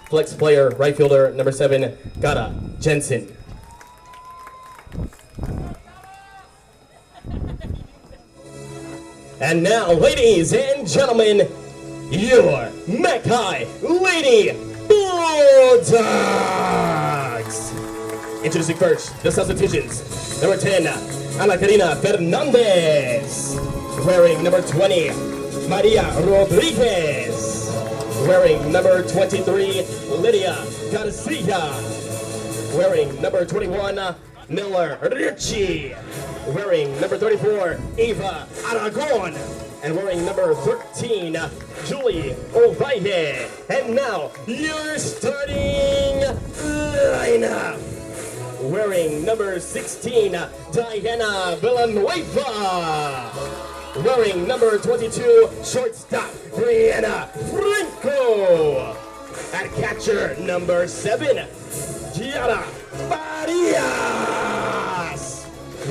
flex player, right fielder, number 7, Gata Jensen. And now, ladies and gentlemen, your Mcallen Lady Bulldogs. Introducing first, the substitutions. Number 10, Ana Karina Fernandez. Wearing number 20, Maria Rodriguez. Wearing number 23, Lydia Garcia. Wearing number 21, Miller Ricci. Wearing number 34, Eva Aragon. And wearing number 13, Julie Ovalle. And now, your starting lineup. Wearing number 16, Diana Villanueva. Wearing number 22, shortstop, Brianna Franco. At catcher, number 7, Giara Farias.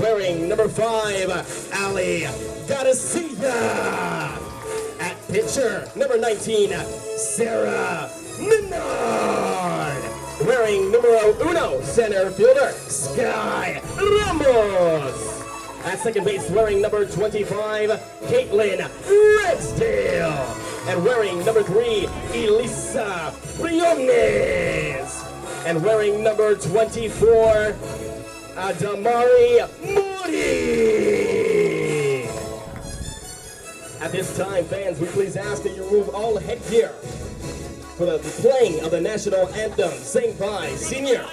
Wearing number 5, Ali Garcia. At pitcher, number 19, Sarah Menard. Wearing numero 1, center fielder, Sky Ramos. At second base, wearing number 25, Caitlin Redsdale. And wearing number 3, Elisa Briones. And wearing number 24, Adamari Moody. At this time, fans, we please ask that you remove all headgear for the playing of the national anthem, sung by Senior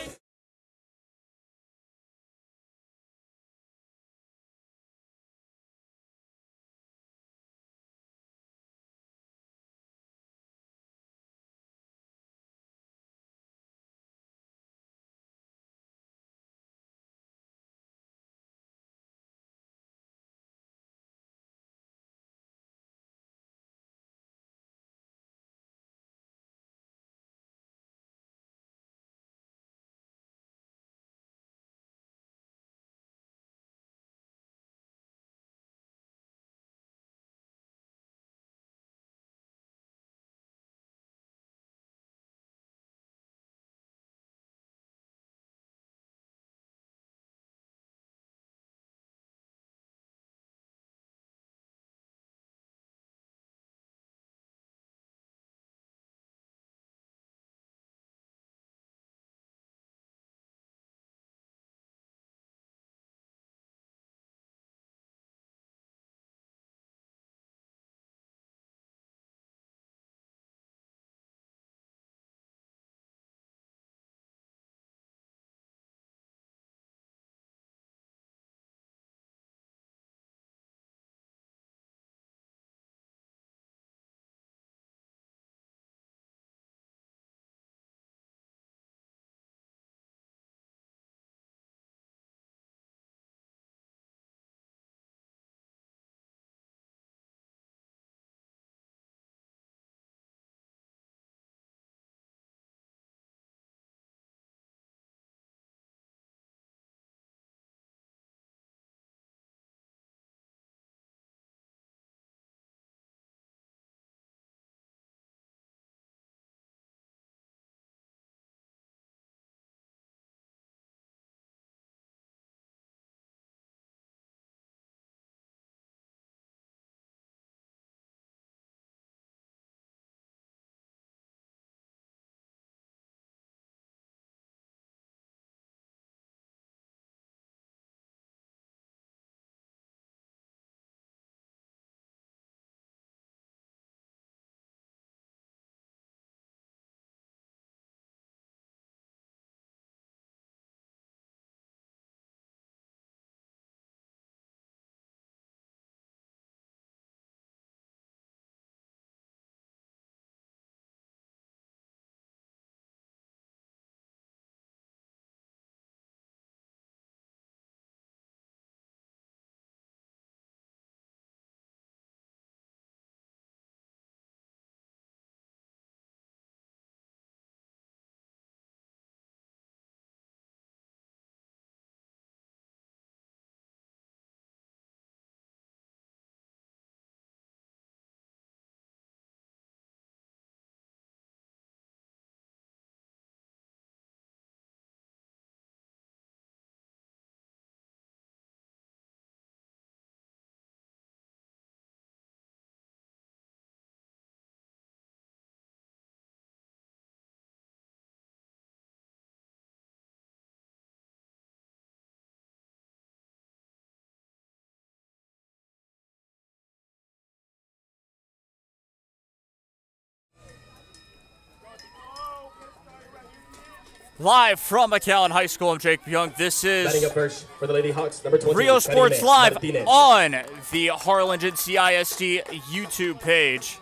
Live from Mcallen High School, I'm Jake Young. This Batting is up first for the Lady Hawks, number 20. Rio Sports Live Martinez. on the Harlingen CISD YouTube page.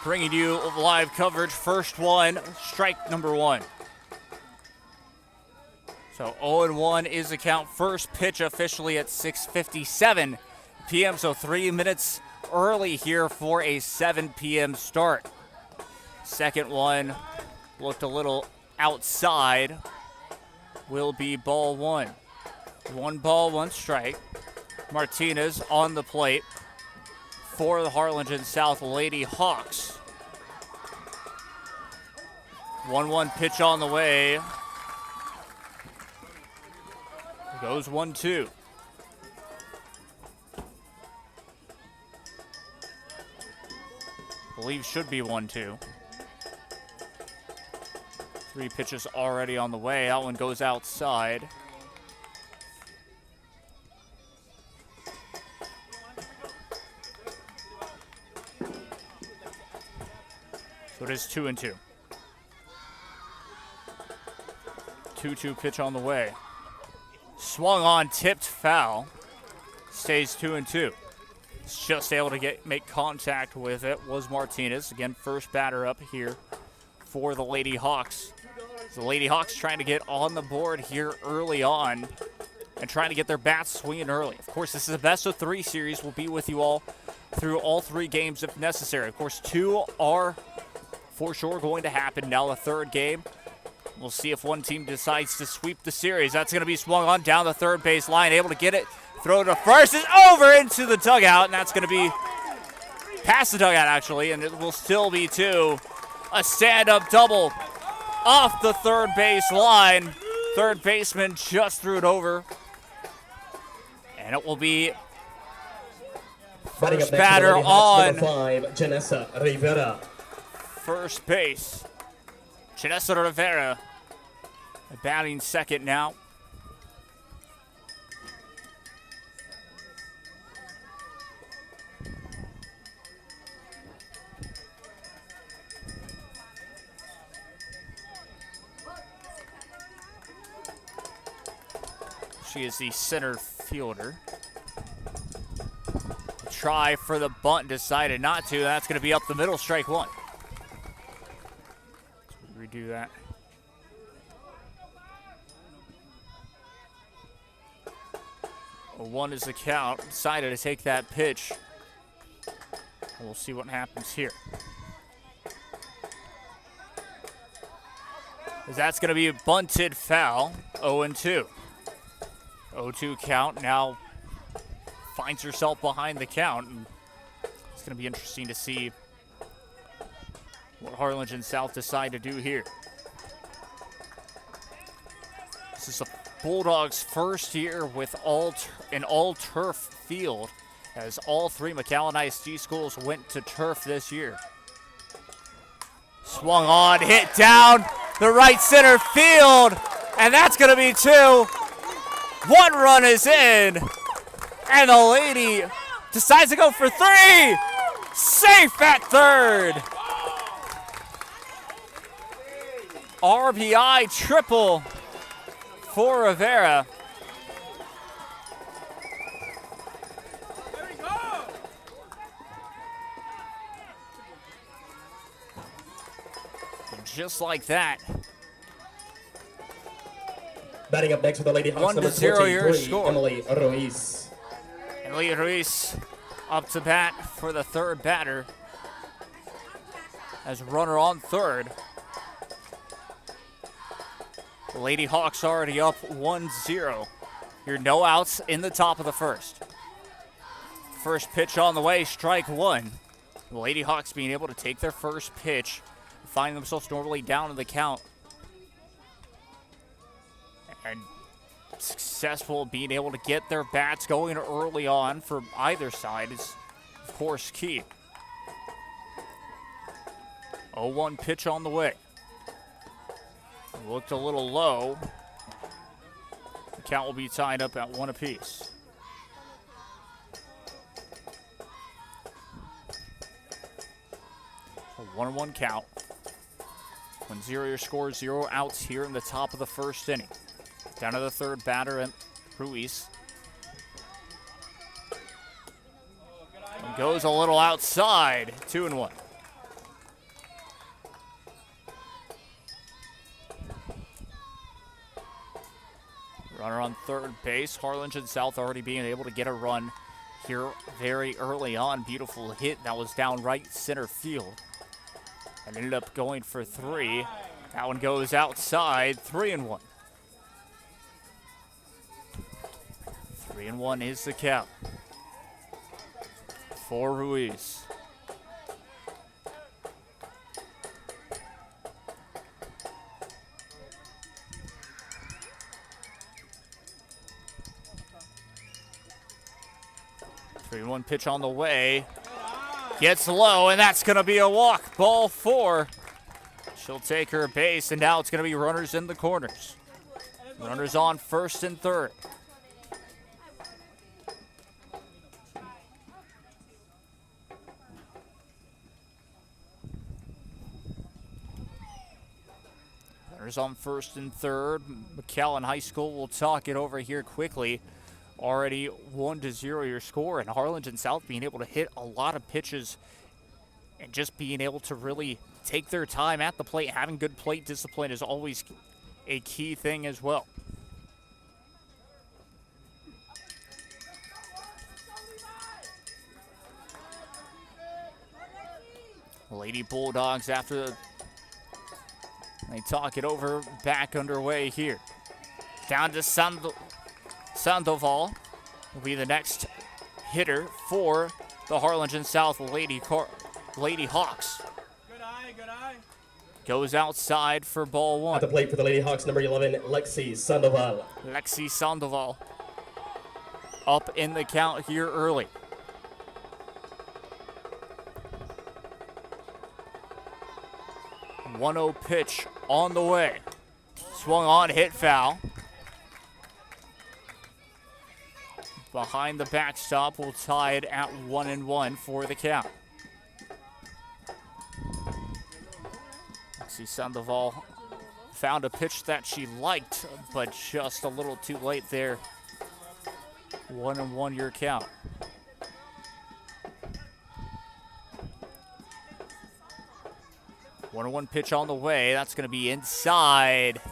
Bringing you live coverage. First one, strike number one. So 0-1 is the count. First pitch officially at 6:57 p.m. So 3 minutes early here for a 7 p.m. start. Second one looked a little outside. Will be ball one. 1 ball, 1 strike. Martinez on the plate for the Harlingen South Lady Hawks. 1-1 pitch on the way. Goes 1-2. Believe should be 1-2. 3 pitches already on the way. That one goes outside. So it is 2-2. 2-2 pitch on the way. Swung on, tipped foul. Stays 2-2. Just able to make contact with it was Martinez. Again, first batter up here for the Lady Hawks. So the Lady Hawks trying to get on the board here early on and trying to get their bats swinging early. Of course, this is a best-of-3 series. We'll be with you all through all 3 games if necessary. Of course, 2 are for sure going to happen. Now the third game, we'll see if one team decides to sweep the series. That's going to be swung on down the third base line, able to get it, throw to first, is over into the dugout, and that's going to be past the dugout actually, and it will still be 2. A stand-up double off the third base line. Third baseman just threw it over. And it will be first batter on number 5, Janessa Rivera. First base. Janessa Rivera batting second now. She is the center fielder. Try for the bunt, decided not to. That's going to be up the middle, strike one. Let's redo that. Well, 1 is the count. Decided to take that pitch. We'll see what happens here. As that's going to be a bunted foul. 0-2. 0-2 count, now finds herself behind the count. And it's going to be interesting to see what Harlingen South decide to do here. This is the Bulldogs' first year with an all-turf field, as all 3 Mcallen ISD schools went to turf this year. Swung on, hit down the right center field, and that's going to be 2. 1 run is in, and the lady decides to go for 3. Safe at third. RBI triple for Rivera. And just like that. Batting up next with the Lady Hawks, number 1-0 your 23, score. Emily Ruiz. Emily Ruiz up to bat for the third batter. As runner on third. The Lady Hawks already up 1-0. You're no outs in the top of the first. First pitch on the way, strike 1. The Lady Hawks being able to take their first pitch, finding themselves normally down in the count. And successful being able to get their bats going early on for either side is, of course, key. 0-1 pitch on the way. Looked a little low. The count will be tied up at 1 apiece. A 1-1 count. 1-0 your score, 0 outs here in the top of the first inning. Down to the third batter at Ruiz. And goes a little outside, 2-1. Runner on third base. Harlingen South already being able to get a run here very early on. Beautiful hit that was down right center field. And ended up going for 3. That one goes outside, 3-1. 3-1 is the count for Ruiz. One pitch on the way. Gets low, and that's going to be a walk. Ball 4. She'll take her base, and now it's going to be runners in the corners. Runners on first and third. Runners on first and third. Mcallen High School will talk it over here quickly. Already 1-0 your score, and Harlingen South being able to hit a lot of pitches and just being able to really take their time at the plate. Having good plate discipline is always a key thing as well. Lady Bulldogs, after they talk it over, back underway here. Down to Sandoval will be the next hitter for the Harlingen South Lady Hawks. Good eye. Goes outside for ball 1. At the plate for the Lady Hawks, number 11, Lexi Sandoval. Lexi Sandoval up in the count here early. A 1-0 pitch on the way. Swung on, hit foul. Behind the backstop, will tie it at 1-1 for the count. See, Sandoval found a pitch that she liked, but just a little too late there. 1-1 your count. One pitch on the way. That's going to be inside.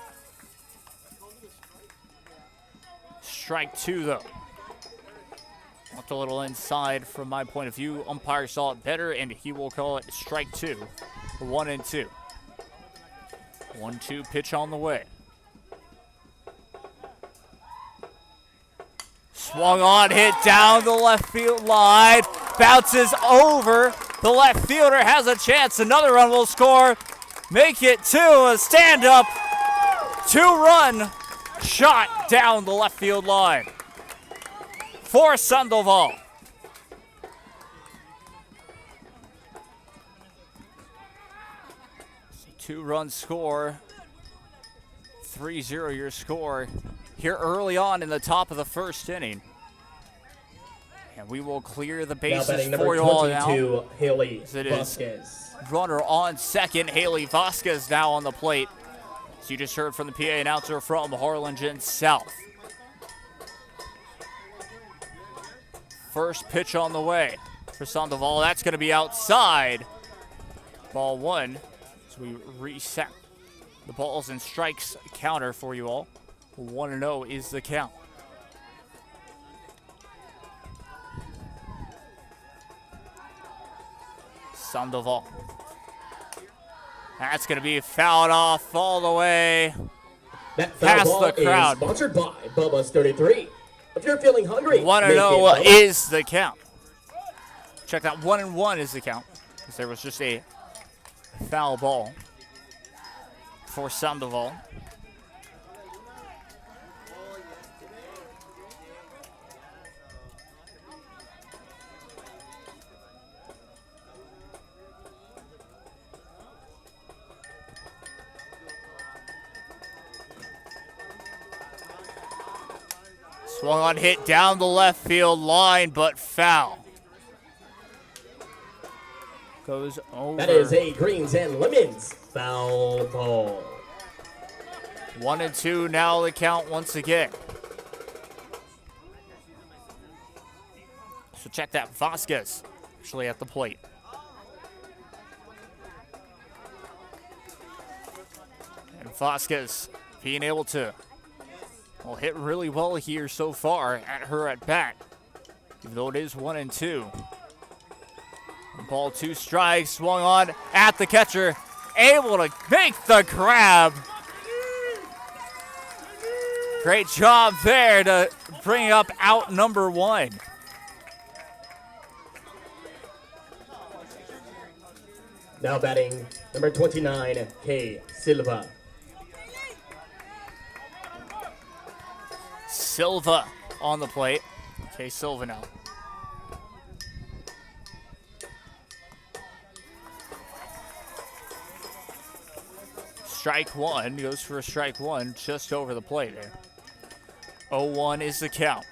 Strike 2, though. Looked a little inside from my point of view. Umpire saw it better, and he will call it strike 2. 1-2. 1-2 pitch on the way. Swung on, hit down the left field line. Bounces over. The left fielder has a chance. Another run will score. Make it 2. A stand-up. 2-run shot down the left field line for Sandoval. Two-run score. 3-0 your score here early on in the top of the first inning. And we will clear the bases for you all now. Haley Vasquez. Runner on second. Haley Vasquez now on the plate. As you just heard from the PA announcer from Harlingen South. First pitch on the way for Sandoval. That's going to be outside. Ball 1. So we reset the balls and strikes counter for you all. 1-0 is the count. Sandoval. That's going to be fouled off all the way That past foul the ball crowd. is sponsored by Bubba's 33. If you're feeling hungry, 1-0 is the count. Check that. 1-1 is the count. Because there was just a foul ball for Sandoval. Swung on, hit down the left field line, but foul. goes over. That is a greens and lemons foul ball. 1-2 now the count once again. So check that. Vasquez actually at the plate. And Vasquez being able to hit really well here so far at her at bat. Even though it is 1-2. Ball 2 strikes, swung on at the catcher. Able to make the grab. Great job there to bring up out number 1. Now batting number 29, K. Silva. Silva on the plate. Okay, Silva now. Strike 1, goes for a strike 1 just over the plate there. 0-1 is the count.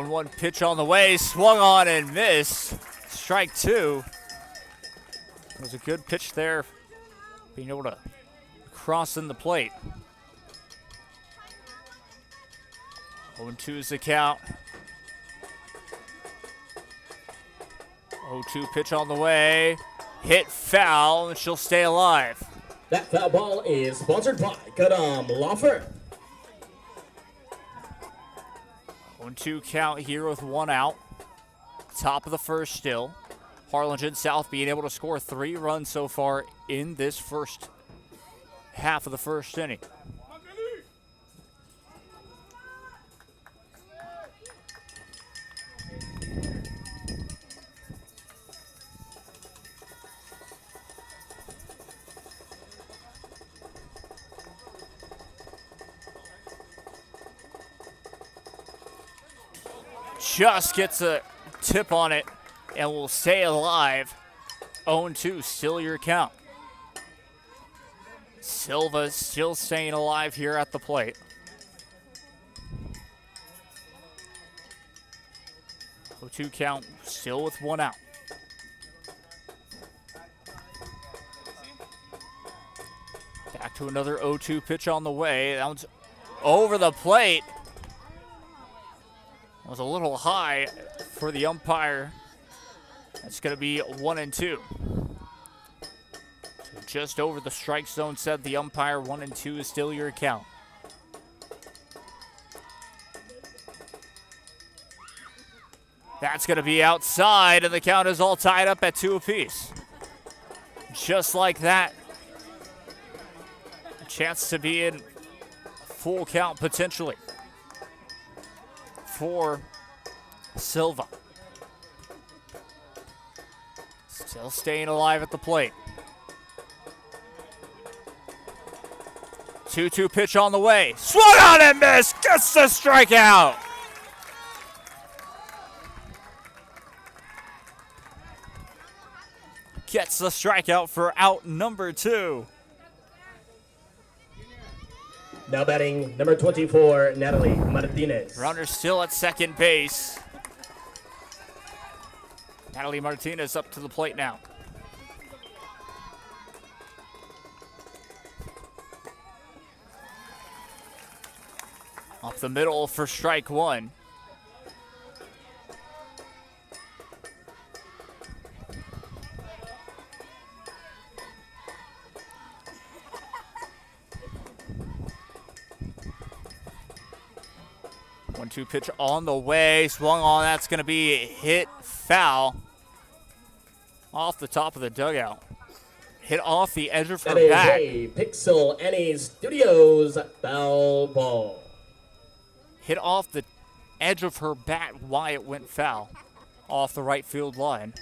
One pitch on the way, swung on and missed. Strike 2. It was a good pitch there, being able to cross in the plate. 0-2 is the count. 0-2 pitch on the way. Hit foul, and she'll stay alive. That foul ball is sponsored by Kadam Law Firm. 1-2 count here with 1 out. Top of the first still. Harlingen South being able to score 3 runs so far in this first half of the first inning. Just gets a tip on it and will stay alive. 0-2, still your count. Silva still staying alive here at the plate. 0-2 count, still with 1 out. Back to another 0-2 pitch on the way. That one's over the plate. Was a little high for the umpire. That's going to be 1-2. So just over the strike zone, said the umpire. 1-2 is still your count. That's going to be outside, and the count is all tied up at 2 apiece. Just like that. A chance to be in full count potentially for Silva. Still staying alive at the plate. 2-2 pitch on the way. Swung on and missed. Gets the strikeout. Gets the strikeout for out number 2. Now batting number 24, Natalie Martinez. Runner still at second base. Natalie Martinez up to the plate now. Off the middle for strike 1. One-two pitch on the way, swung on. That's going to be hit foul off the top of the dugout. Hit off the edge of her that back. That is a Pixel Annie Studios foul ball. Hit off the edge of her bat while it went foul off the right field line.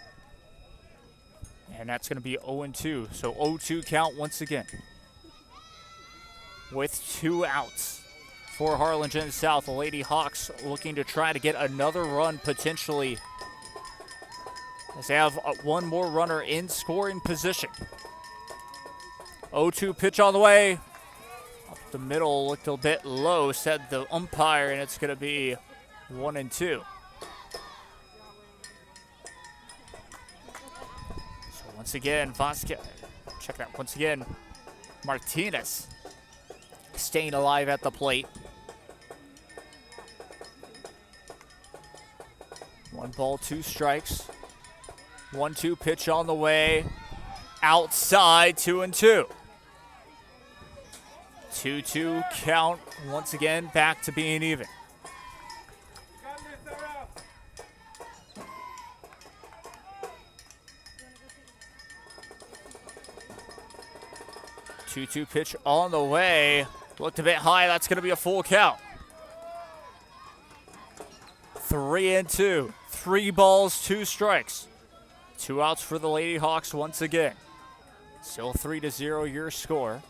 And that's going to be 0-2. So 0-2 count once again. With 2 outs for Harlingen South. The Lady Hawks looking to try to get another run potentially, as they have one more runner in scoring position. 0-2 pitch on the way. The middle looked a bit low, said the umpire, and it's going to be 1-2. So once again, Vasquez, check it out. Once again, Martinez staying alive at the plate. 1 ball, 2 strikes. 1-2 pitch on the way. Outside, 2-2. 2-2 count. Once again, back to being even. Two pitch on the way. Looked a bit high. That's going to be a full count. 3-2. 3 balls, 2 strikes. 2 outs for the Lady Hawks once again. Still 3-0 your score.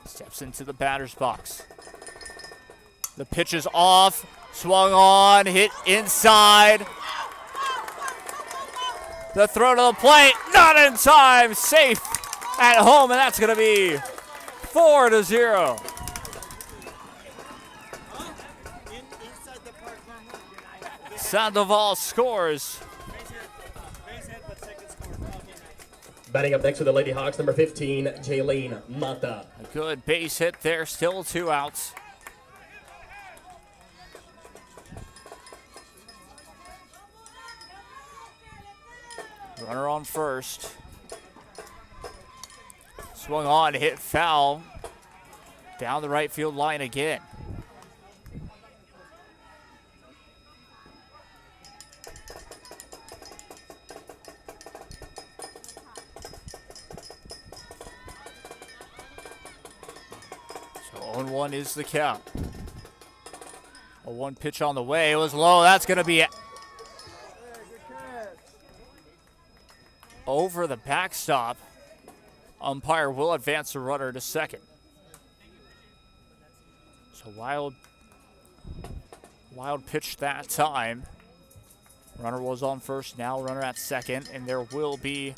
Steps into the batter's box. The pitch is off. Swung on. Hit inside. The throw to the plate. Not in time. Safe at home, and that's going to be 4-0. Sandoval scores. Batting up next for the Lady Hawks, number 15, Jaylene Mata. A good base hit there. Still 2 outs. Runner on first. Swung on, hit foul. Down the right field line again. So 0-1 is the count. A 1 pitch on the way. It was low. That's going to be over the backstop. Umpire will advance the runner to second. So wild pitch that time. Runner was on first, now runner at second, and there will be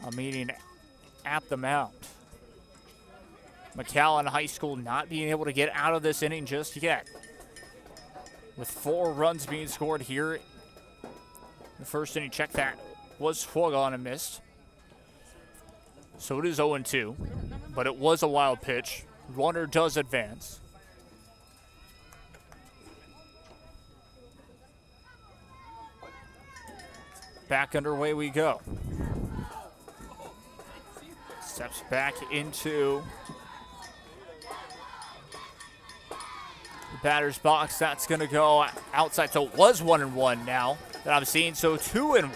a meeting at the mound. Mcallen High School not being able to get out of this inning just yet. With 4 runs being scored here in the first inning. Check that. Was swung on and missed. So it is 0-2, but it was a wild pitch. Runner does advance. Back underway we go. Steps back into the batter's box. That's going to go outside. So it was 1-1 now that I'm seeing. So 2-1.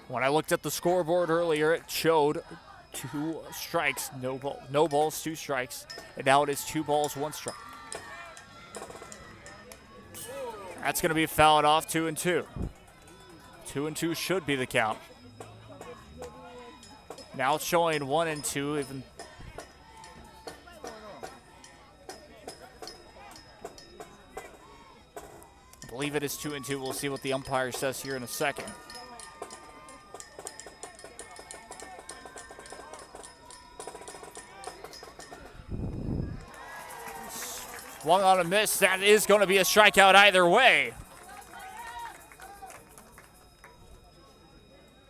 When I looked at the scoreboard earlier, it showed 2 strikes, no balls, 2 strikes, and now it is 2 balls, 1 strike. That's going to be fouled off. 2-2. 2-2 should be the count. Now it's showing 1-2. Even I believe it is 2-2. We'll see what the umpire says here in a second. Swung on a miss. That is going to be a strikeout either way.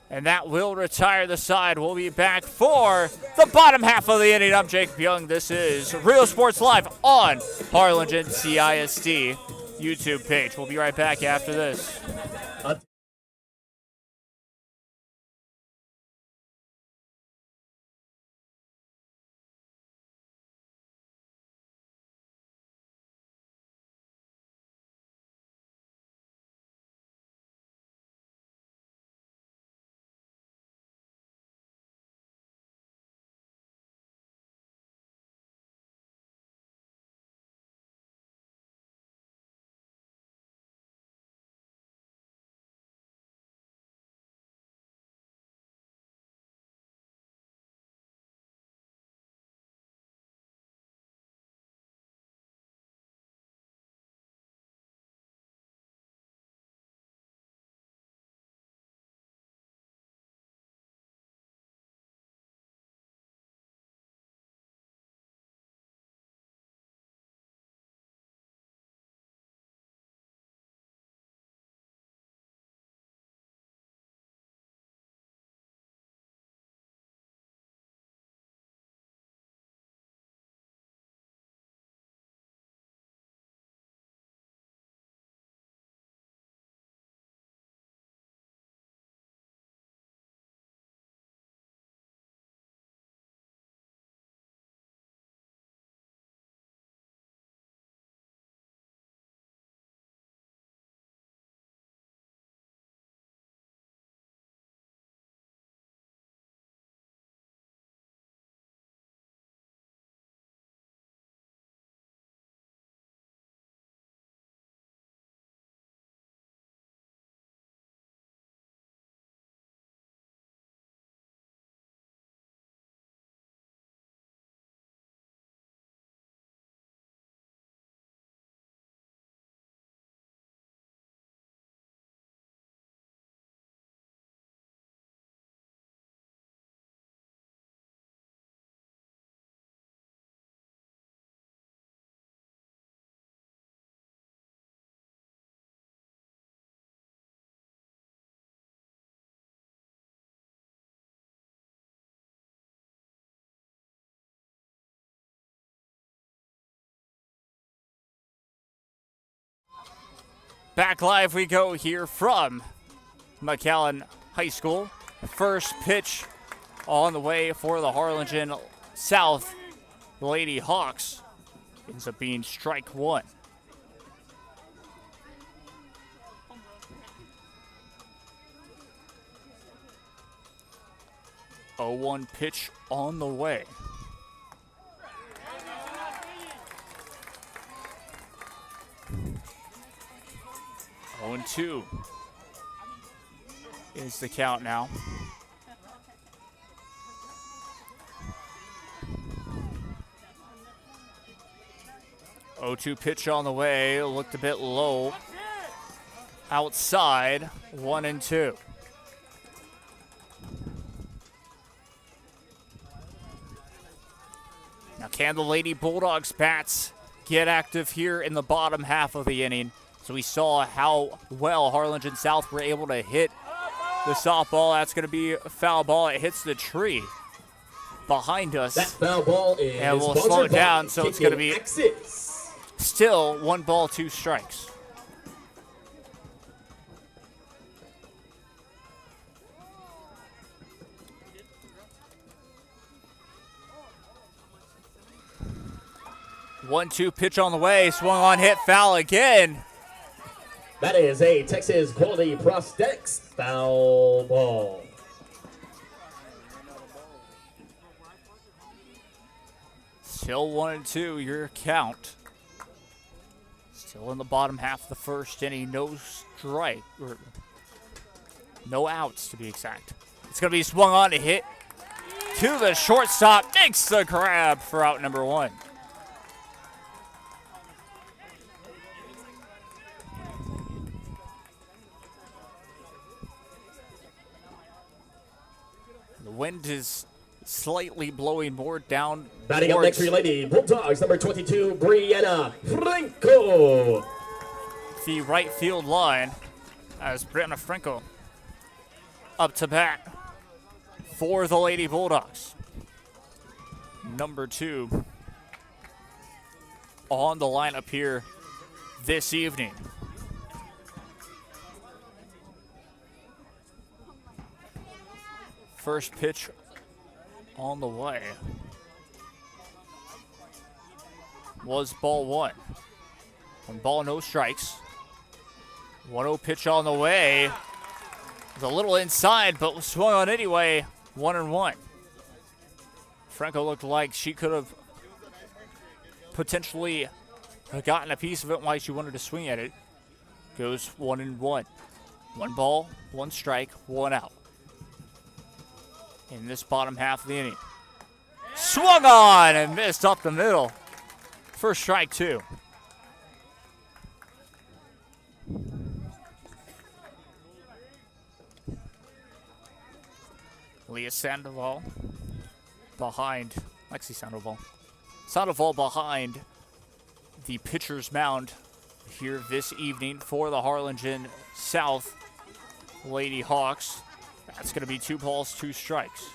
And that will retire the side. We'll be back for the bottom half of the inning. I'm Jake Young. This is Real Sports Live on Harlingen CISD YouTube page. We'll be right back after this. Back live we go here from Mcallen High School. First pitch on the way for the Harlingen South Lady Hawks. Ends up being strike one. Oh, 1 pitch on the way. Oh, 2 is the count now. Oh, 2 pitch on the way. Looked a bit low. Outside, 1-2. Now, can the Lady Bulldogs bats get active here in the bottom half of the inning? So we saw how well Harlingen South were able to hit the softball. That's going to be a foul ball. It hits the tree behind us. That foul ball is and we'll slow it down, so it's going to be Axis. Still 1 ball, 2 strikes. One-two pitch on the way, swung on, hit, foul again. That is a Texas Quality Prosthetics foul ball. Still 1-2, your count. Still in the bottom half of the first inning, no strike, or no outs to be exact. It's going to be swung on to hit to the shortstop, makes the grab for out number 1. The wind is slightly blowing more down. Batting up next for your Lady Bulldogs, number 22, Brianna Franco. The right field line as Brianna Franco up to bat for the Lady Bulldogs. Number 2 on the lineup here this evening. First pitch on the way was ball 1. 1 ball, no strikes. 1-0 pitch on the way. It was a little inside, but was swung on anyway. 1-1. Franco looked like she could have potentially gotten a piece of it while she wanted to swing at it. Goes 1-1. 1 ball, 1 strike, 1 out. In this bottom half of the inning. Swung on and missed up the middle. First strike, 2. Leah Sandoval behind, Lexi Sandoval. Sandoval behind the pitcher's mound here this evening for the Harlingen South Lady Hawks. That's going to be 2 balls, 2 strikes.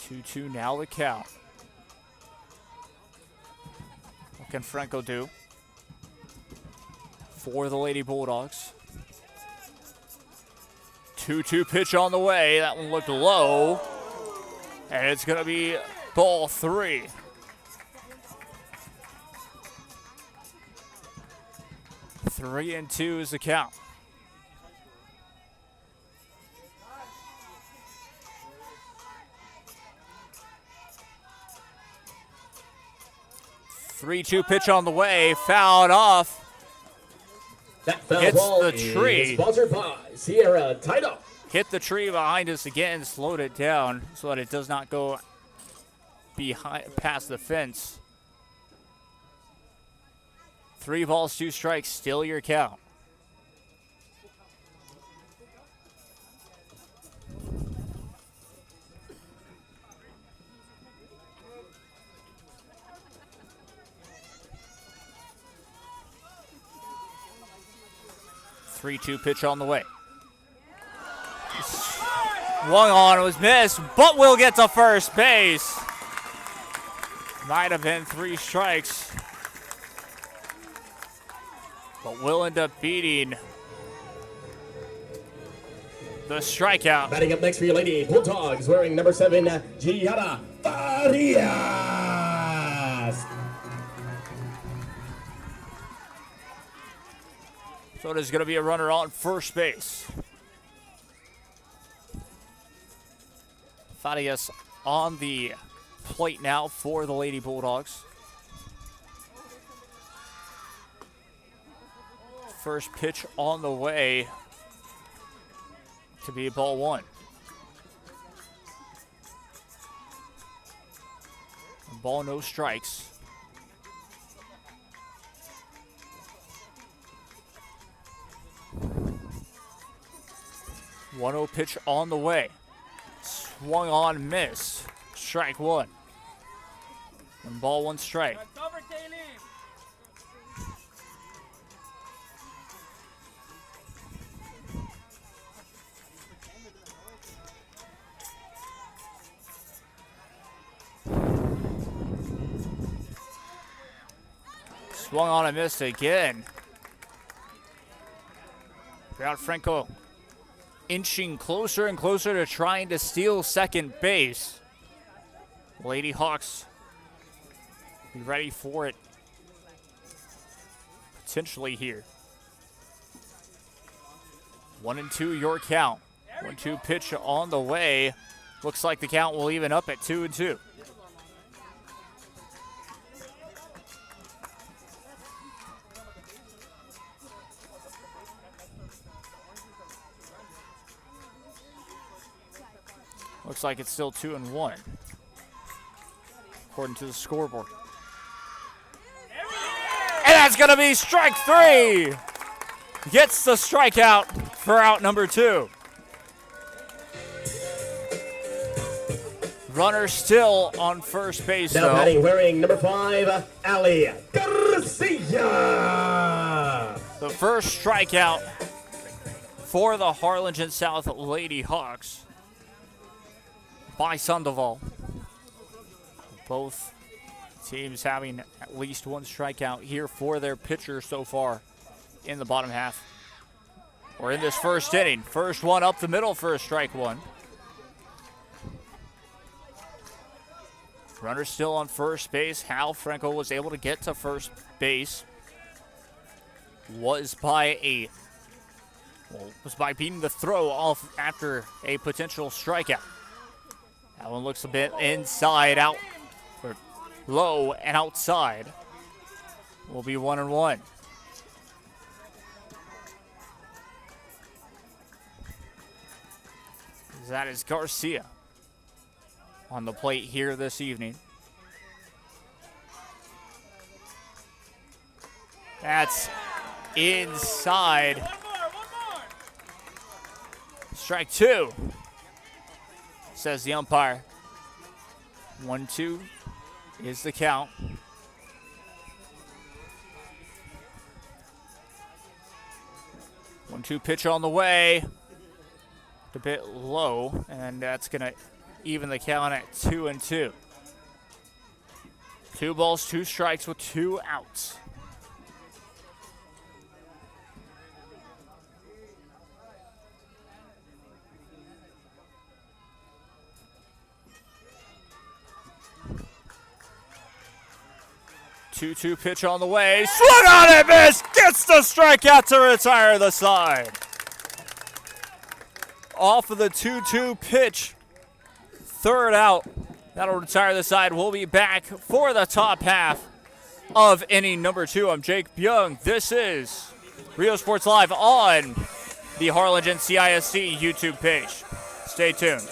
2-2 now the count. What can Franco do for the Lady Bulldogs? 2-2 pitch on the way. That one looked low. And it's going to be ball 3. Three and 2 is the count. Three-two pitch on the way, fouled off. That foul Hits ball the tree. is sponsored by Sierra Title. Hit the tree behind us again, slowed it down so that it does not go behind past the fence. 3 balls, 2 strikes, still your count. Three-two pitch on the way. Swung on, it was missed, but will get to first base. Might have been 3 strikes. but will end up beating the strikeout. Batting up next for your Lady Bulldogs, wearing number 7, Gianna Farias. So there's going to be a runner on first base. Farias on the plate now for the Lady Bulldogs. First pitch on the way to be ball one. Ball, no strikes. One-0 pitch on the way. Swung on, miss. Strike one. And ball, one strike. Swung on and missed again. Got Franco inching closer and closer to trying to steal second base. Lady Hawks be ready for it potentially here. 1-2 your count. 1-2 pitch on the way. Looks like the count will even up at 2-2. Looks like it's still 2-1, according to the scoreboard. And that's going to be strike three. Gets the strikeout for out number 2. Runner still on first base, Now though. batting, wearing number 5, Ali Garcia. The first strikeout for the Harlingen South Lady Hawks by Sandoval. Both teams having at least one strikeout here for their pitchers so far in the bottom half. Or in this first inning. First one up the middle for a strike one. Runner still on first base. How Franco was able to get to first base was by beating the throw off after a potential strikeout. That one looks a bit inside out, or low and outside. Will be 1-1. That is Garcia on the plate here this evening. That's inside. Strike two, says the umpire. 1-2 is the count. One-two pitch on the way. A bit low, and that's going to even the count at 2-2. 2 balls, 2 strikes with 2 outs. Two pitch on the way. Swung on and missed. Gets the strikeout to retire the side. Off of the 2-2 pitch. Third out. That'll retire the side. We'll be back for the top half of inning number 2. I'm Jake Byung. This is Rio Sports Live on the Harlingen CISC YouTube page. Stay tuned.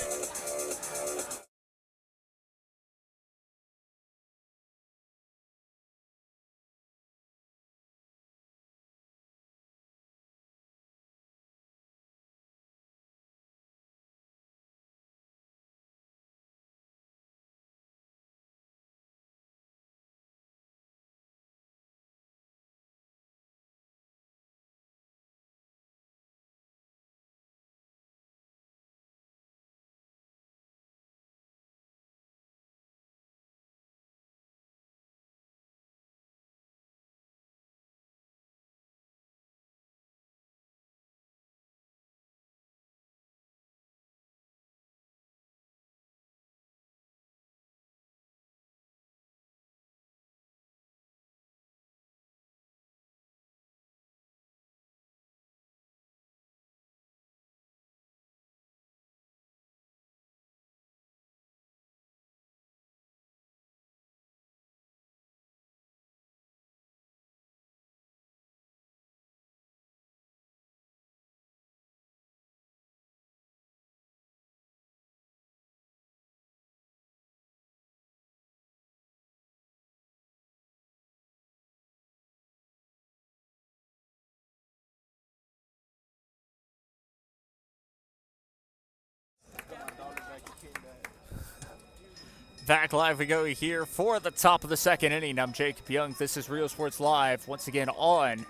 back live we go here for the top of the second inning. I'm Jacob Young. This is Rio Sports Live, once again on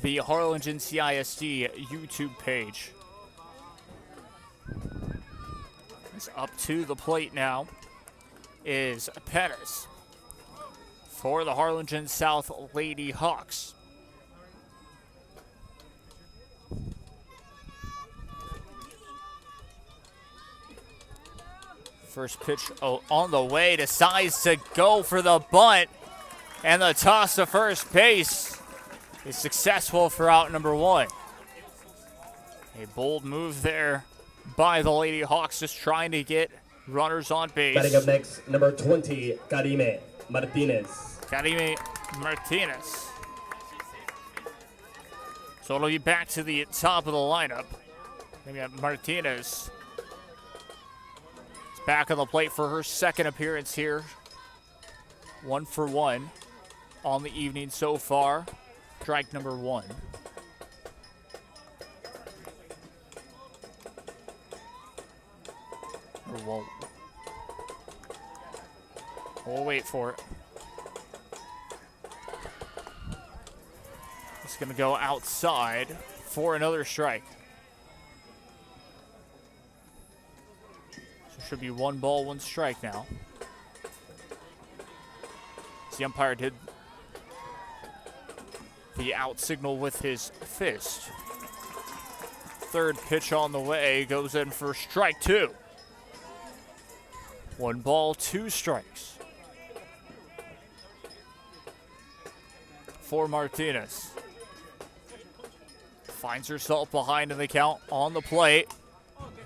the Harlingen CISD YouTube page. It's up to the plate now is Pettis for the Harlingen South Lady Hawks. First pitch on the way, decides to go for the bunt, and the toss to first base is successful for out number one. A bold move there by the Lady Hawks, just trying to get runners on base. Batting up next, number 20, Karime Martinez. Karime Martinez. So it'll be back to the top of the lineup. We got Martinez. Back on the plate for her second appearance here. 1 for 1 on the evening so far. Strike number 1. We'll wait for it. It's going to go outside for another strike. Should be 1 ball, 1 strike now. The umpire did the out signal with his fist. Third pitch on the way goes in for strike 2. 1 ball, 2 strikes for Martinez. Finds herself behind in the count on the plate.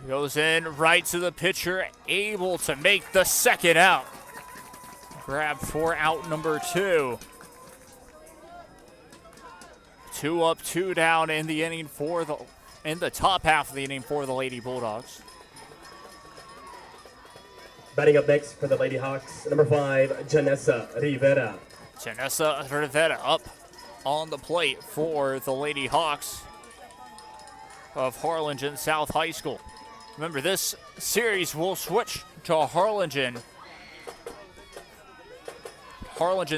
Goes in right to the pitcher, able to make the second out. Grab for out number 2. 2 up, 2 down in the inning in the top half of the inning for the Lady Bulldogs. Batting up next for the Lady Hawks, number 5, Janessa Rivera. Janessa Rivera up on the plate for the Lady Hawks of Harlingen South High School. Remember, this series will switch to Harlingen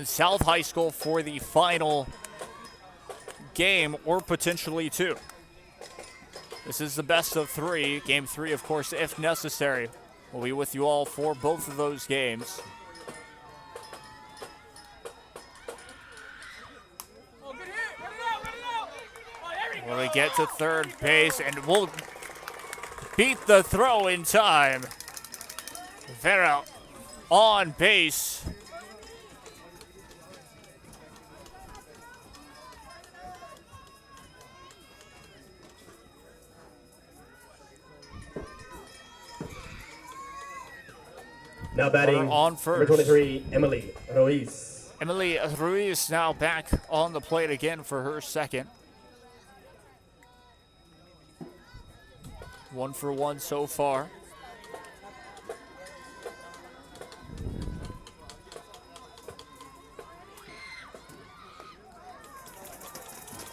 South High School for the final game, or potentially 2. This is the best of 3. Game 3, of course, if necessary. We'll be with you all for both of those games. Will they get to third base, and we'll beat the throw in time. Vera on base. Now batting on first. Number 23, Emily Ruiz. Emily Ruiz now back on the plate again for her second. 1 for 1 so far.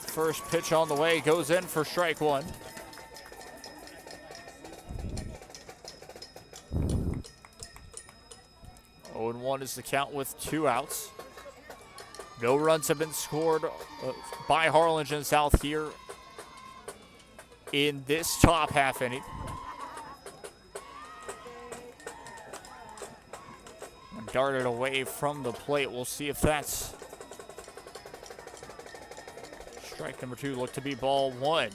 First pitch on the way goes in for strike 1. Oh, and 1 is the count with 2 outs. No runs have been scored by Harlingen South here in this top half inning. Darted away from the plate. We'll see if that's strike number 2. Looked to be ball 1.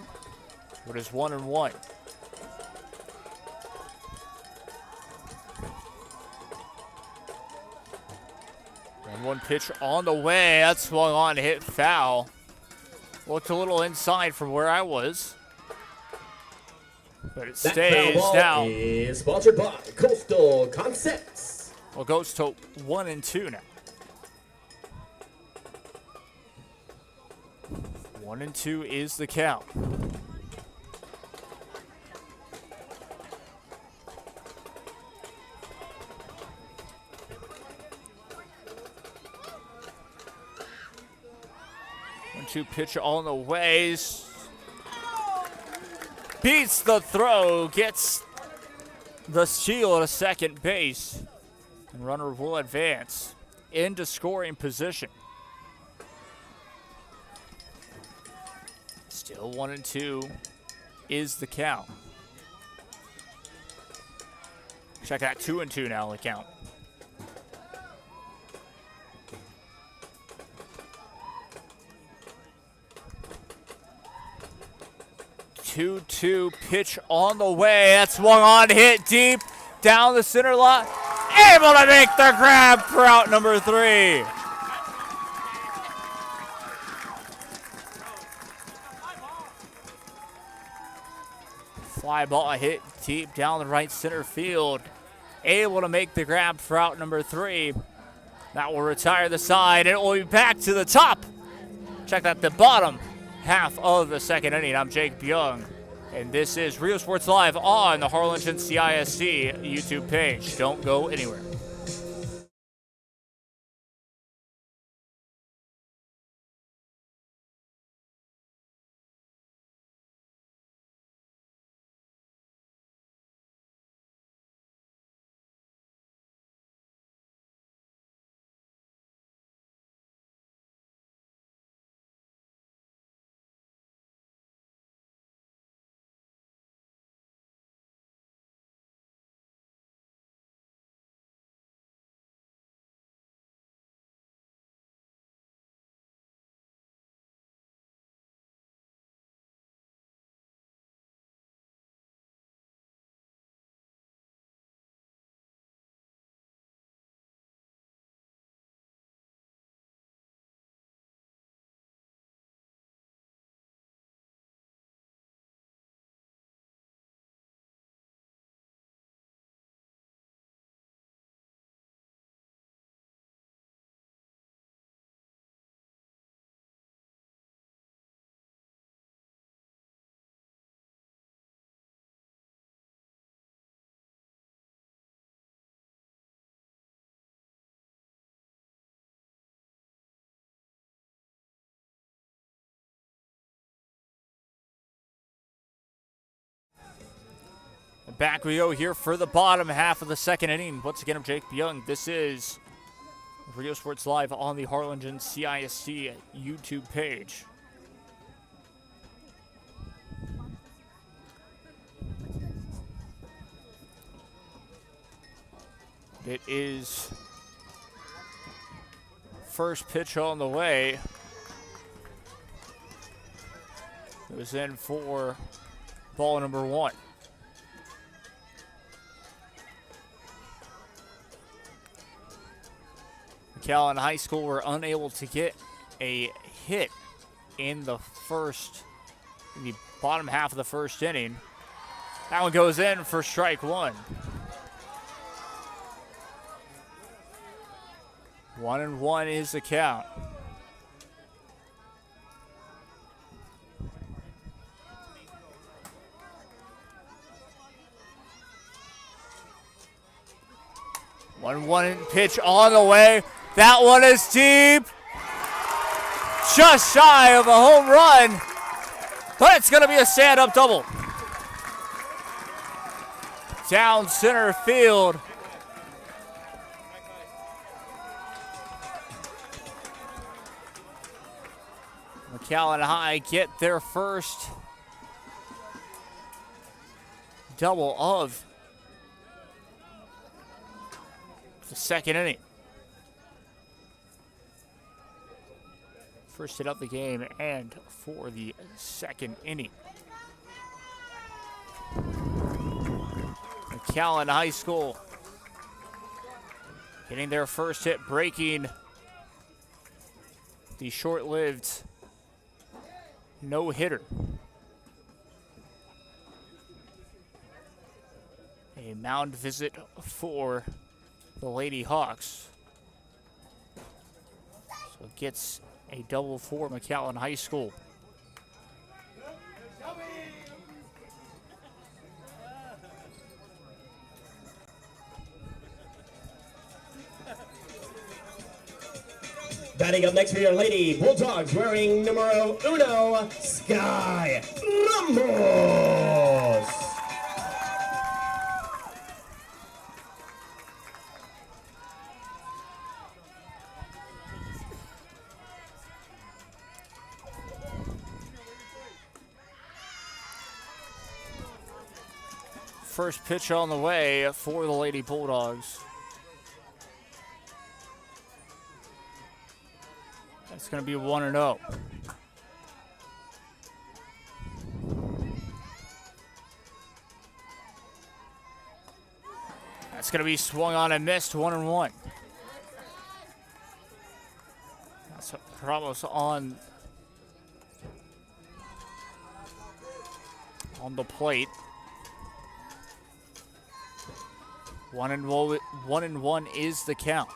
But it's 1-1. And 1 pitch on the way. That swung on, hit foul. Looked a little inside from where I was. But it stays now. Is sponsored by Coastal Concepts. Well, goes to 1-2 now. 1-2 is the count. One-two pitch on the ways. Beats the throw, gets the steal to second base. And runner will advance into scoring position. Still 1-2 is the count. Check that, 2-2 now the count. Two-two pitch on the way. That swung on, hit deep down the center line. Able to make the grab for out number 3. Fly ball hit deep down the right center field. Able to make the grab for out number 3. That will retire the side, and it will be back to the top. Check that, the bottom half of the second inning. I'm Jake Byung, and this is Rio Sports Live on the Harlingen CISC YouTube page. Don't go anywhere. Back we go here for the bottom half of the second inning. Once again, I'm Jake Byung. This is Rio Sports Live on the Harlingen CISC YouTube page. It is first pitch on the way. It was in for ball number 1. Mcallen High School were unable to get a hit in the bottom half of the first inning. That one goes in for strike 1. 1-1 is the count. One pitch on the way. That one is deep. Just shy of a home run. But it's going to be a stand-up double. Down center field. Mcallen High get their first double of the second inning. First hit of the game and for the second inning. Mcallen High School getting their first hit, breaking the short-lived no-hitter. A mound visit for the Lady Hawks. So it gets a double for Mcallen High School. Batting up next for your Lady Bulldogs, wearing numero 1, Sky Ramos. first pitch on the way for the Lady Bulldogs. That's going to be 1-0. That's going to be swung on and missed, 1-1. That's Ramos on the plate. 1-1 is the count.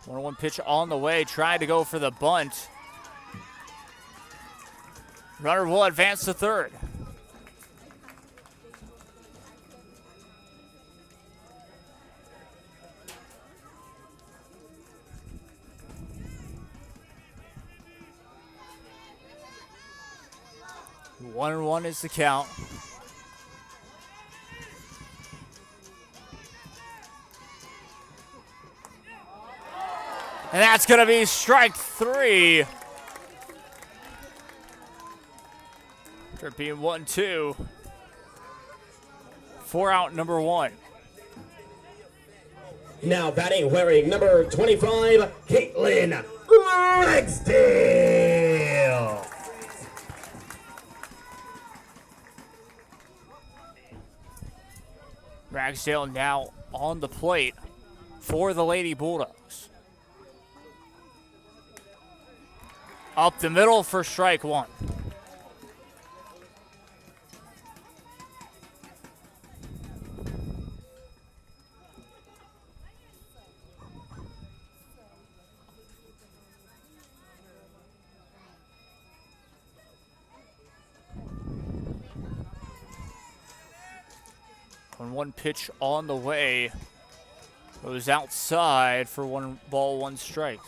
1-1 pitch on the way, tried to go for the bunt. Runner will advance to third. One and one is the count. And that's going to be strike three. After being 1-2. 4 out, number one. Now batting, wearing number 25, Caitlin Ragsdale. Ragsdale now on the plate for the Lady Bulldogs. Up the middle for strike one. One pitch on the way goes outside for 1 ball, 1 strike.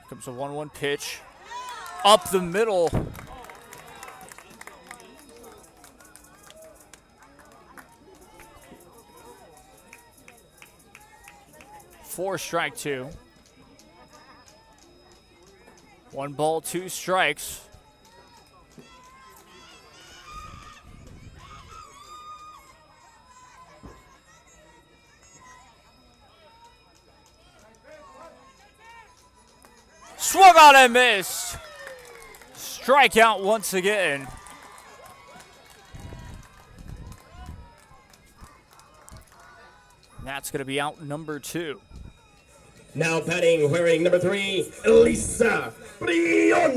Comes a 1-1 pitch up the middle. For strike two. 1 ball, 2 strikes. Swung on and missed. Strikeout once again. That's going to be out number 2. Now batting, wearing number 3, Elisa Briones.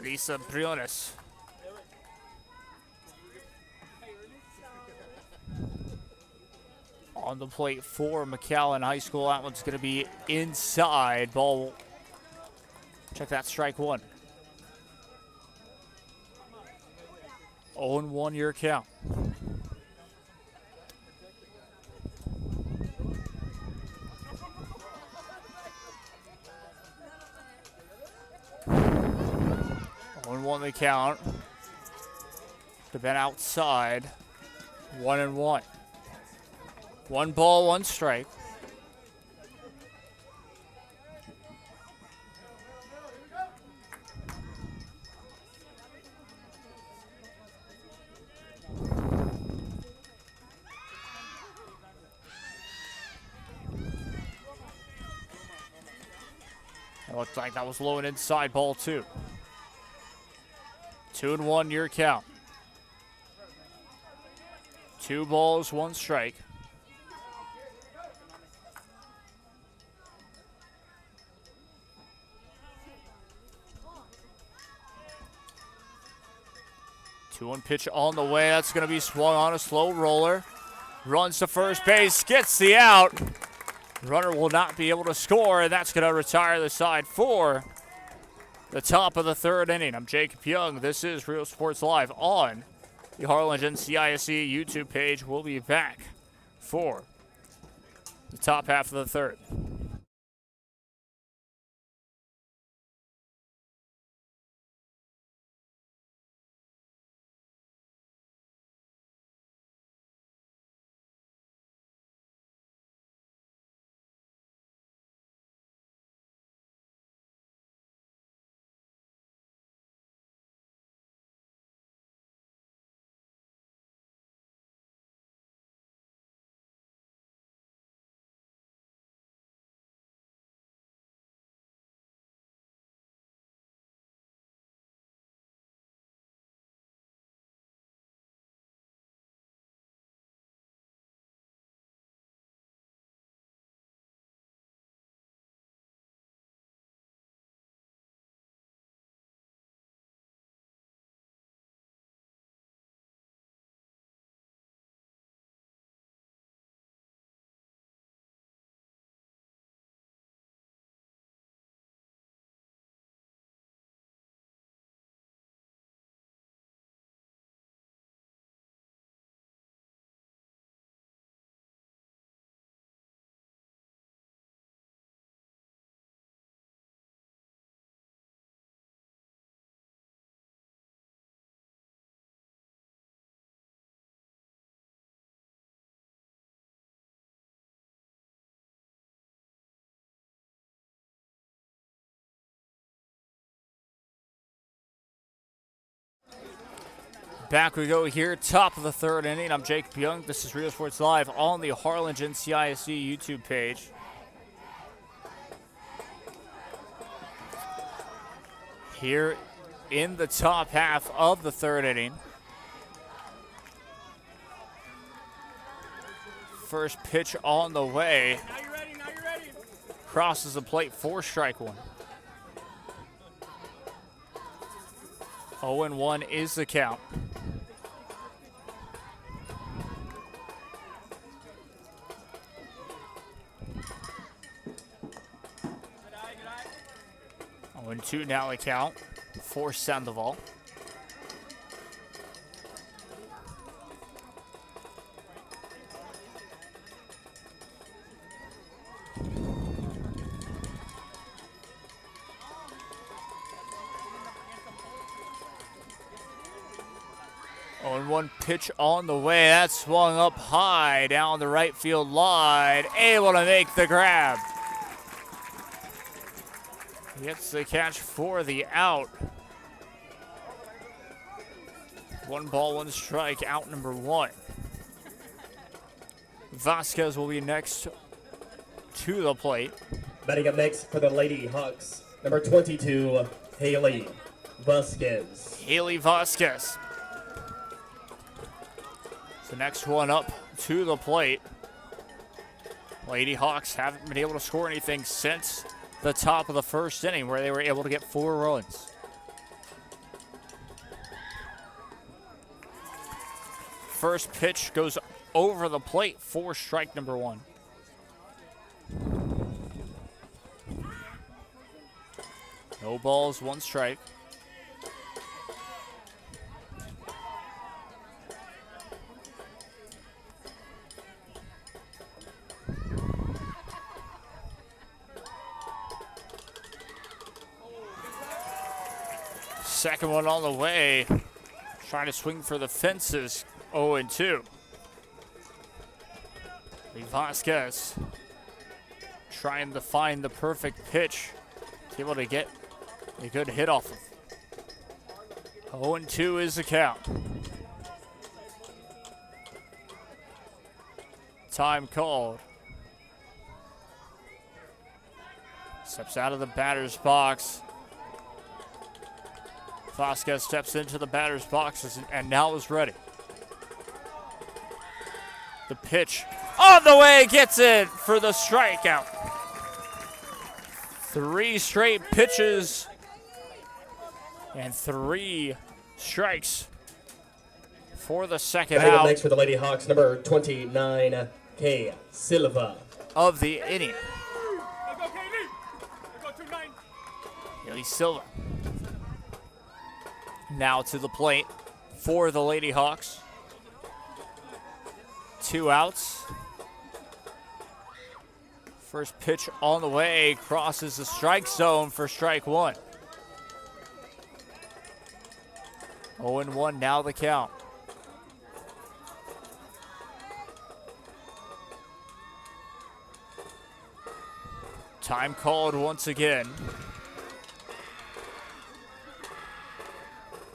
Lisa Briones. On the plate for Mcallen High School. That one's going to be inside. Ball. Check that, strike one. 0-1 your count. On the count. To Ben outside. 1-1. 1 ball, 1 strike. It looked like that was low and inside, ball 2. 2-1 your count. 2 balls, 1 strike. Two-one pitch on the way. That's going to be swung on, a slow roller. Runs to first base, gets the out. Runner will not be able to score, and that's going to retire the side for the top of the 3rd inning. I'm Jacob Young. This is Real Sports Live on the Harlingen CISC YouTube page. We'll be back for the top half of the 3rd. Back we go here, top of the third inning. I'm Jake Young. This is Real Sports Live on the Harlingen CISD YouTube page. Here in the top half of the third inning. First pitch on the way. Now you're ready, now you're ready. Crosses the plate for strike one. 0-1 is the count. Good eye. 0-2 now the count for Sandoval. One pitch on the way. That swung up high down the right field line. Able to make the grab. Gets the catch for the out. 1 ball, 1 strike, out number 1. Vasquez will be next to the plate. Batting up next for the Lady Hawks, number 22, Haley Vasquez. Haley Vasquez. The next one up to the plate. Lady Hawks haven't been able to score anything since the top of the first inning where they were able to get 4 runs. First pitch goes over the plate for strike number 1. No balls, 1 strike. Second one on the way. Trying to swing for the fences. 0-2. Vasquez trying to find the perfect pitch. Able to get a good hit off of. 0-2 is the count. Time called. Steps out of the batter's box. Vasquez steps into the batter's box and now is ready. The pitch on the way, gets it for the strikeout. 3 straight pitches and 3 strikes for the second Batting up out next for the Lady Hawks, number 29, K. Silva. of the inning. Let's go, Katie. Let's go 2-9. Haley Silva now to the plate for the Lady Hawks. 2 outs. First pitch on the way, crosses the strike zone for strike 1. 0-1 now the count. Time called once again.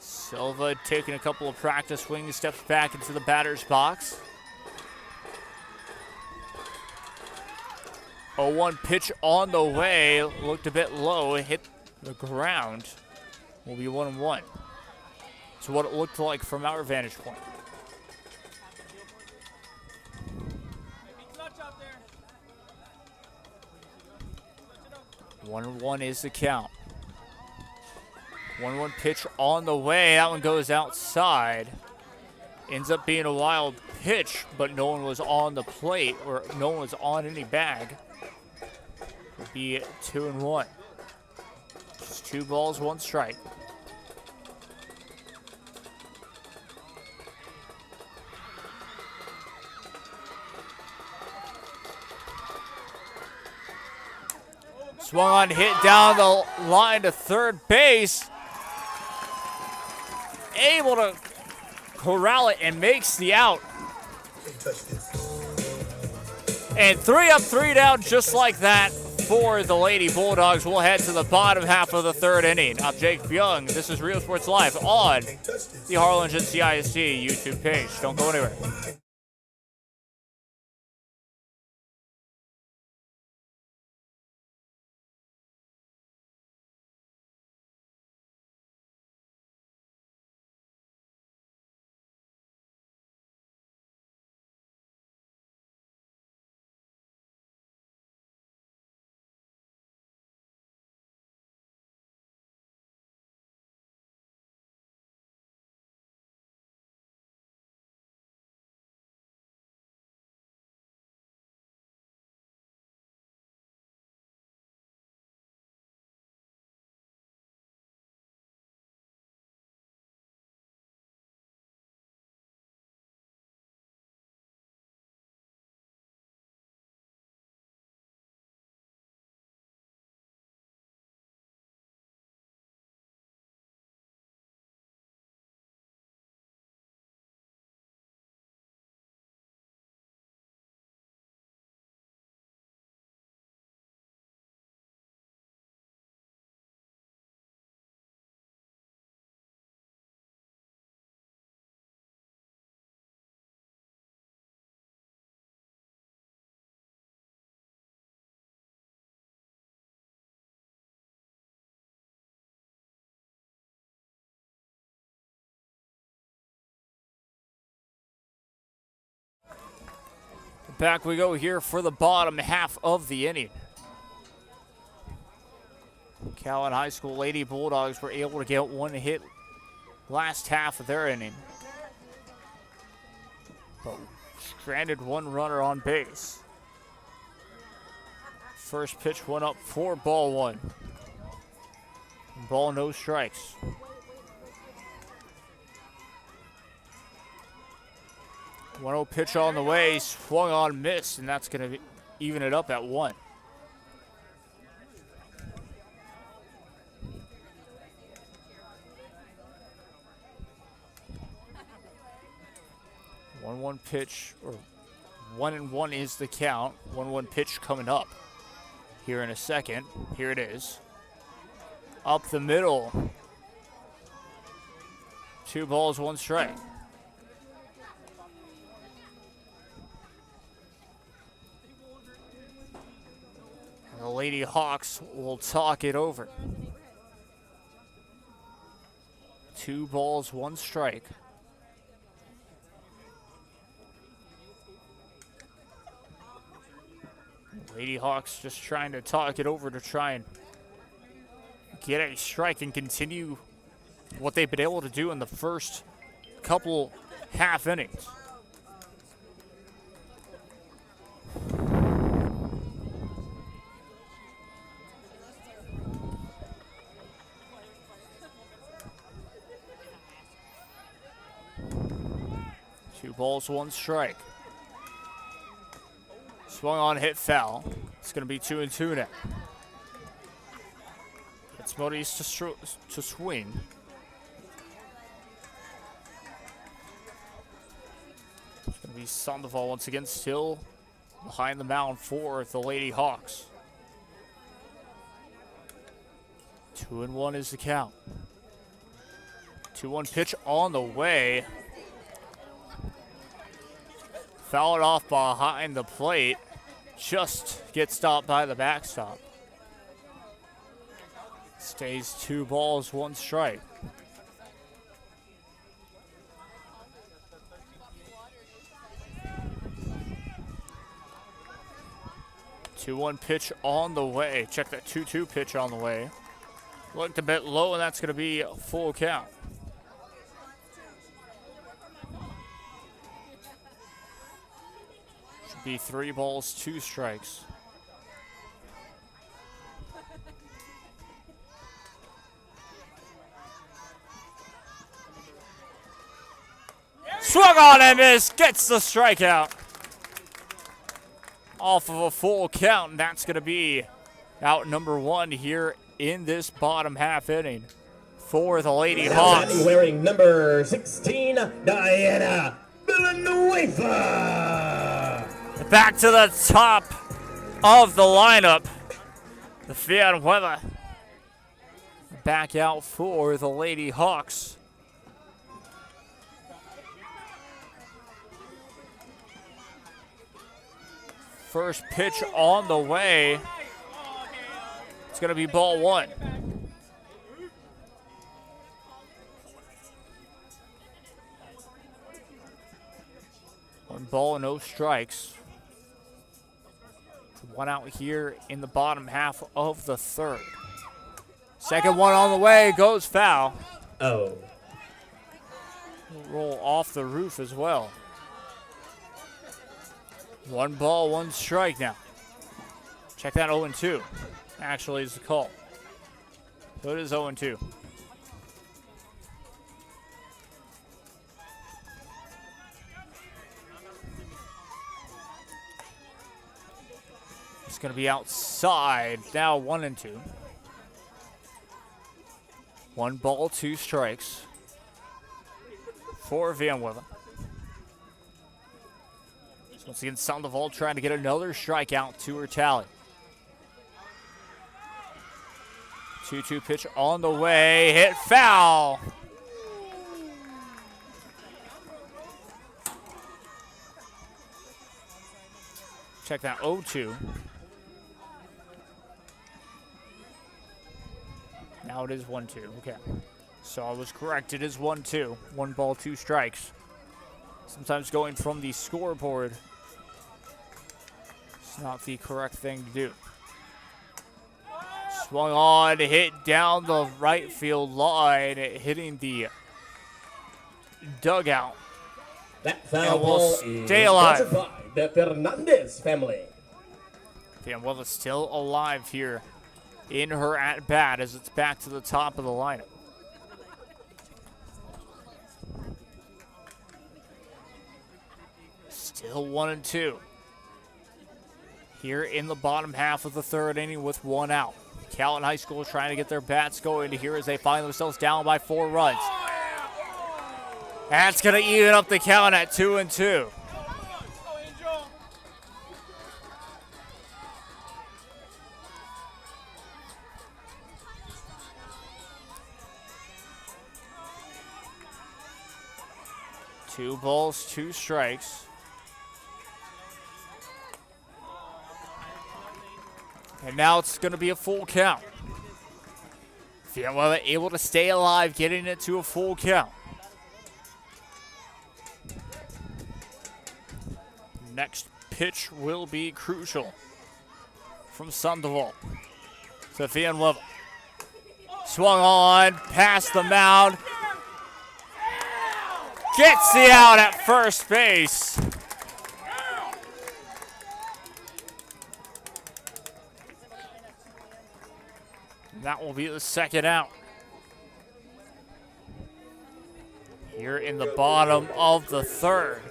Silva taking a couple of practice swings, steps back into the batter's box. 0-1 pitch on the way, looked a bit low, hit the ground. Will be 1-1. So what it looked like from our vantage point. Clutch out there. 1-1 is the count. 1-1 pitch on the way. That one goes outside. Ends up being a wild pitch, but no one was on the plate, or no one was on any bag. Would be 2-1. Just 2 balls, 1 strike. Swung on, hit down the line to third base. Able to corral it and makes the out. And 3 up, 3 down, just like that. for the Lady Bulldogs. We'll head to the bottom half of the third inning. I'm Jake Young. This is Real Sports Live on the Harlingen CISD YouTube page. Don't go anywhere. Back we go here for the bottom half of the inning. Mcallen High School Lady Bulldogs were able to get one hit last half of their inning, but stranded one runner on base. First pitch went up for ball one. Ball, no strikes. 1-0 pitch on the way, swung on, missed, and that's going to even it up at 1. One pitch, or 1-1 is the count. 1-1 pitch coming up here in a second. Here it is. Up the middle. 2 balls, 1 strike. The Lady Hawks will talk it over. 2 balls, 1 strike. Lady Hawks just trying to talk it over to try and get a strike and continue what they've been able to do in the first couple half innings. Two balls, 1 strike. Swung on, hit foul. It's going to be 2-2 now. It's Maurice to swing. It's going to be Sandoval once again, still behind the mound for the Lady Hawks. 2-1 is the count. 2-1 pitch on the way. Fouled off behind the plate. Just gets stopped by the backstop. Stays 2 balls, 1 strike. Two-one pitch on the way. Check that 2-2 pitch on the way. Looked a bit low, and that's going to be a full count. Should be 3 balls, 2 strikes. Swung on and missed. Gets the strikeout. Off of a full count, and that's going to be out number 1 here in this bottom half inning for the Lady Hawks. Wearing number 16, Diana Villanueva. Back to the top of the lineup The Fiat Weather back out for the Lady Hawks. First pitch on the way. It's going to be ball one. One ball, no strikes. One out here in the bottom half of the third. Second one on the way, goes foul. Oh. Roll off the roof as well. One ball, one strike now. Check that 0-2. Actually is the call. So it is 0-2. It's going to be outside. Now 1-2. One ball, two strikes for Van Wille. So once again, Sandoval trying to get another strikeout to her tally. 2-2 pitch on the way. Hit foul. Check that 0-2. Now it is 1-2. Okay. So I was correct. It is 1-2. One ball, two strikes. Sometimes going from the scoreboard is not the correct thing to do. Swung on, hit down the right field line, hitting the dugout. That foul ball stay is alive. sponsored by the Fernandez family. Van Wille is still alive here in her at-bat as it's back to the top of the lineup. Still 1-2. Here in the bottom half of the third inning with one out. Mcallen High School trying to get their bats going here as they find themselves down by 4 runs. That's going to even up the count at 2-2. Two balls, two strikes. And now it's going to be a full count. Van Wille able to stay alive, getting it to a full count. Next pitch will be crucial from Sandoval to Van Wille. Swung on, past the mound. Gets the out at first base. That will be the second out. Here in the bottom of the third.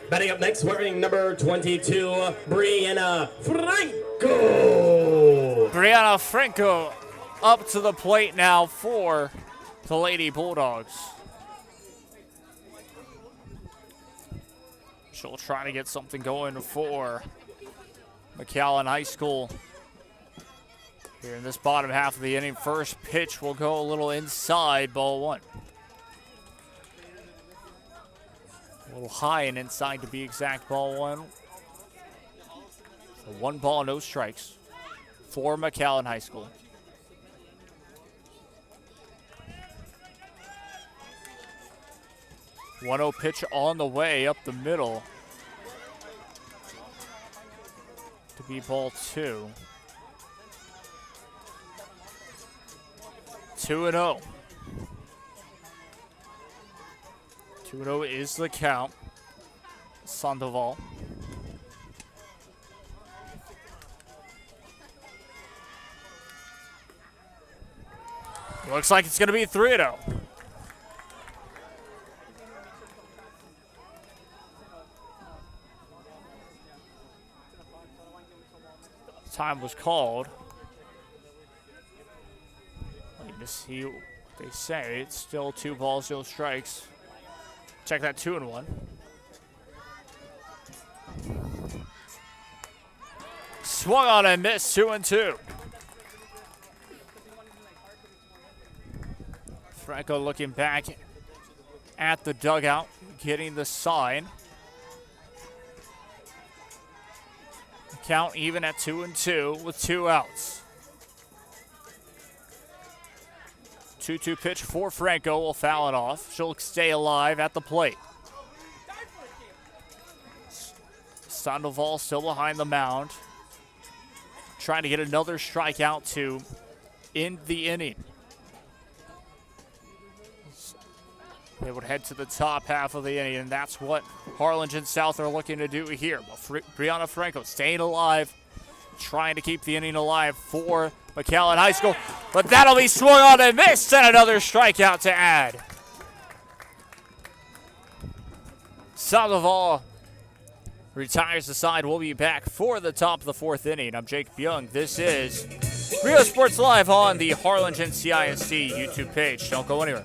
Batting up next, wearing number 22, Brianna Franco. Brianna Franco up to the plate now for the Lady Bulldogs. She'll try to get something going for Mcallen High School. Here in this bottom half of the inning, first pitch will go a little inside, ball one. A little high and inside to be exact, ball one. So one ball, no strikes for Mcallen High School. One-0 pitch on the way up the middle to be ball two. 2-0. 2-0 is the count. Sandoval. Looks like it's going to be 3-0. Time was called. Wait to see what they say. It's still 2 balls, no strikes. Check that 2-1. Swung on and missed 2-2. Franco looking back at the dugout, getting the sign. Count even at 2-2 with 2 outs. 2-2 pitch for Franco, will foul it off. She'll stay alive at the plate. Sandoval still behind the mound, trying to get another strikeout to end the inning. They would head to the top half of the inning, and that's what Harlingen South are looking to do here. But Brianna Franco staying alive, trying to keep the inning alive for Mcallen High School. But that'll be swung on and missed, and another strikeout to add. Sandoval retires the side. We'll be back for the top of the 4th inning. I'm Jake Byung. This is Rio Sports Live on the Harlingen CISD YouTube page. Don't go anywhere.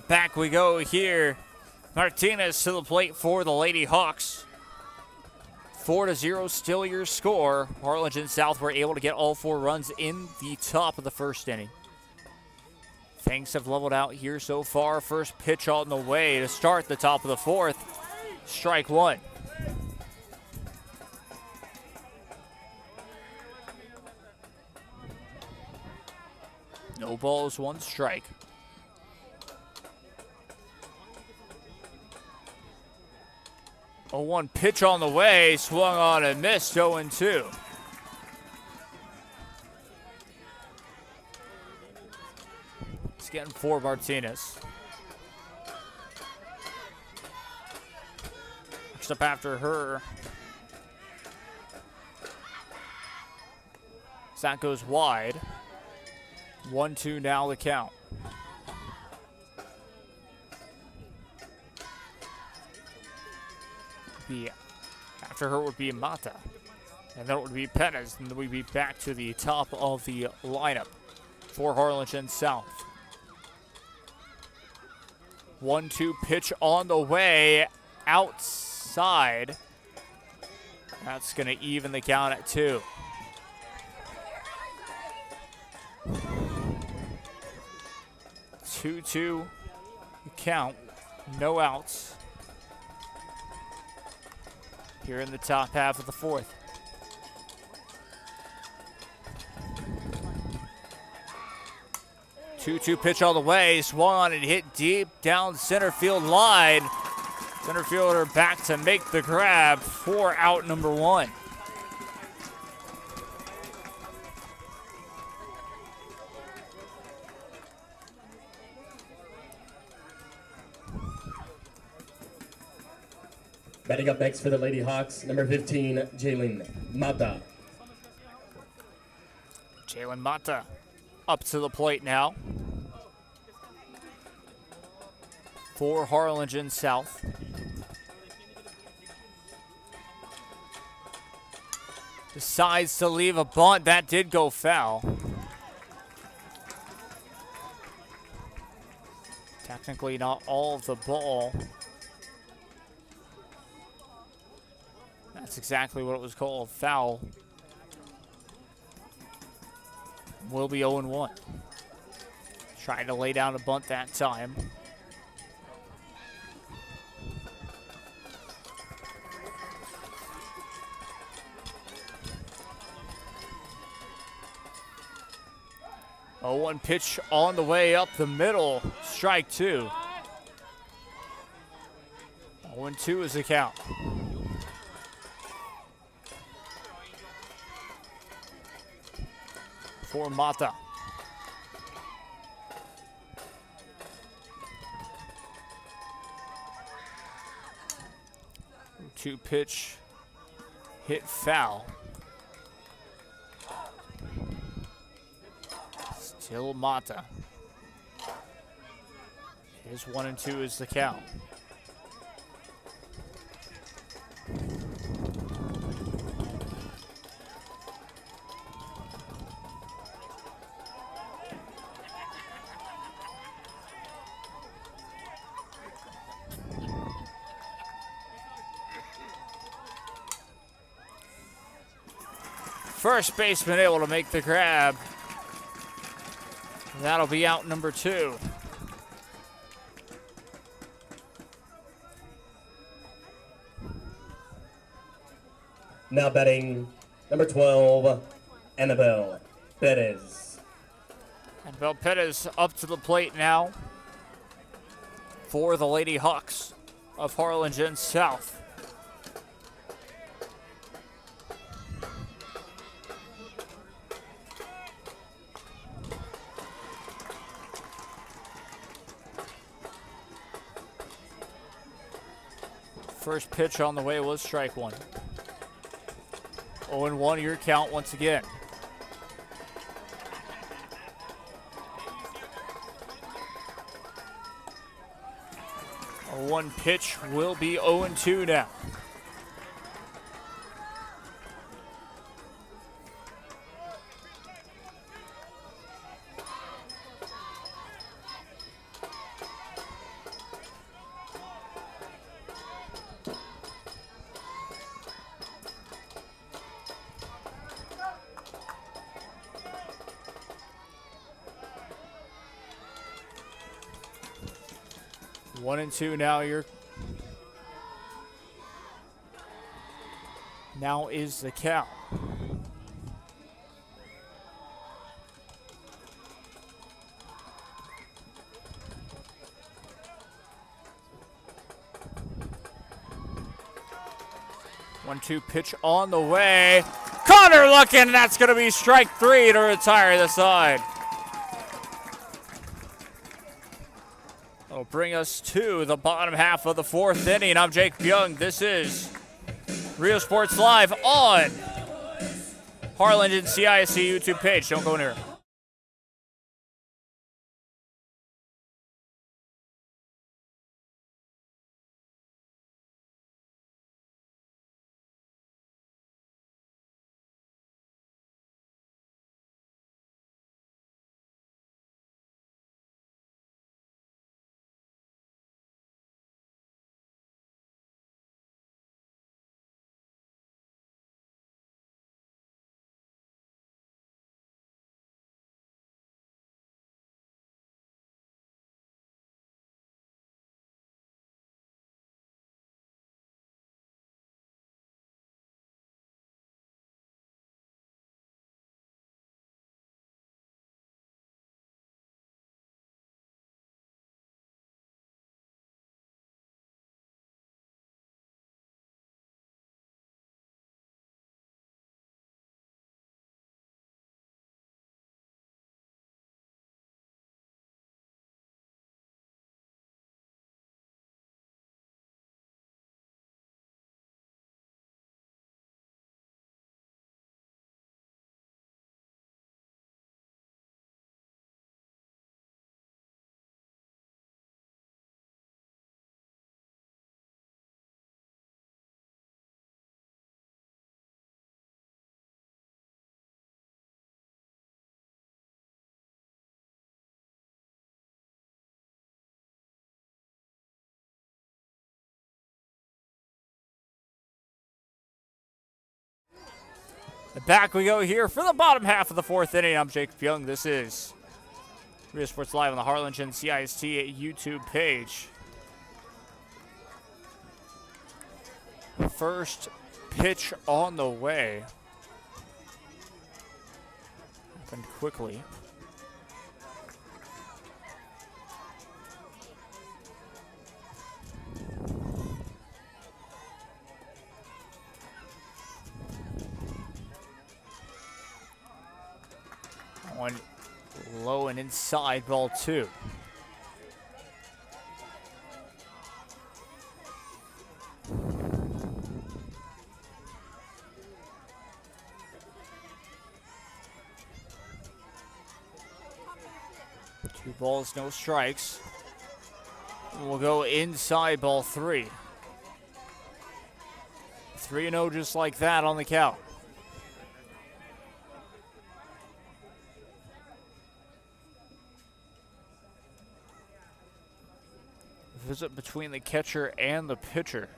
Back we go here. Martinez to the plate for the Lady Hawks. 4-0 still your score. Harlingen South were able to get all 4 runs in the top of the 1st inning. Things have leveled out here so far. First pitch on the way to start the top of the 4th. Strike 1. No balls, 1 strike. 0-1 pitch on the way, swung on and missed, 0-2. It's getting for Martinez. Next up after her. That goes wide. 1-2 now the count. After her would be Mata. And then it would be Pettis. And then we'd be back to the top of the lineup for Harlingen South. 1-2 pitch on the way outside. That's going to even the count at 2. Two count, no outs. Here in the top half of the 4th. Two pitch all the way, swung on and hit deep down center field line. Center fielder back to make the grab for out number 1. Batting up next for the Lady Hawks, number 15, Jalen Mata. Jalen Mata up to the plate now. for Harlingen South. Decides to leave a bunt. That did go foul. Technically not all of the ball. That's exactly what it was called, foul. Will be 0-1. Trying to lay down a bunt that time. One pitch on the way up the middle. Strike two. 0-2 is the count. For Mata. Two pitch hit foul. Still Mata. Here's 1-2 is the count. First baseman able to make the grab. That'll be out number 2. Now batting number 12, Annabelle Perez. Annabelle Perez up to the plate now for the Lady Hawks of Harlingen South. First pitch on the way was strike one. 0-1 your count once again. One pitch will be 0-2 now. One and two now. Now is the count. One-two pitch on the way. Connor looking. That's going to be strike three to retire the side. That'll bring us to the bottom half of the fourth inning. I'm Jake Young. This is Rio Sports Live on Harlingen CISC YouTube page. Don't go near it. Back we go here for the bottom half of the 4th inning. I'm Jacob Young. This is Real Sports Live on the Harlingen CIST YouTube page. First pitch on the way. Happened quickly. One low and inside, ball 2. Two balls, no strikes. We'll go inside, ball 3. 3-0 just like that on the count. Visit between the catcher and the pitcher.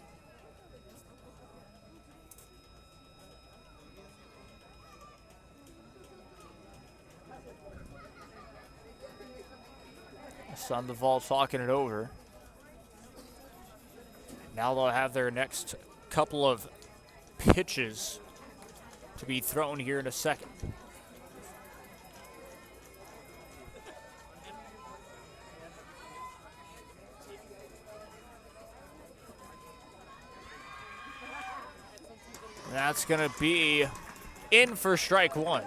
Sandoval talking it over. Now they'll have their next couple of pitches to be thrown here in a second. That's going to be in for strike 1.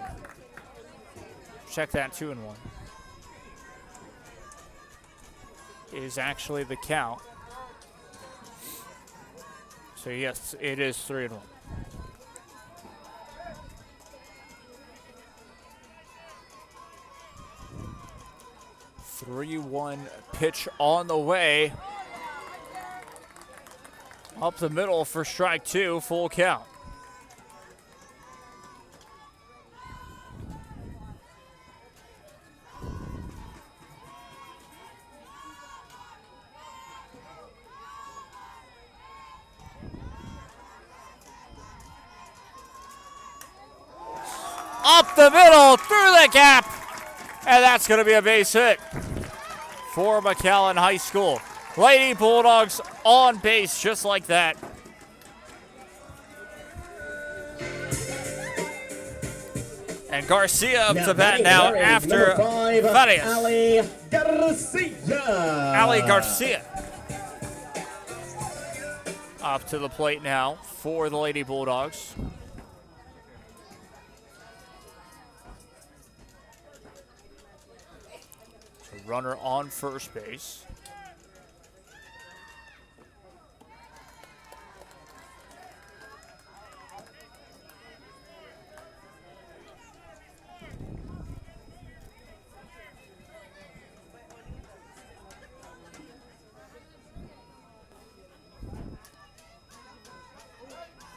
Check that, 2-1. Is actually the count. So yes, it is 3-1. Three-1 pitch on the way. Up the middle for strike 2, full count. Up the middle, through the gap, and that's going to be a base hit for Mcallen High School. Lady Bulldogs on base just like that. And Garcia up to bat now after Farias. Ali Garcia up to the plate now for the Lady Bulldogs. Runner on first base.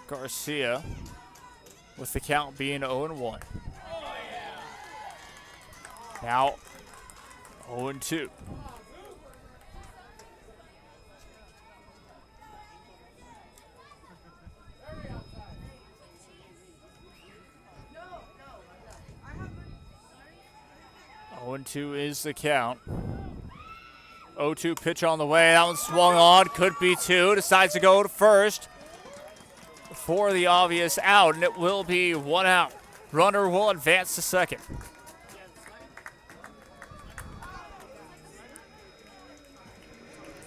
Garcia with the count being 0-1. Now 0-2. Two is the count. 0-2 pitch on the way. That one swung on. Could be 2. Decides to go to first for the obvious out, and it will be 1 out. Runner will advance to second.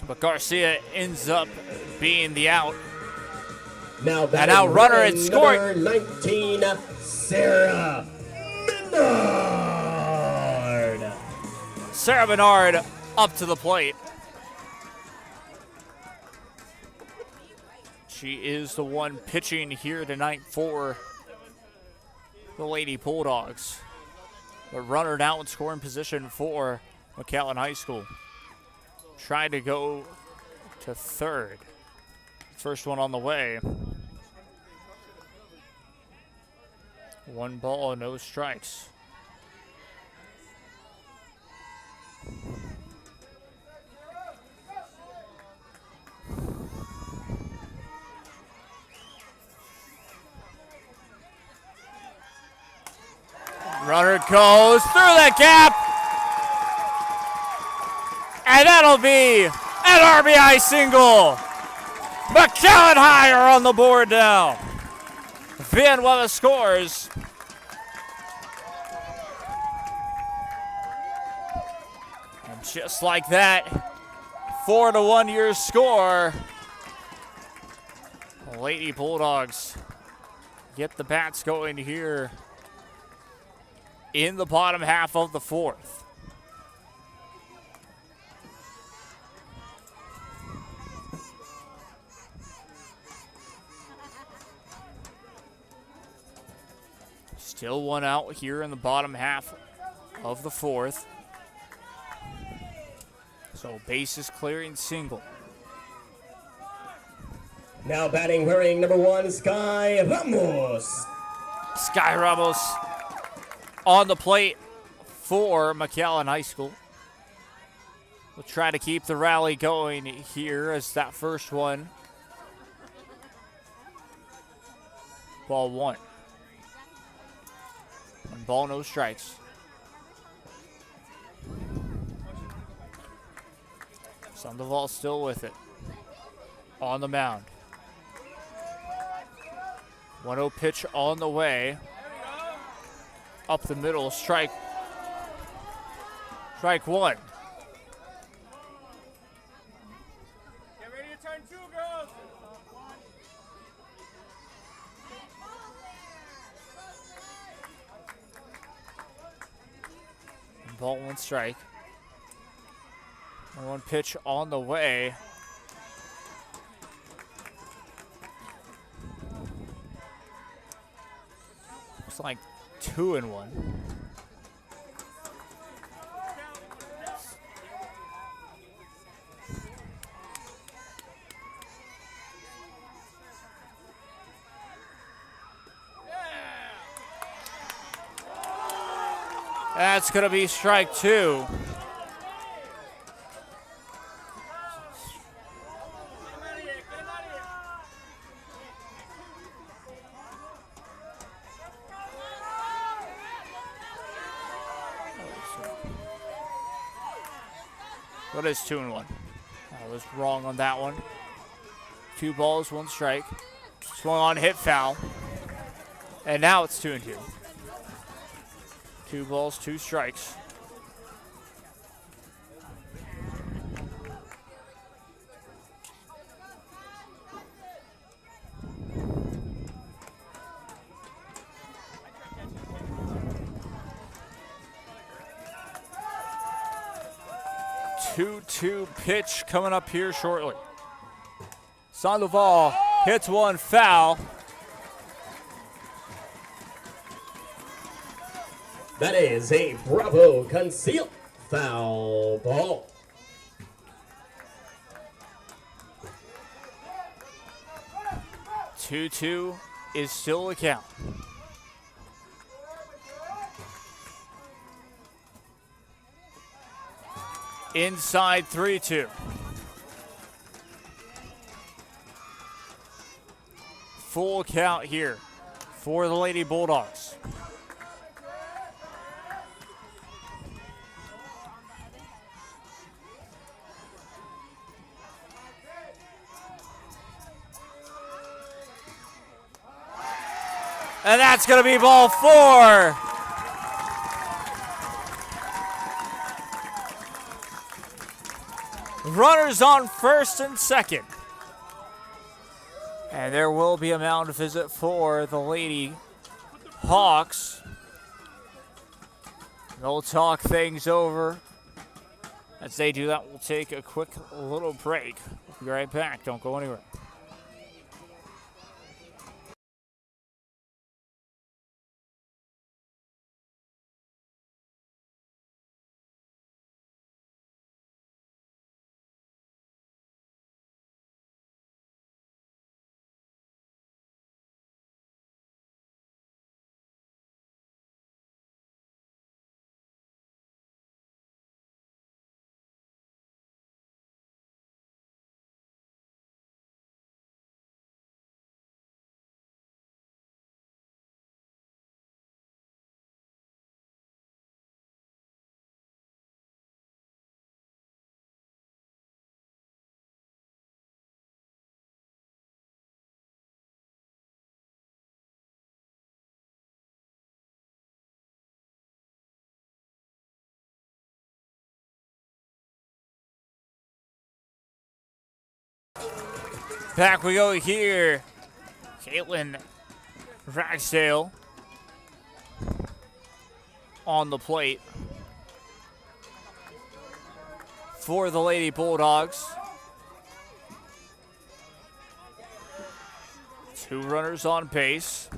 But Garcia ends up being the out. Now runner in scoring. Number 19, Sarah Menard. Sarah Menard up to the plate. She is the one pitching here tonight for the Lady Bulldogs. The runner now in scoring position for Mcallen High School. Trying to go to third. First one on the way. 1 ball, no strikes. Runner goes through the gap. And that'll be an RBI single. Mcallen higher on the board now. Villanueva scores. And just like that, 4-1 your score. The Lady Bulldogs get the bats going here in the bottom half of the fourth. Still one out here in the bottom half of the fourth. So bases clearing single. Now batting wearing number 1, Sky Ramos. Sky Ramos on the plate for Mcallen High School. We'll try to keep the rally going here as that first one. Ball 1. 1 ball, no strikes. Sandoval still with it. On the mound. 1-0 pitch on the way. Up the middle, strike. Strike 1. Get ready to turn 2, girls. Ball 1 strike. 1 pitch on the way. Looks like 2-1. That's going to be strike 2. What is 2-1? I was wrong on that one. 2 balls, 1 strike. Swung on, hit foul. And now it's 2-2. 2 balls, 2 strikes. Two pitch coming up here shortly. Sandoval hits 1 foul. That is a Bravo concealed foul ball. Two is still the count. Inside 3-2. Full count here for the Lady Bulldogs. And that's going to be ball 4. Runners on first and second. And there will be a mound visit for the Lady Hawks. They'll talk things over. As they do that, we'll take a quick little break. We'll be right back. Don't go anywhere. Back we go here. Caitlin Ragsdale on the plate for the Lady Bulldogs. 2 runners on base.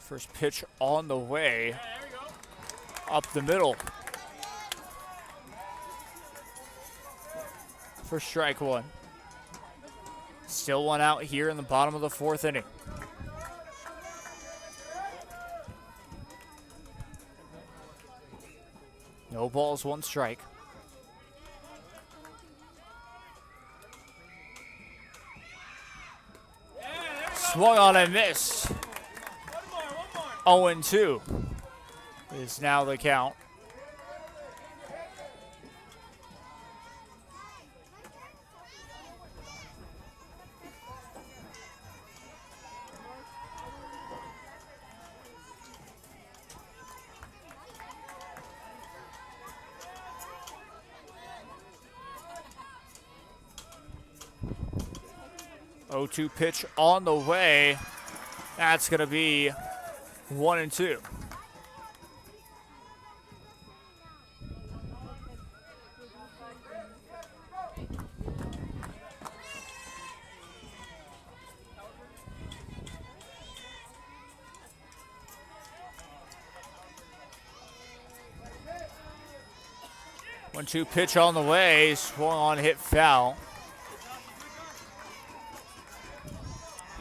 First pitch on the way. Up the middle. For strike 1. Still 1 out here in the bottom of the 4th inning. No balls, 1 strike. Swung on and missed. 0-2 is now the count. Oh-2 pitch on the way. That's going to be 1-2. One-two pitch on the way, swung on, hit foul.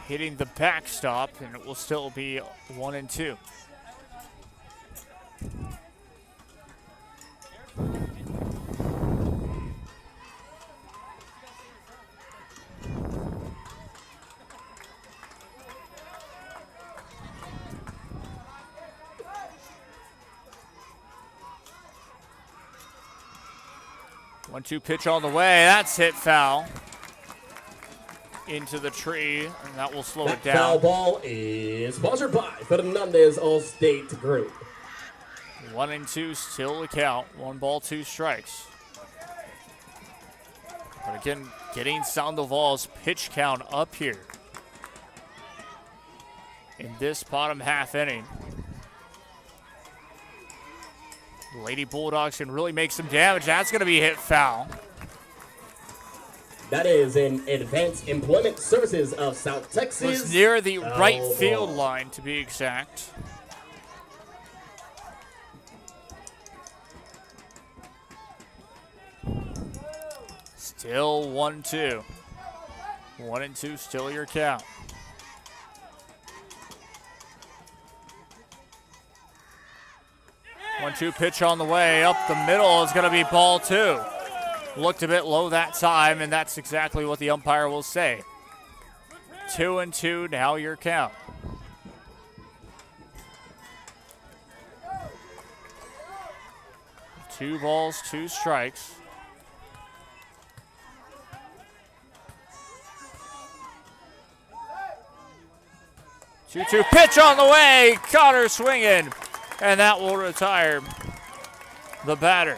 Hitting the backstop, and it will still be 1-2. One-two pitch on the way. That's hit foul into the tree, and that will slow it down. Foul ball is sponsored by Fernandez All-State Group. 1-2 still the count. 1 ball, 2 strikes. But again, getting Sandoval's pitch count up here in this bottom half inning. The Lady Bulldogs can really make some damage. That's going to be hit foul. That is in Advanced Employment Services of South Texas. Was near the right field line, to be exact. Still 1-2. 1-2, still your count. One-two pitch on the way. Up the middle is going to be ball 2. Looked a bit low that time, and that's exactly what the umpire will say. 2-2, now your count. Two balls, 2 strikes. Two-two pitch on the way. Connor swinging, and that will retire the batter.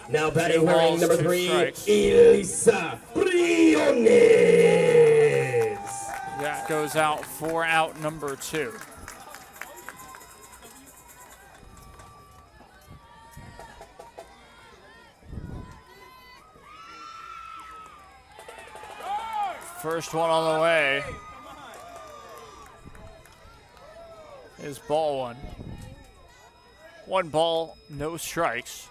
Now batting wearing number 3, strikes. Elisa Briones. That goes out for out number 2. First one on the way is ball 1. 1 ball, no strikes.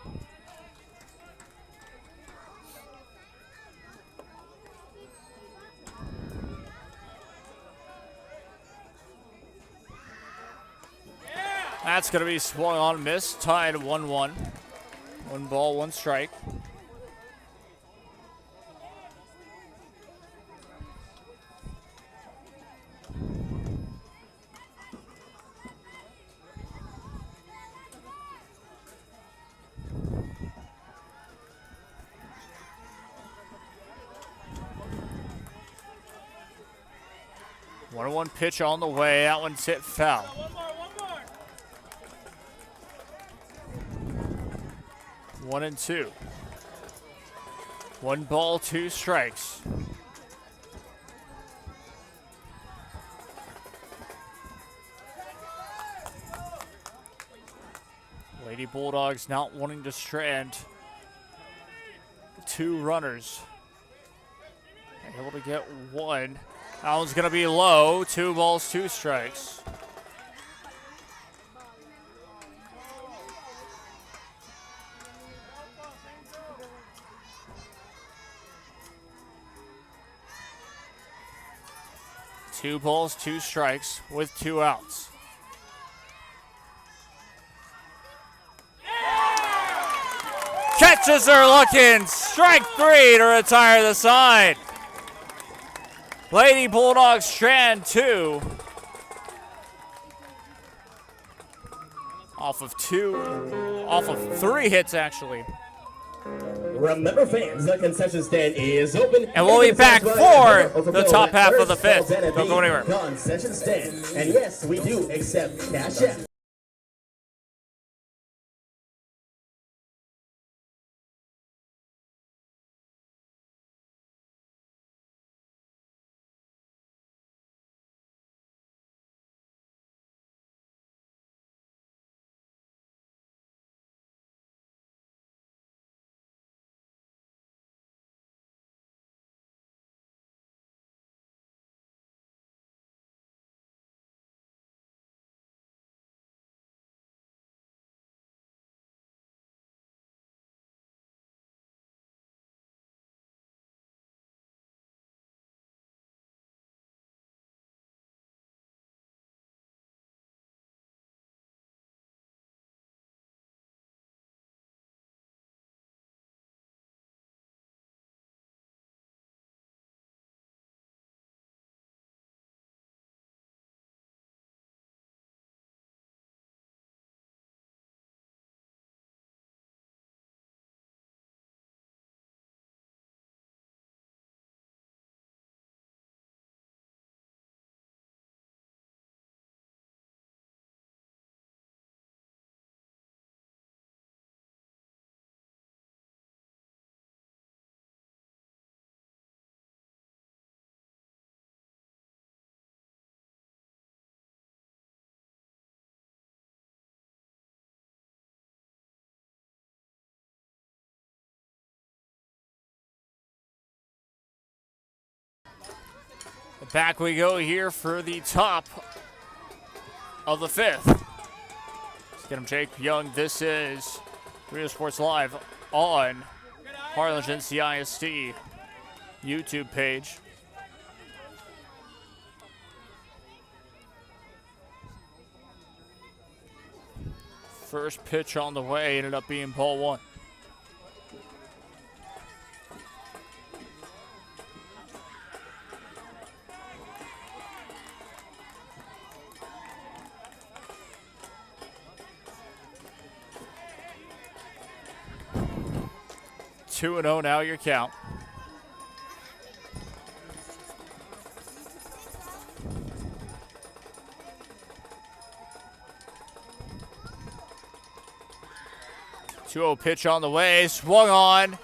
That's going to be swung on, miss, tied 1-1. 1 ball, 1 strike. 1-1 pitch on the way. That one's hit foul. One more. 1-2. 1 ball, 2 strikes. Lady Bulldogs not wanting to strand 2 runners. Able to get 1. That one's going to be low. 2 balls, 2 strikes. Two balls, 2 strikes with 2 outs. Catches are looking. Strike 3 to retire the side. Lady Bulldogs strand 2. Off of 3 hits, actually. Remember, fans, the concession stand is open. And we'll be back for the top half of the 5th. Don't go anywhere. Concession stand. And yes, we do accept cash out. Back we go here for the top of the 5th. Let's get him, Jake Young. This is Rio Sports Live on Harlingen CISD YouTube page. First pitch on the way ended up being ball 1. Two and 0 now, your count. Two-0 pitch on the way, swung on.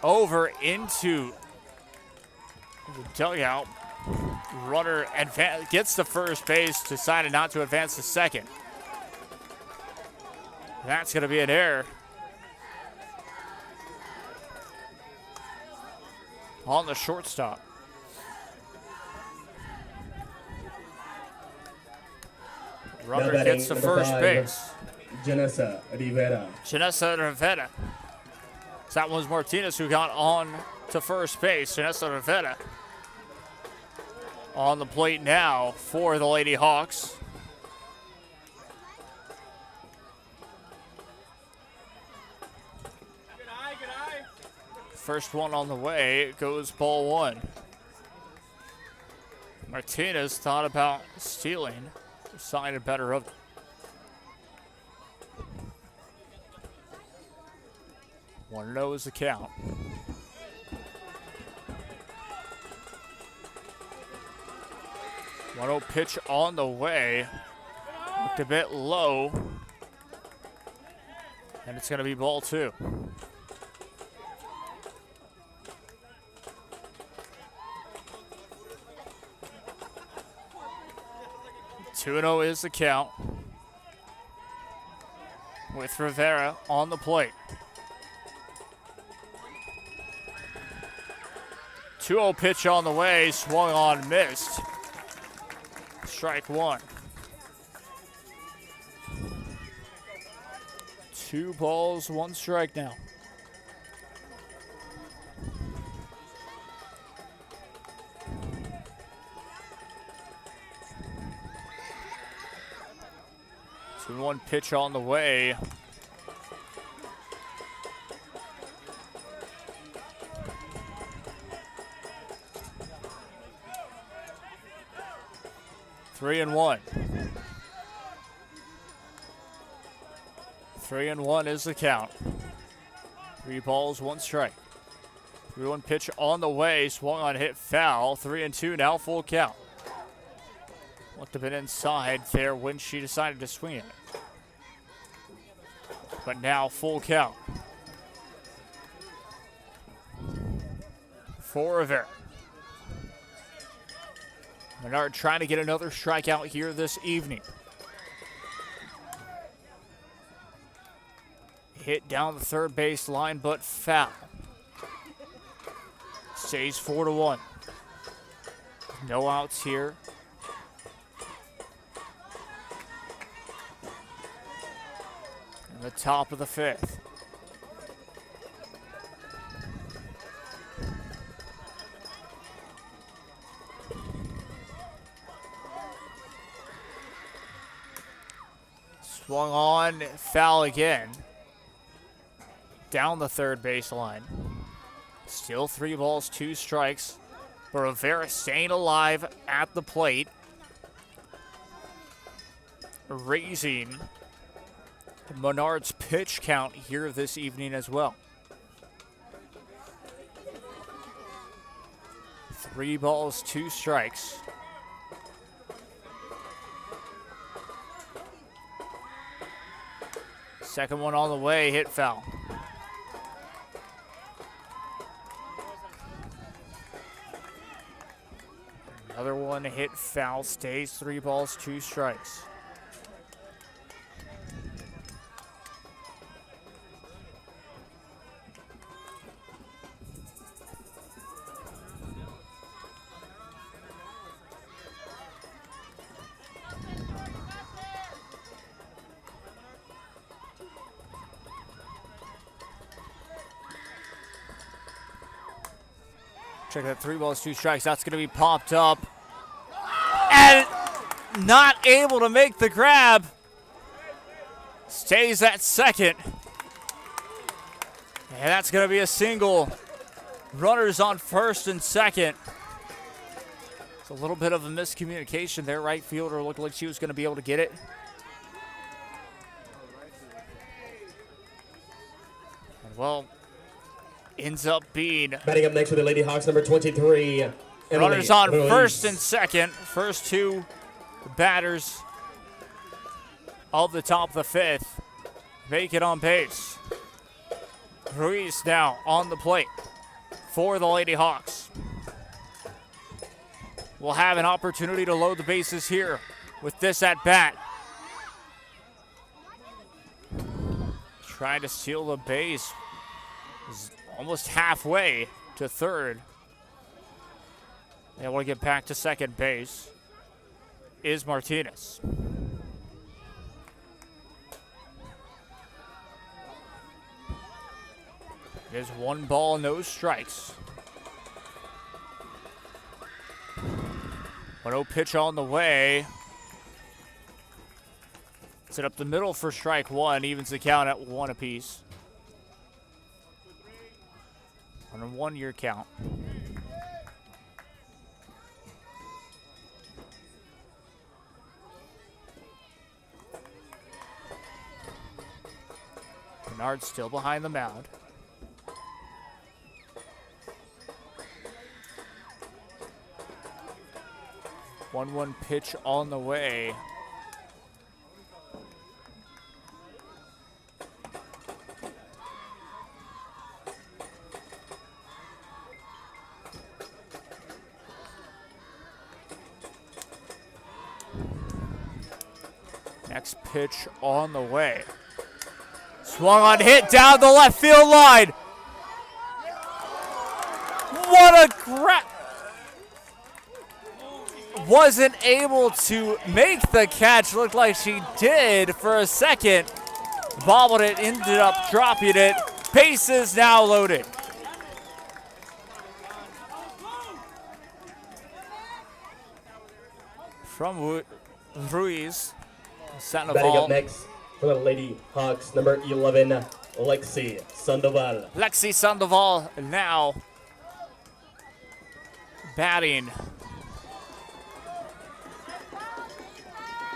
Over into the dugout. Runner gets the first base, decided not to advance to second. That's going to be an error on the shortstop. Runner gets the first base. Janessa Rivera. Janessa Rivera. So that was Martinez who got on to first base. Janessa Rivera on the plate now for the Lady Hawks. Good eye. First one on the way, it goes ball 1. Martinez thought about stealing, decided better of it. One knows the count. 1-0 pitch on the way. Looked a bit low. And it's going to be ball 2. 2-0 is the count. With Rivera on the plate. 2-0 pitch on the way, swung on, missed. Strike 1. 2 balls, 1 strike now. One pitch on the way. Three and one. 3-1 is the count. 3 balls, 1 strike. 3-1 pitch on the way, swung on, hit foul. 3-2 now, full count. Must have been inside there when she decided to swing it. But now full count. For Rivera. Menard trying to get another strikeout here this evening. Hit down the third base line, but foul. Stays 4-1. No outs here. In the top of the 5th. Swung on, foul again. Down the third baseline. Still 3 balls, 2 strikes. But Rivera staying alive at the plate. Raising Menard's pitch count here this evening as well. 3 balls, 2 strikes. Second one on the way, hit foul. Another one hit foul, stays 3 balls, 2 strikes. Check that, 3 balls, 2 strikes. That's going to be popped up. And not able to make the grab. Stays at second. And that's going to be a single. Runners on first and second. It's a little bit of a miscommunication there. Right fielder looked like she was going to be able to get it. And well, ends up being batting up next for the Lady Hawks, number 23. Emily runners on Ruiz. first and second. First 2 batters of the top of the 5th make it on base. Ruiz now on the plate for the Lady Hawks. Will have an opportunity to load the bases here with this at bat. Trying to steal the base. Is almost halfway to third. Able to get back to second base is Martinez. It is 1 ball, no strikes. 1-0 pitch on the way. Set up the middle for strike 1, evens the count at 1 apiece. On a 1-year count. Menard still behind the mound. 1-1 pitch on the way. Next pitch on the way. Swung on, hit down the left field line. What a wasn't able to make the catch. Looked like she did for a second. Bobbled it, ended up dropping it. Bases now loaded. From Ruiz. Batting up next for the Lady Hawks, number 11, Lexi Sandoval. Lexi Sandoval now batting.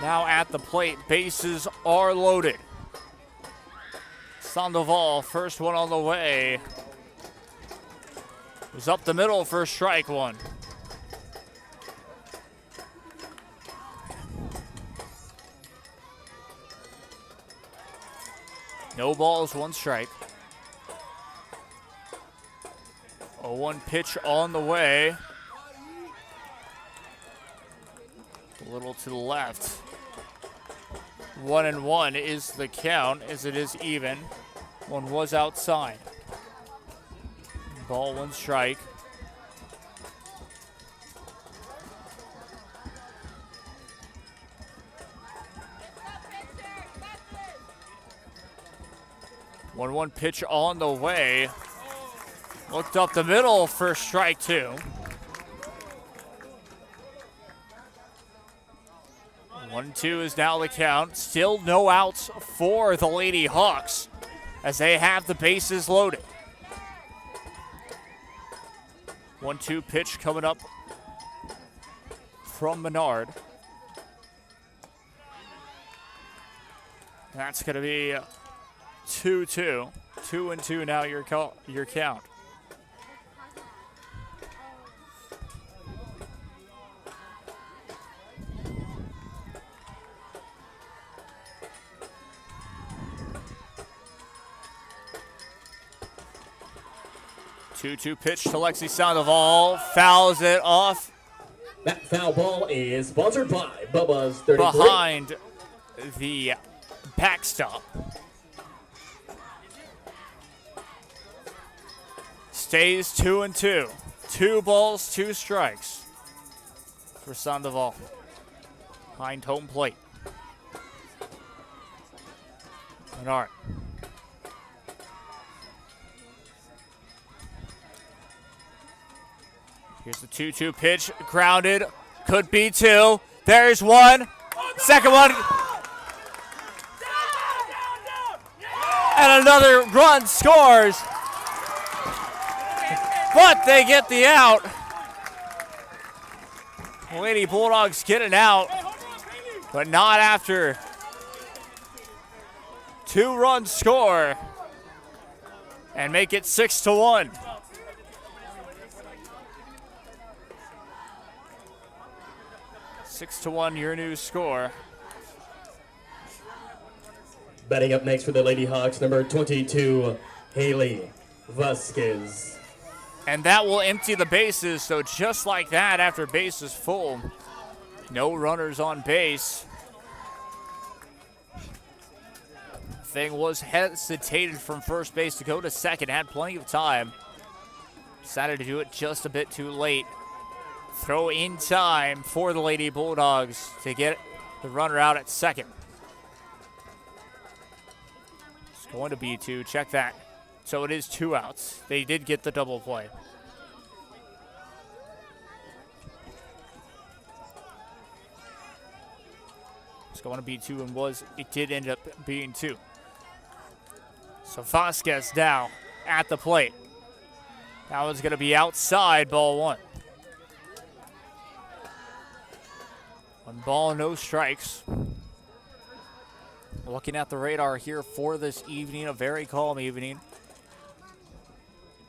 Now at the plate, bases are loaded. Sandoval, first one on the way. Was up the middle for strike one. No balls, one strike. 0-1 pitch on the way. A little to the left. 1-1 is the count, as it is even. One was outside. Ball, one strike. One pitch on the way. Looked up the middle for strike two. 1-2 is now the count. Still no outs for the Lady Hawks as they have the bases loaded. 1-2 pitch coming up from Menard. That's going to be 2-2. 2-2 now your count. Two pitch to Lexi Sandoval, fouls it off. That foul ball is sponsored by Bubba's 33. Behind the backstop. Stays 2-2. 2 balls, 2 strikes for Sandoval. Behind home plate. Menard. Here's the 2-2 pitch, grounded, could be 2. There's 1, second one. And another run scores. But they get the out. Lady Bulldogs get it out, but not after 2-run score and make it 6-1. 6-1, your new score. Batting up next for the Lady Hawks, number 22, Haley Vasquez. And that will empty the bases, so just like that, after base is full, no runners on base. Thing was hesitated from first base to go to second, had plenty of time. Decided to do it just a bit too late. Throw in time for the Lady Bulldogs to get the runner out at second. It's going to be 2. Check that. So it is 2 outs. They did get the double play. It's going to be 2 and it did end up being 2. So Vasquez now at the plate. That one's going to be outside, ball 1. 1 ball, no strikes. Looking at the radar here for this evening, a very calm evening.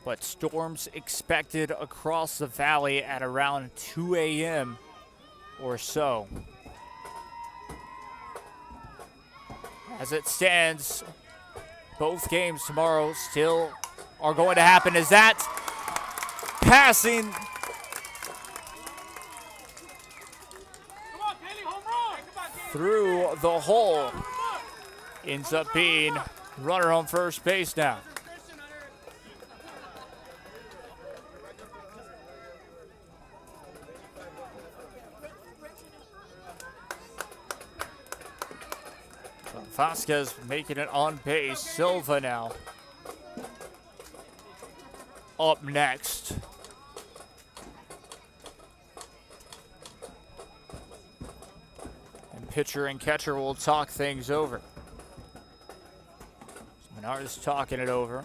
But storms expected across the valley at around 2 a.m. or so. As it stands, both games tomorrow still are going to happen. Is that passing? Through the hole. Ends up being runner on first base now. Vasquez making it on base. Silva now up next. And pitcher and catcher will talk things over. Menard's talking it over,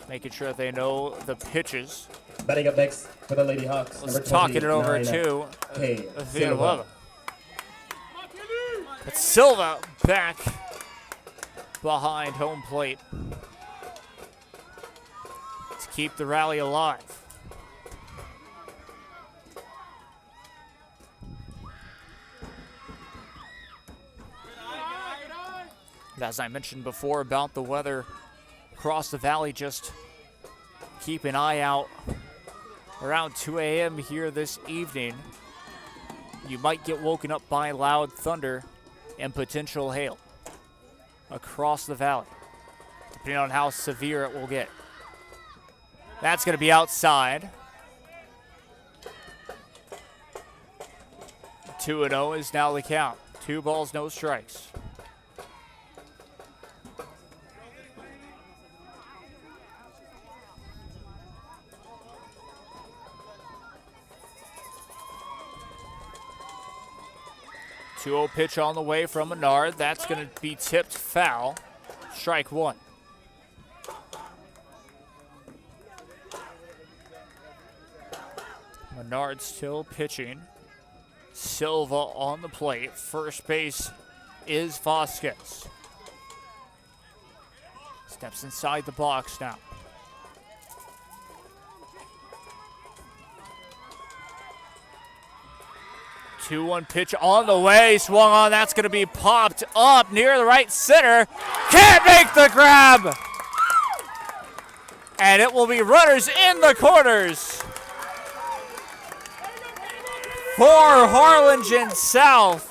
making sure they know the pitches. Batting up next for the Lady Hawks. Let's talking it over to Villanueva. But Silva back behind home plate to keep the rally alive. And as I mentioned before about the weather across the valley, just keep an eye out around 2 a.m. here this evening. You might get woken up by loud thunder and potential hail across the valley, depending on how severe it will get. That's going to be outside. 2-0 is now the count. 2 balls, no strikes. Two-0 pitch on the way from Menard. That's going to be tipped foul. Strike one. Menard still pitching. Silva on the plate. First base is Vasquez. Steps inside the box now. Two-one pitch on the way, swung on. That's going to be popped up near the right center. Can't make the grab. And it will be runners in the corners for Harlingen South.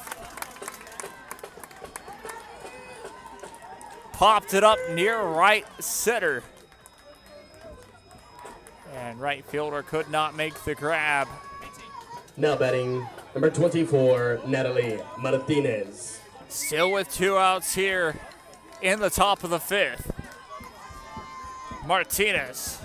Popped it up near right center. And right fielder could not make the grab. Now batting, number 24, Natalie Martinez. Still with 2 outs here in the top of the 5th. Martinez.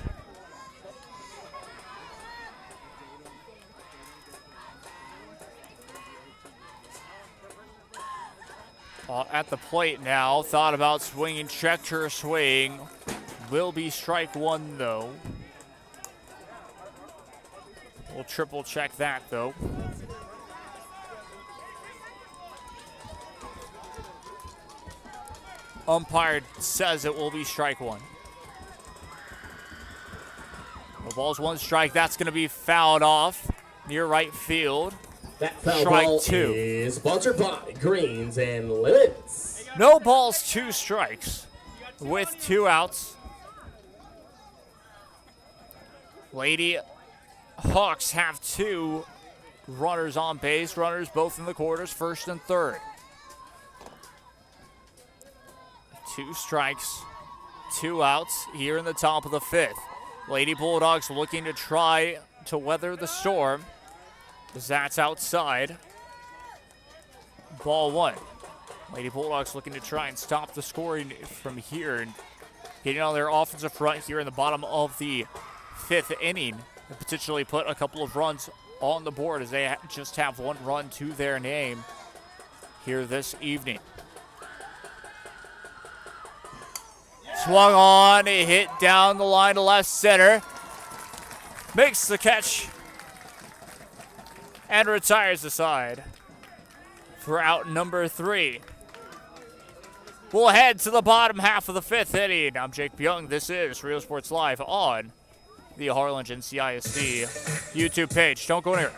At the plate now, thought about swinging, checked her swing. Will be strike one though. We'll triple check that though. Umpire says it will be strike one. The ball's one strike. That's going to be fouled off near right field. That foul Strike ball two. is sponsored by Greens and Lemons. No balls, 2 strikes with 2 outs. Lady Hawks have 2 runners on base, runners both in the quarters, first and third. 2 strikes, 2 outs here in the top of the 5th. Lady Bulldogs looking to try to weather the storm. That's outside. Ball 1. Lady Bulldogs looking to try and stop the scoring from here and getting on their offensive front here in the bottom of the 5th inning and potentially put a couple of runs on the board as they just have 1 run to their name here this evening. Swung on, a hit down the line to left center. Makes the catch and retires the side for out number 3. We'll head to the bottom half of the 5th inning. I'm Jake Young. This is Real Sports Live on the Harlingen CISD YouTube page. Don't go anywhere.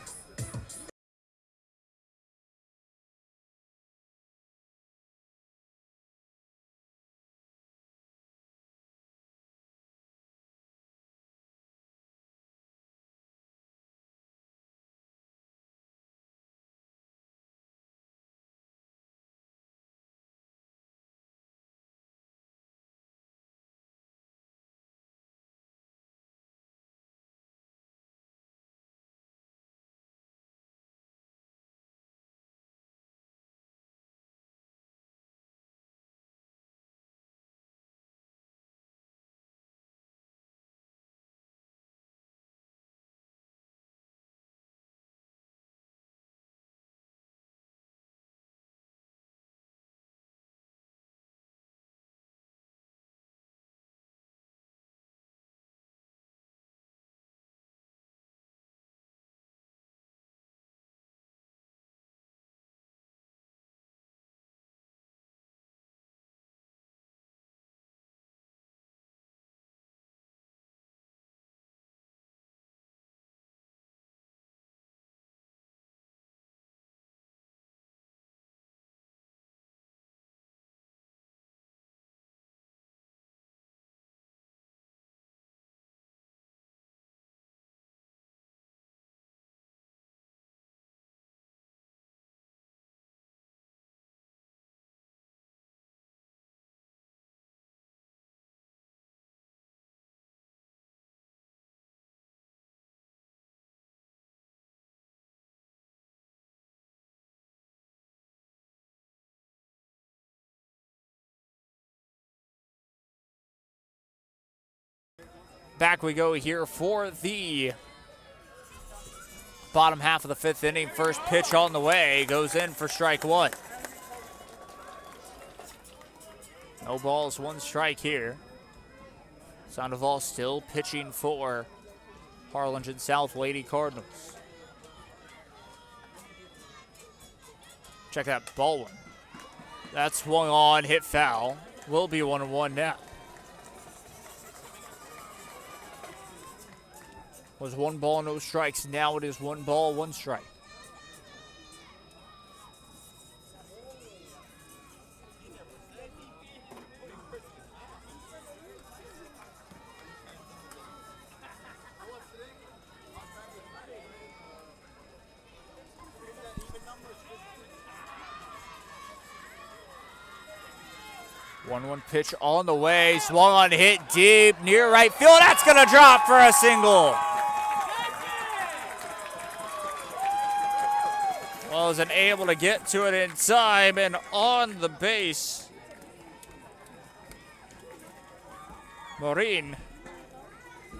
back we go here for the bottom half of the fifth inning. First pitch on the way, goes in for strike one. No balls, one strike here. Sandoval still pitching for Harlingen South Lady Cardinals. Check that ball one. That's swung on, hit foul. Will be 1-1 now. Was 1 ball, no strikes. Now it is 1 ball, 1 strike. One pitch on the way, swung on, hit deep, near right field. That's gonna drop for a single. Wasn't able to get to it in time, and on the base, Maureen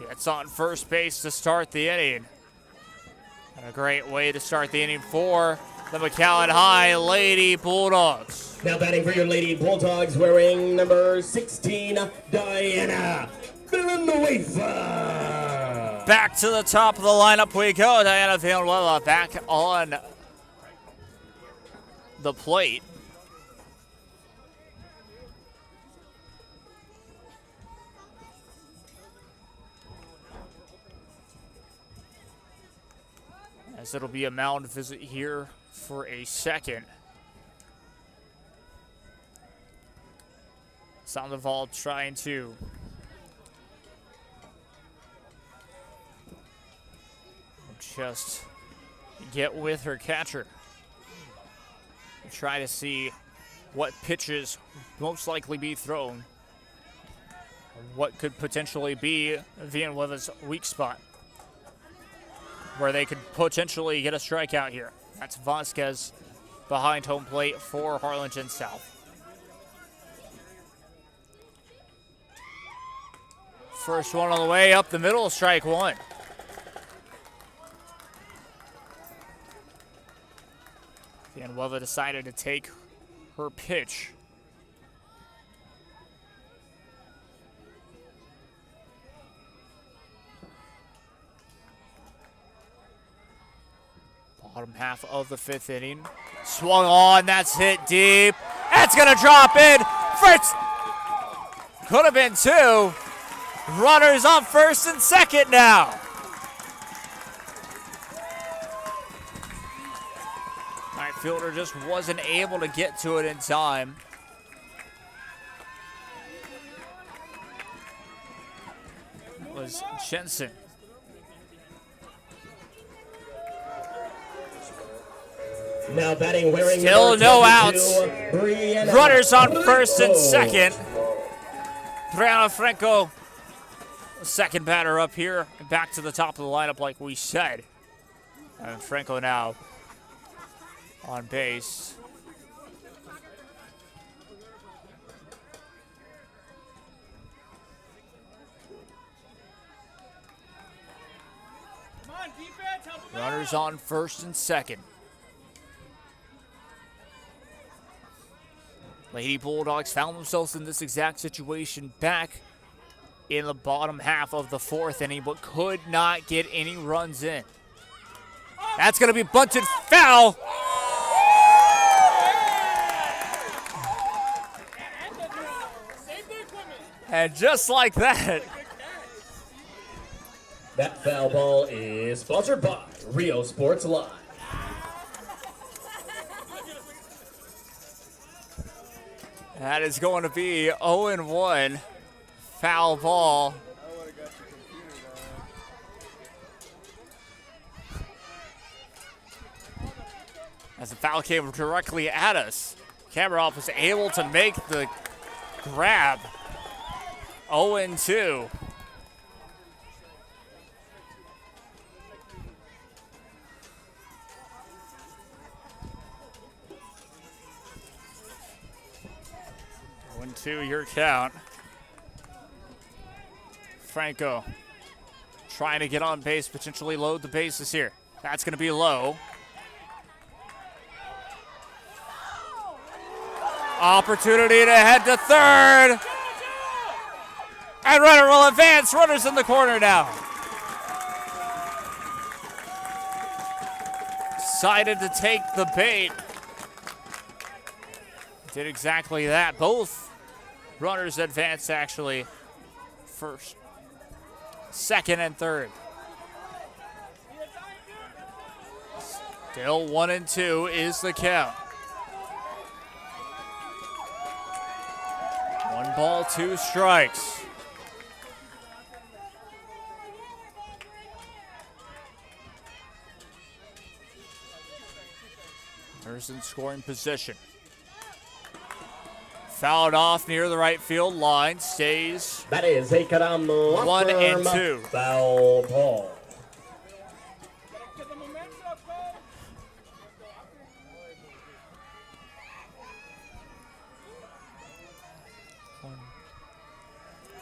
gets on first base to start the inning. And a great way to start the inning for the Mcallen High Lady Bulldogs. Now batting for your Lady Bulldogs, wearing number 16, Diana Villanueva. Back to the top of the lineup we go. Diana Villanueva back on the plate. As it'll be a mound visit here for a second. Sandoval trying to just get with her catcher. Try to see what pitches most likely be thrown. What could potentially be Villanueva's weak spot, where they could potentially get a strikeout here. That's Vasquez behind home plate for Harlingen South. First one on the way, up the middle, strike one. Villanueva decided to take her pitch. Bottom half of the fifth inning. Swung on, that's hit deep. That's gonna drop in. Fritz! Could have been 2. Runners on first and second now. Right fielder just wasn't able to get to it in time. It was Jensen. Now batting, wearing still no outs. Brianna Runners on first and Franco. second. Brianna Franco, second batter up here, and back to the top of the lineup like we said. And Franco now on base. Come on, defense, help him Runners out. on first and second. Lady Bulldogs found themselves in this exact situation back in the bottom half of the fourth inning, but could not get any runs in. That's going to be bunted foul. And just like that, That foul ball is sponsored by Rio Sports Live. that is going to be 0-1 foul ball. As the foul came directly at us, Kamarov was able to make the grab. 0-2. Your count. Franco trying to get on base, potentially load the bases here. That's going to be low. Opportunity to head to third. And runner will advance. Runner's in the corner now. Decided to take the bait. Did exactly that. Both runners advanced actually first, second, and third. Still 1-2 is the count. 1 ball, 2 strikes. Runners in scoring position. Fouled off near the right field line. Stays. That is a 1-2. Foul ball.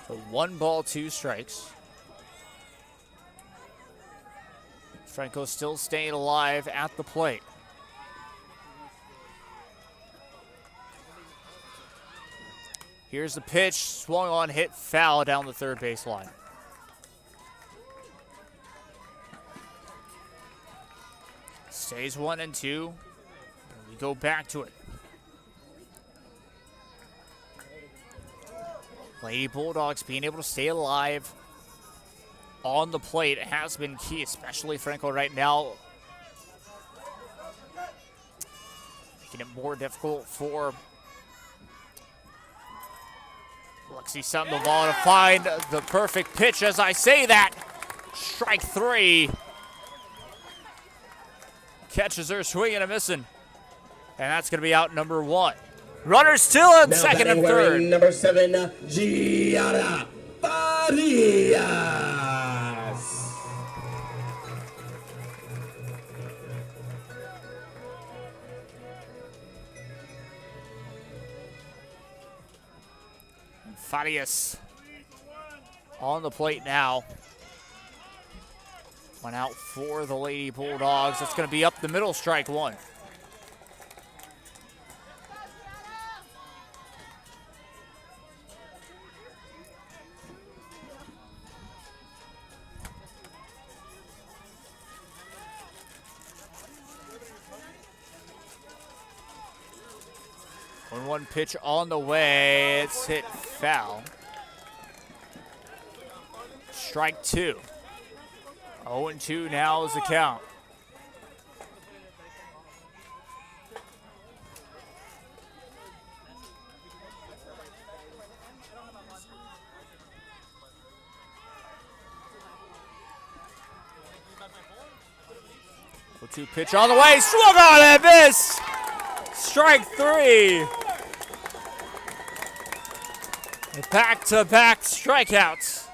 So 1 ball, 2 strikes. Franco still staying alive at the plate. Here's the pitch, swung on, hit foul down the third base line. Stays 1-2. We go back to it. Lady Bulldogs being able to stay alive on the plate has been key, especially Franco right now. Making it more difficult for Lexi Sandoval to find the perfect pitch as I say that. Strike 3. Catches her swinging and missing. And that's going to be out number 1. Runners still at Now second and batting third. wearing number 7, Gianna Farias. Farias on the plate now. 1 out for the Lady Bulldogs. That's going to be up the middle, strike 1. One pitch on the way. It's hit foul. Strike 2. 0-2 now is the count. Two pitch on the way, swung on and missed. Strike 3. Back-to-back strikeouts.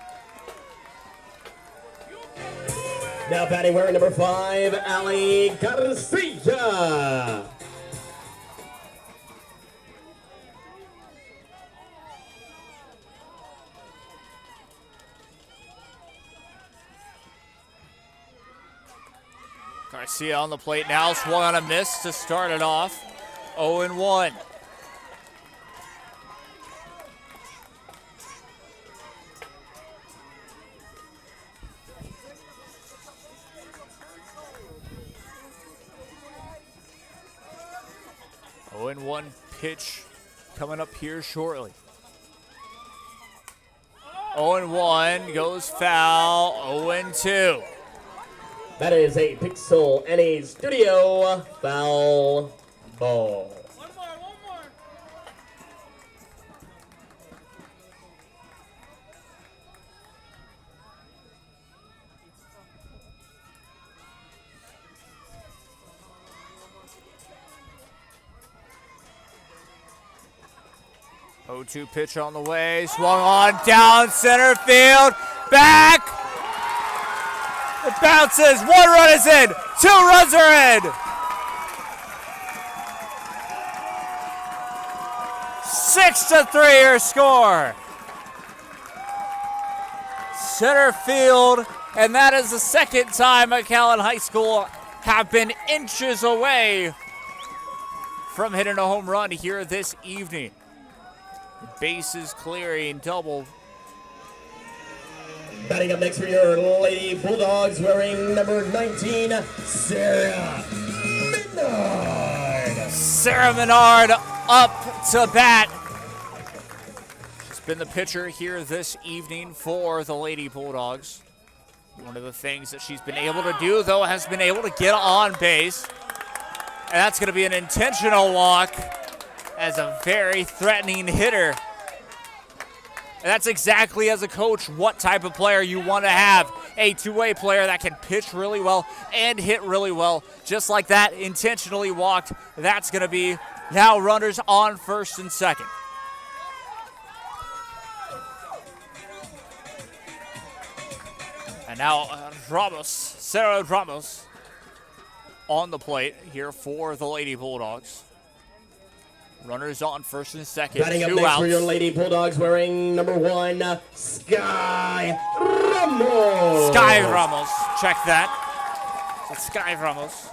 Now batting wearing number 5, Ali Garcia. Garcia on the plate now, swung on a miss to start it off. 0-1. And 1 pitch coming up here shortly. 0-1 goes foul. 0-2. That is a Pixel NA Studio foul ball. One more. 0-2 pitch on the way, swung on down center field, back. It bounces, 1 run is in, 2 runs are in. 6-3 your score. Center field And that is the second time Mcallen High School have been inches away from hitting a home run here this evening. Bases clearing, double. Batting up next for your Lady Bulldogs, wearing number 19, Sarah Menard. Sarah Menard up to bat. She's been the pitcher here this evening for the Lady Bulldogs. One of the things that she's been able to do, though, has been able to get on base. And that's going to be an intentional walk as a very threatening hitter. And that's exactly, as a coach, what type of player you want to have. A two-way player that can pitch really well and hit really well. Just like that, intentionally walked. That's going to be now runners on first and second. And now Sarah Ramos on the plate here for the Lady Bulldogs. Runners on first and second. Batting up Two next outs. for your Lady Bulldogs, wearing number 1, Sky Ramos. Sky Ramos. Check that. That's Sky Ramos.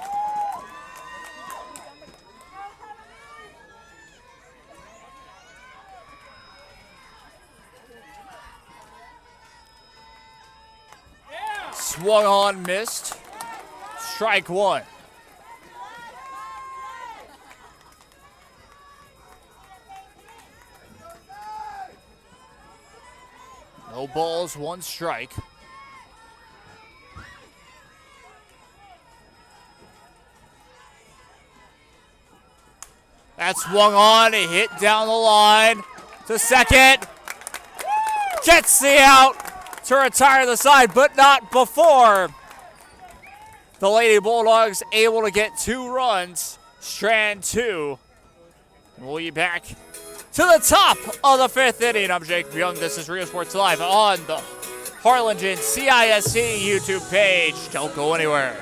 Swung on, missed. Strike one. No balls, one strike. That swung on, it hit down the line to second. Gets the out to retire the side, but not before the Lady Bulldogs able to get 2 runs. Strand 2. We'll be back to the top of the 5th inning. I'm Jake Young. This is Rio Sports Live on the Harlingen CISC YouTube page. Don't go anywhere.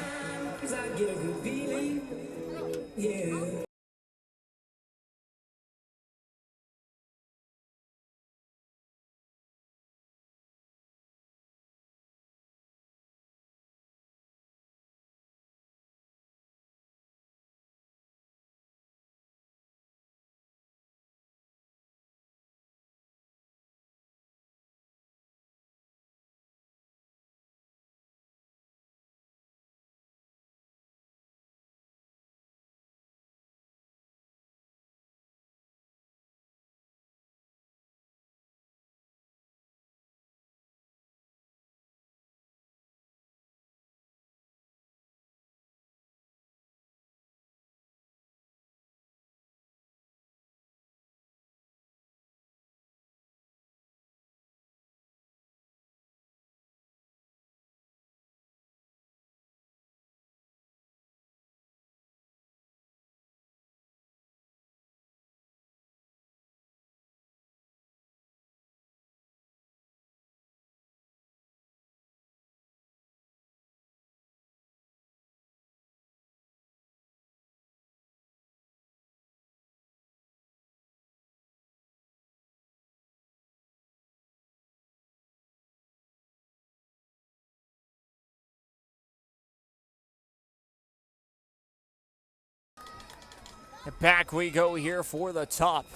And back we go here for the top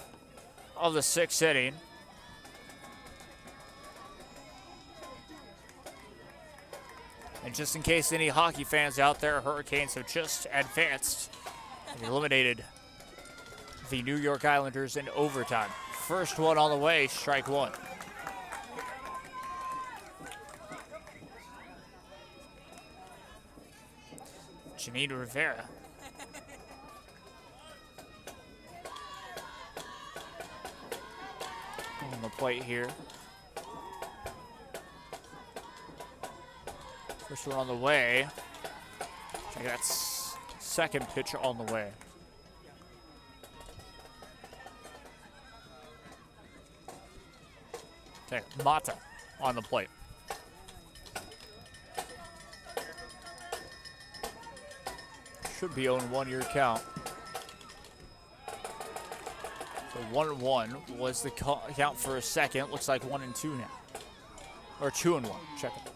of the 6th inning. And just in case any hockey fans out there, Hurricanes have just advanced and eliminated the New York Islanders in overtime. First one on the way, strike one. Janine Rivera. On the plate here. First one on the way. I think that's second pitch on the way. Okay, Mata on the plate. Should be on 1-year count. So 1-1 was the count for a second. Looks like 1-2 now. Or 2-1. Check it.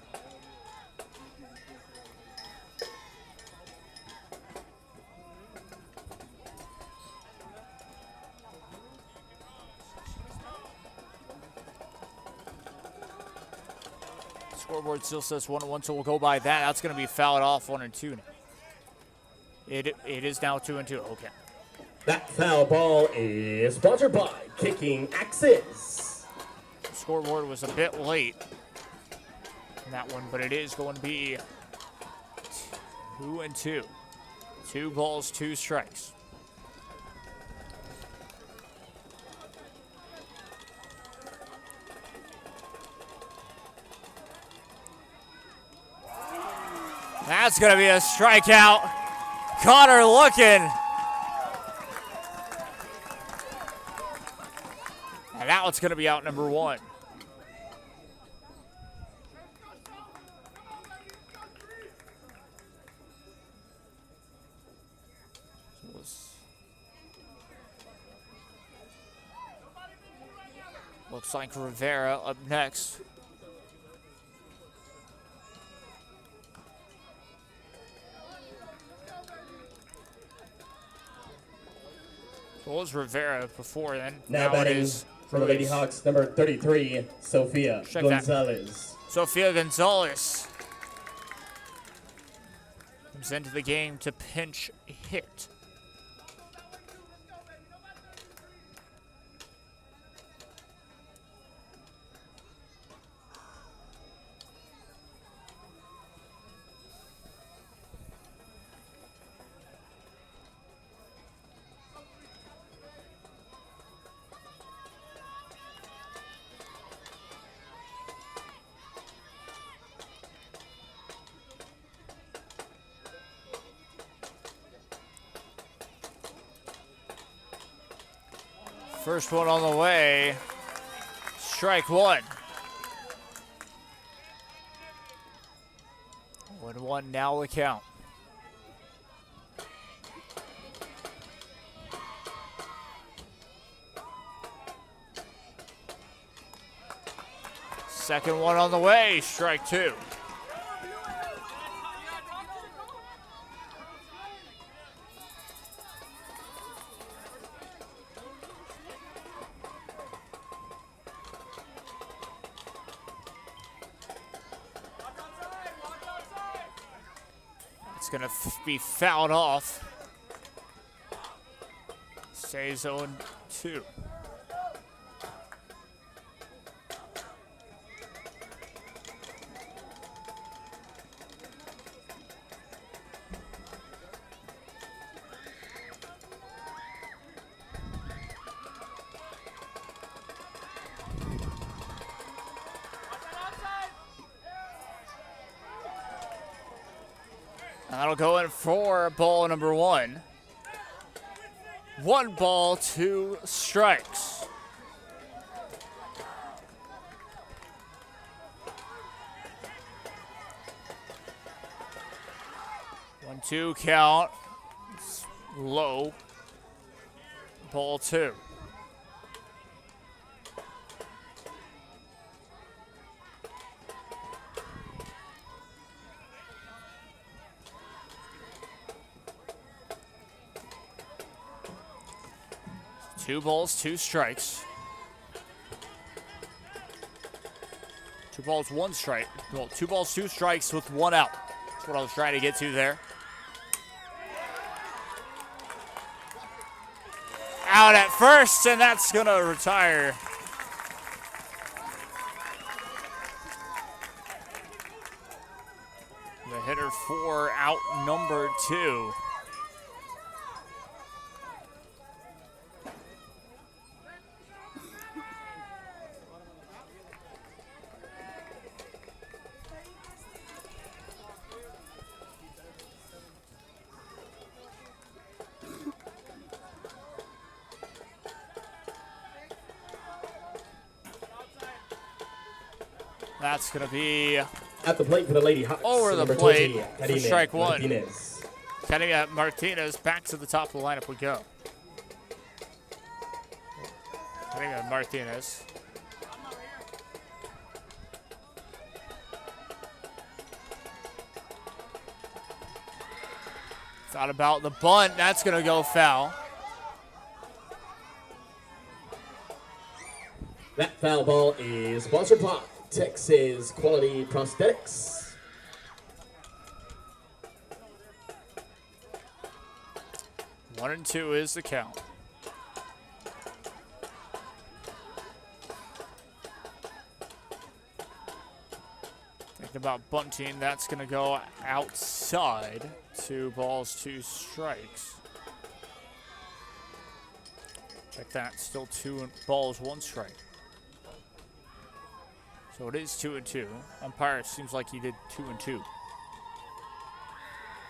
Scoreboard still says 1-1, so we'll go by that. That's going to be fouled off 1-2 now. It is now 2-2. Okay. That foul ball is sponsored by Kicking Axes. Scoreboard was a bit late in that one, but it is going to be 2-2. 2 balls, 2 strikes. That's going to be a strikeout. Connor looking. And that one's going to be out number 1. Looks like Rivera up next. What was Rivera before then? Now batting for the Lady Hawks, number 33, Sofia Gonzalez. Sofia Gonzalez comes into the game to pinch hit. First one on the way. Strike 1. 1-1 now the count. Second one on the way. Strike 2. It's going to be fouled off. Stays 0-2. That'll go in for ball number 1. 1 ball, 2 strikes. One, 2 count. It's low. Ball 2. Two balls, 2 strikes. 2 balls, 1 strike. Well, 2 balls, 2 strikes with 1 out. That's what I was trying to get to there. Out at first, and that's going to retire. The hitter for out number 2. That's going to be at the plate for the Lady Hawks. Over the plate for strike 1. Martinez. Kenny Martinez back to the top of the lineup we go. Kenny Martinez. Thought about the bunt. That's going to go foul. That foul ball is sponsored by Texas Quality Prosthetics. One and two is the count. Thinking about bunting, that's going to go outside. 2 balls, 2 strikes. Check that, still 2 balls, 1 strike. So it is 2 and 2. Umpire seems like he did 2 and 2.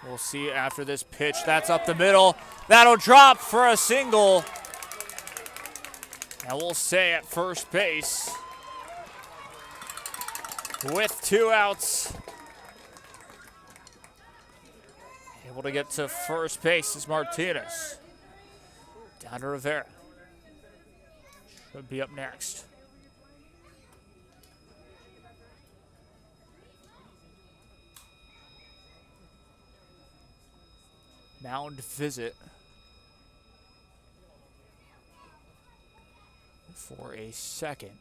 We'll see after this pitch. That's up the middle. That'll drop for a single. And we'll stay at first base with 2 outs. Able to get to first base is Martinez. Down to Rivera. Should be up next. Mound visit for a second.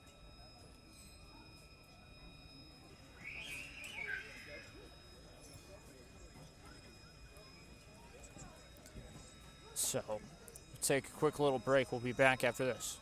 So, we'll take a quick little break. We'll be back after this.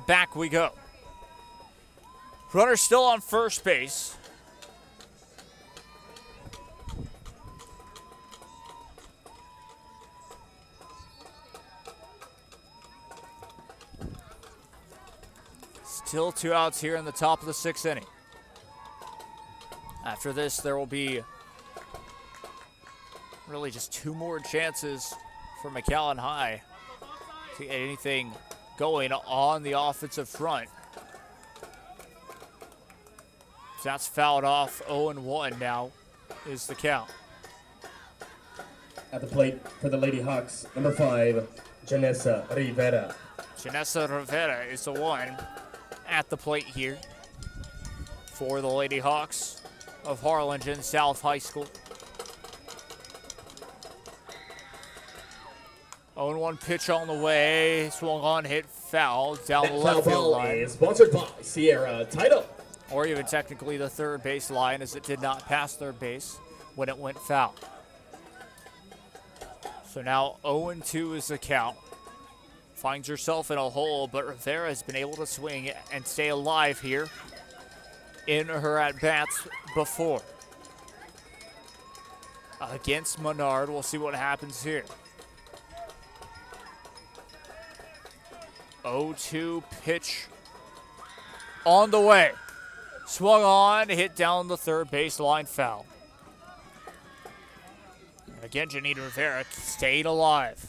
Back we go. Runner still on first base. Still 2 outs here in the top of the 6th inning. After this, there will be really just 2 more chances for Mcallen High to get anything going on the offensive front. So that's fouled off. 0-1 now is the count. At the plate for the Lady Hawks, number 5, Janessa Rivera. Janessa Rivera is the one at the plate here for the Lady Hawks of Harlingen South High School. 0-1 pitch on the way. Swung on, hit foul down the left field line. Is sponsored by Sierra Title. Or even technically the third base line, as it did not pass third base when it went foul. So now 0-2 is the count. Finds herself in a hole, but Rivera has been able to swing and stay alive here in her at-bats before. Against Menard, we'll see what happens here. 0-2 pitch on the way. Swung on, hit down the third base line, foul. And again, Janita Rivera stayed alive.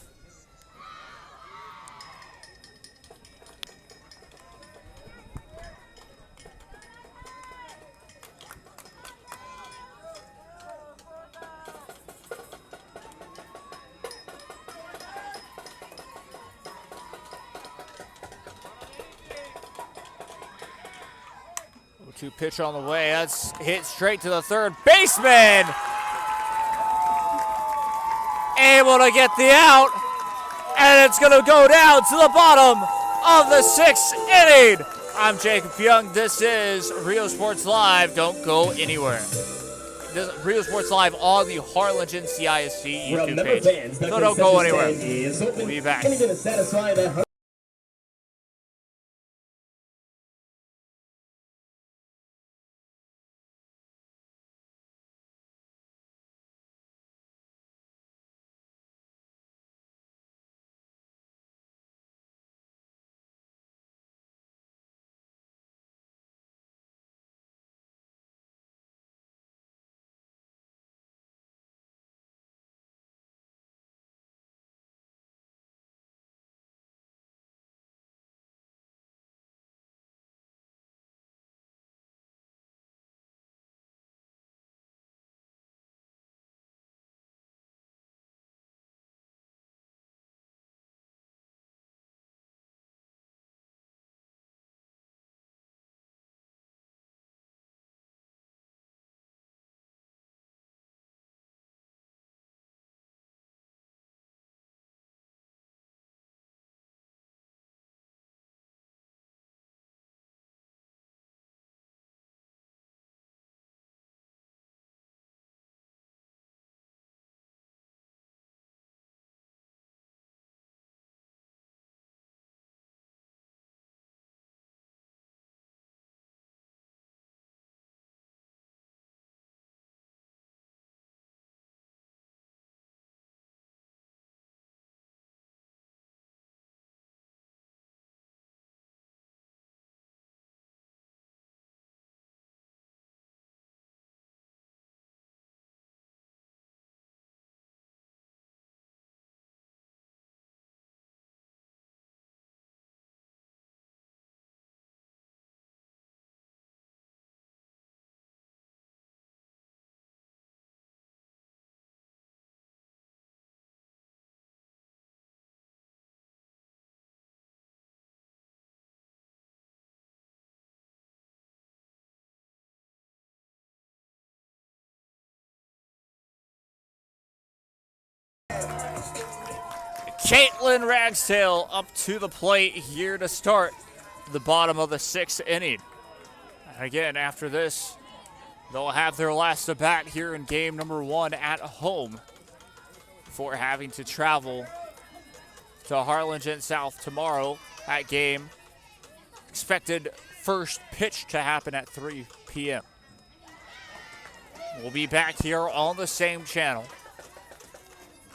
0-2 pitch on the way. That's hit straight to the third baseman. Able to get the out. And it's going to go down to the bottom of the 6th inning. I'm Jacob Young. This is Rio Sports Live. Don't go anywhere. This is Rio Sports Live on the Harlingen CISC YouTube page. So don't go anywhere. We'll be back. Caitlin Ragsdale up to the plate here to start the bottom of the 6th inning. And again, after this, they'll have their last at bat here in game number 1 at home before having to travel to Harlingen South tomorrow at game. Expected first pitch to happen at 3 p.m. We'll be back here on the same channel.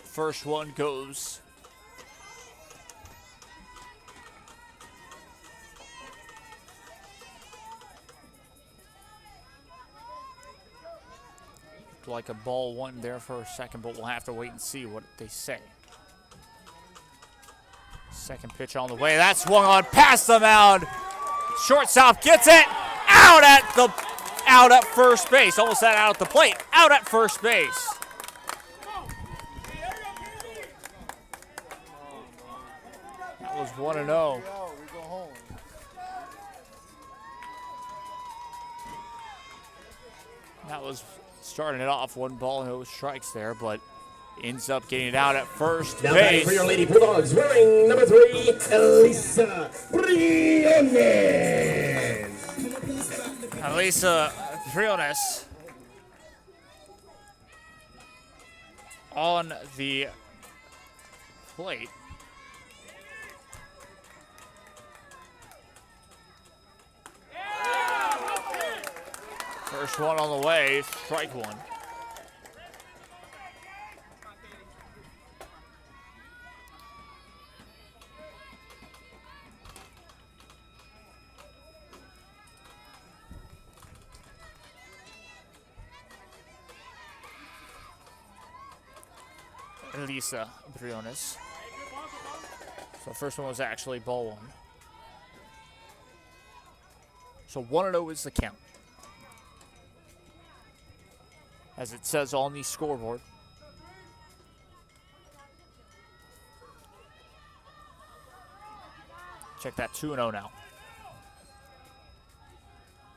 First one goes like a ball one there for a second, but we'll have to wait and see what they say. Second pitch on the way. That's swung on past the mound. Shortstop gets it out at first base. Almost said out at the plate. Out at first base. That was 1-0. That was starting it off 1 ball, no strikes there, but ends up getting it out at first now base. For your Lady Bulldogs, wearing number 3, Elisa Briones. Elisa Briones on the plate. First one on the way, strike one. Elisa Briones. So first one was actually ball one. So 1-0 is the count, as it says on the scoreboard. Check that, 2-0 now.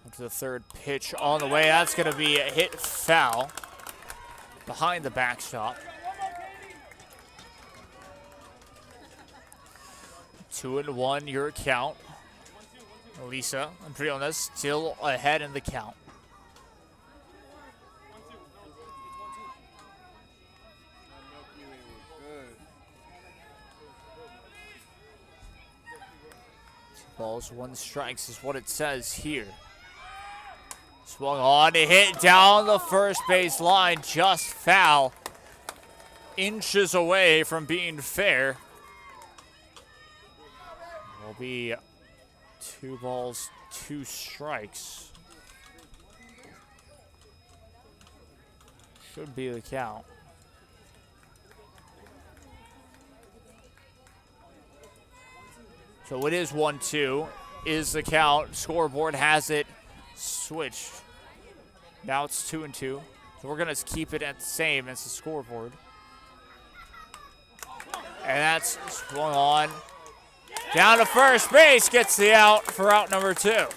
To the third pitch on the way. That's going to be a hit foul behind the backstop. 2-1 your count. Elisa and Briona still ahead in the count. Balls, 1 strikes is what it says here. Swung on to hit down the first base line, just foul. Inches away from being fair. Will be 2 balls, 2 strikes. Should be the count. So it is 1-2 is the count. Scoreboard has it switched. Now it's 2-2. So we're going to keep it at the same as the scoreboard. And that's swung on. Down to first base, gets the out for out number 2.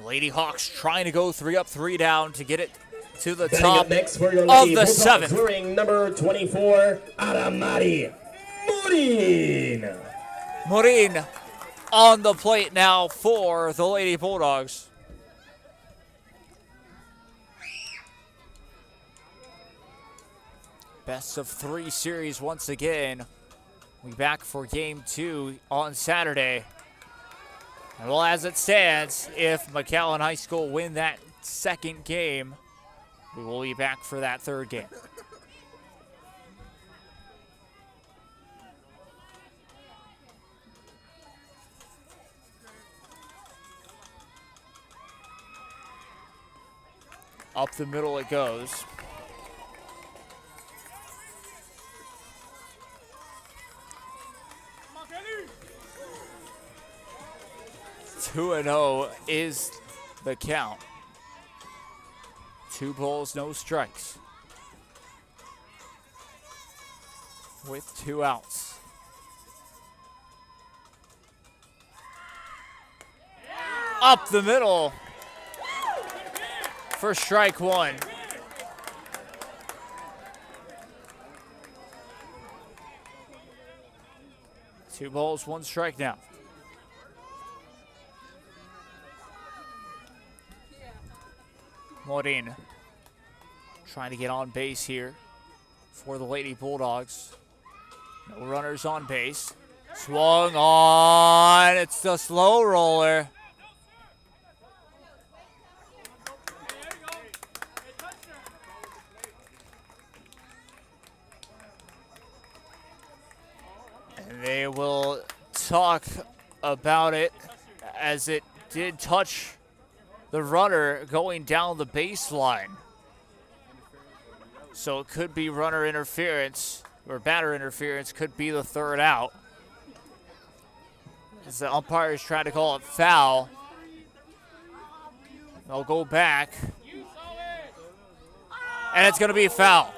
Lady Hawks trying to go 3 up, 3 down to get it to the top of the 7th. Wearing number 24, Aramari Morin. Morin on the plate now for the Lady Bulldogs. Best of 3 series once again. We back for game 2 on Saturday. And well, as it stands, if Mcallen High School win that second game, we will be back for that third game. Up the middle it goes. Two and 0 is the count. 2 balls, no strikes. With 2 outs. Up the middle for strike 1. Two balls, 1 strike now. Morin trying to get on base here for the Lady Bulldogs. No runners on base. Swung on. It's the slow roller. And they will talk about it as it did touch the runner going down the baseline. So it could be runner interference, or batter interference, could be the 3rd out. As the umpires try to call it foul. They'll go back. And it's going to be a foul.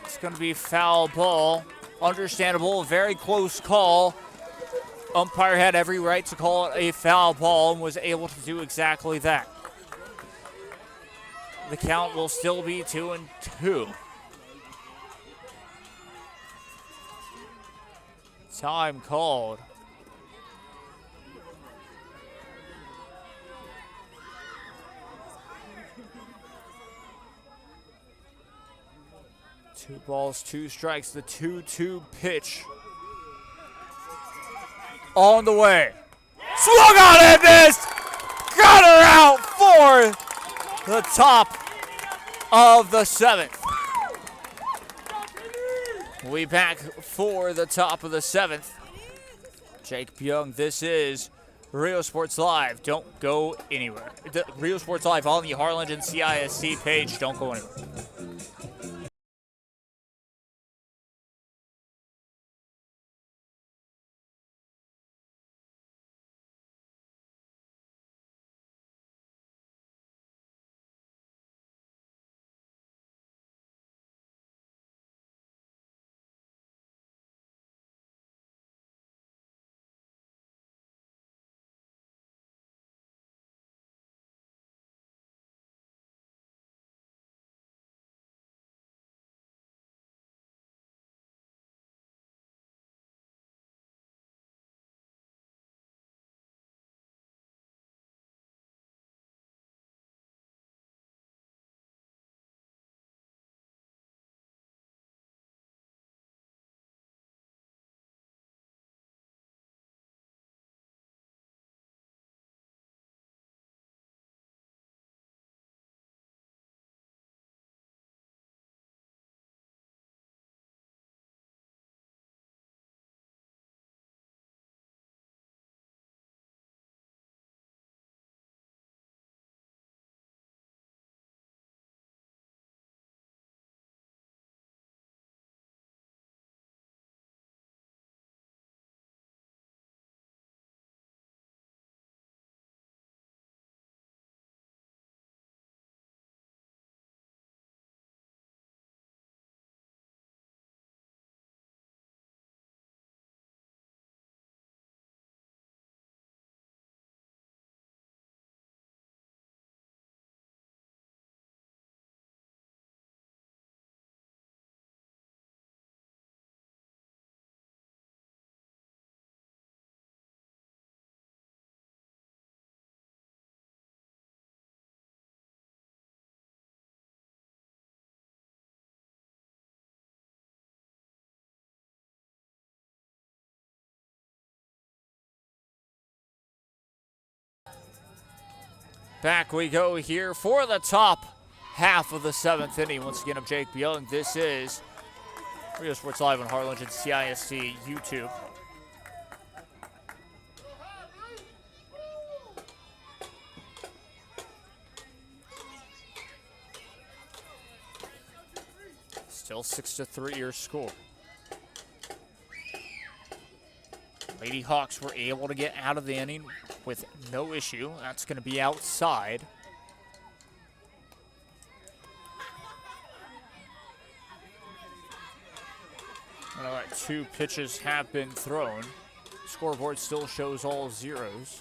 It's going to be foul ball. Understandable, very close call. Umpire had every right to call it a foul ball and was able to do exactly that. The count will still be 2-2. Time called. Two balls, 2 strikes. The 2-2 pitch. On the way. Swung on and missed. Got her out for the top of the 7th. We back for the top of the 7th. Jake Byung, this is Rio Sports Live. Don't go anywhere. Rio Sports Live on the Harlingen CISC page. Don't go anywhere. Back we go here for the top half of the 7th inning. Once again, I'm Jake Young. This is Rio Sports Live on Harlingen CISD YouTube. Still 6-3 your score. Lady Hawks were able to get out of the inning with no issue. That's going to be outside. All right, 2 pitches have been thrown. Scoreboard still shows all zeros,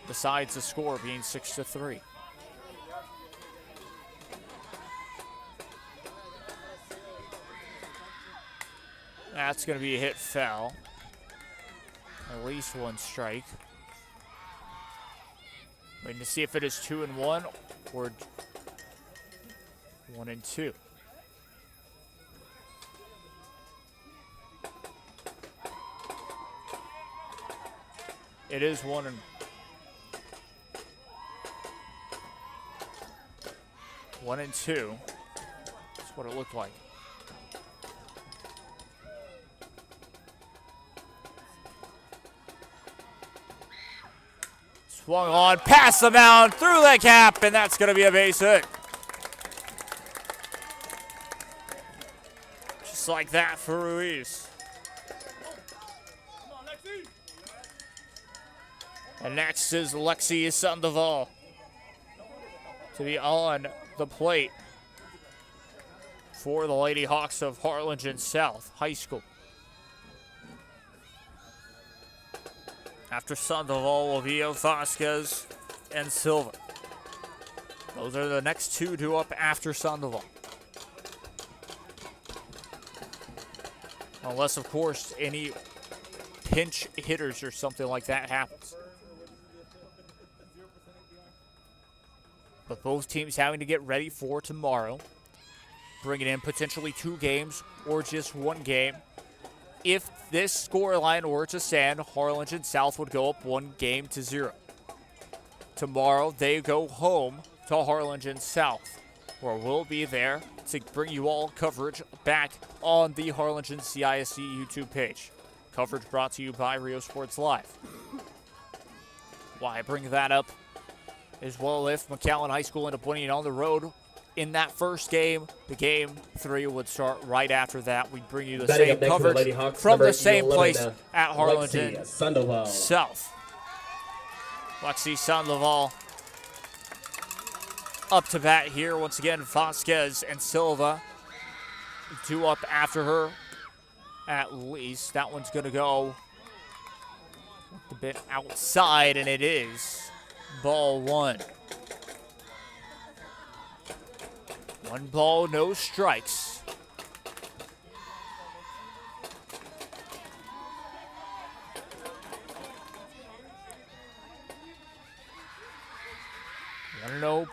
besides the score being 6-3. That's going to be a hit foul. At least 1 strike. Waiting to see if it is 2-1 or 1-2. It is 1-2. That's what it looked like. Swung on, past the mound, through the cap, and that's going to be a base hit. Just like that for Ruiz. And next is Lexi Sandoval to be on the plate for the Lady Hawks of Harlingen South High School. After Sandoval will be Vasquez and Silva. Those are the next 2 due up after Sandoval. Unless, of course, any pinch hitters or something like that happens. But both teams having to get ready for tomorrow. Bringing in potentially 2 games or just 1 game. If this scoreline were to stand, Harlingen South would go up 1-0. Tomorrow, they go home to Harlingen South, where we'll be there to bring you all coverage back on the Harlingen CISD YouTube page. Coverage brought to you by Rio Sports Live. Why I bring that up is, well, if Mcallen High School end up winning on the road in that first game, the game 3 would start right after that. We bring you the same coverage from the same place at Harlingen South. Lexi Sandoval up to bat here. Once again, Vasquez and Silva 2 up after her at least. That one's going to go a bit outside, and it is ball 1. 1 ball, no strikes. No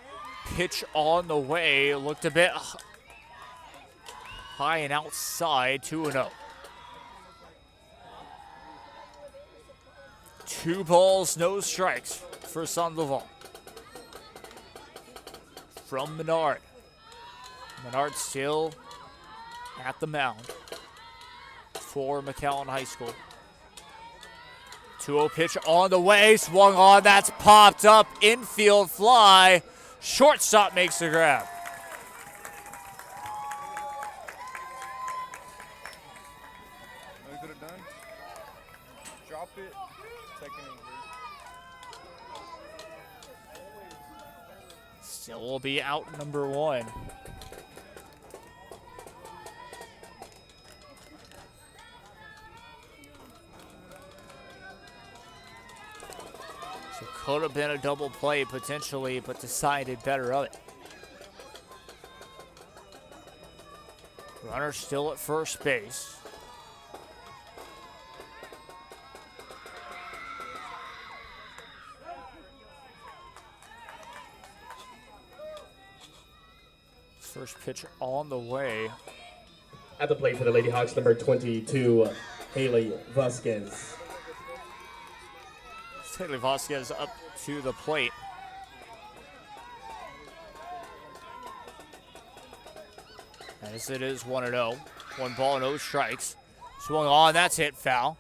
pitch on the way. Looked a bit high and outside. 2-0. 2 balls, no strikes for Sandoval. From Menard. Menard still at the mound for Mcallen High School. 2-0 pitch on the way, swung on, that's popped up, infield fly. Shortstop makes the grab. No, you could have done. Drop it. Second inning. Still will be out number 1. Could have been a double play potentially, but decided better of it. Runner still at first base. First pitch on the way. At the plate for the Lady Hawks, number 22, Haley Vasquez. Haley Vasquez up to the plate. As it is 1-0. 1 ball, no strikes. Swung on, that's hit foul.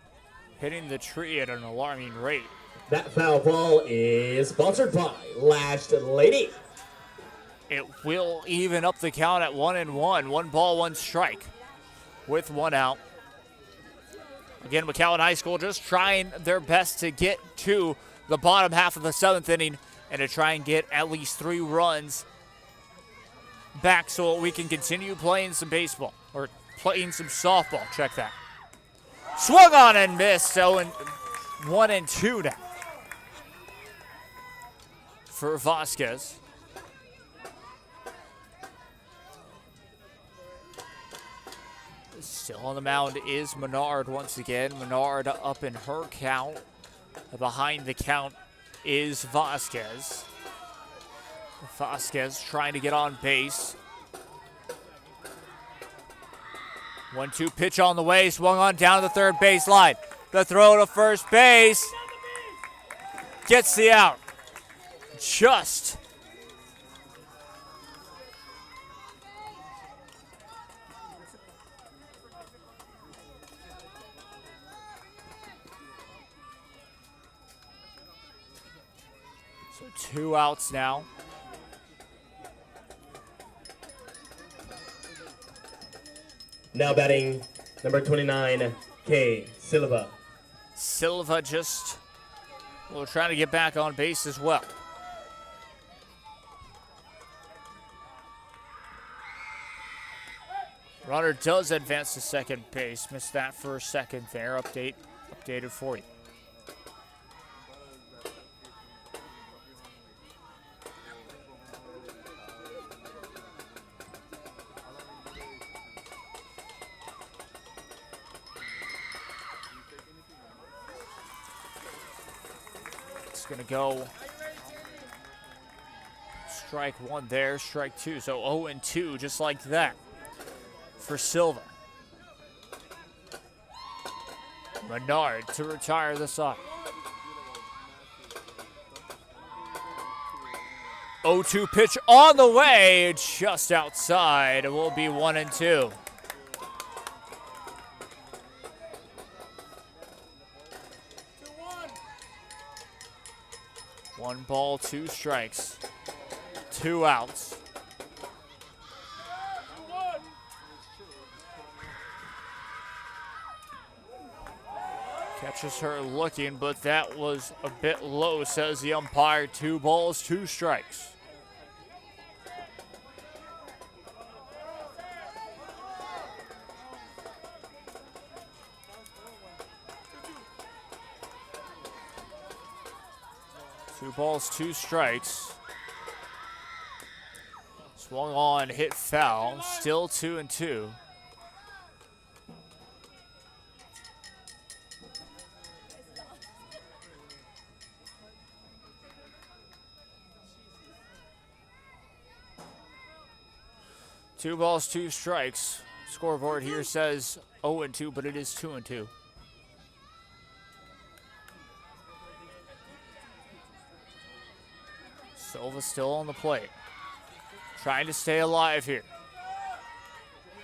Hitting the tree at an alarming rate. That foul ball is sponsored by Lashed Lady. It will even up the count at 1-1. 1 ball, 1 strike with 1 out. Again, Mcallen High School just trying their best to get to the bottom half of the 7th inning and to try and get at least 3 runs back so we can continue playing some baseball or playing some softball. Check that. Swung on and missed. So 1-2 now for Vasquez. Still on the mound is Menard once again. Menard up in her count. Behind the count is Vasquez. Vasquez trying to get on base. 1-2 pitch on the way. Swung on down to the third baseline. The throw to first base. Gets the out. Just. So 2 outs now. Now batting number 29, K. Silva. Silva just trying to get back on base as well. Runner does advance to second base. Missed that for a second there. Updated for you. It's going to go strike 1 there, strike 2. So 0-2 just like that for Silva. Menard to retire the side. 0-2 pitch on the way, just outside. It will be 1-2. One ball, 2 strikes, 2 outs. Catches her looking, but that was a bit low, says the umpire. 2 balls, 2 strikes. Two balls, 2 strikes. Swung on, hit foul. Still 2-2. Two balls, 2 strikes. Scoreboard here says 0-2, but it is 2-2. Silva still on the plate. Trying to stay alive here.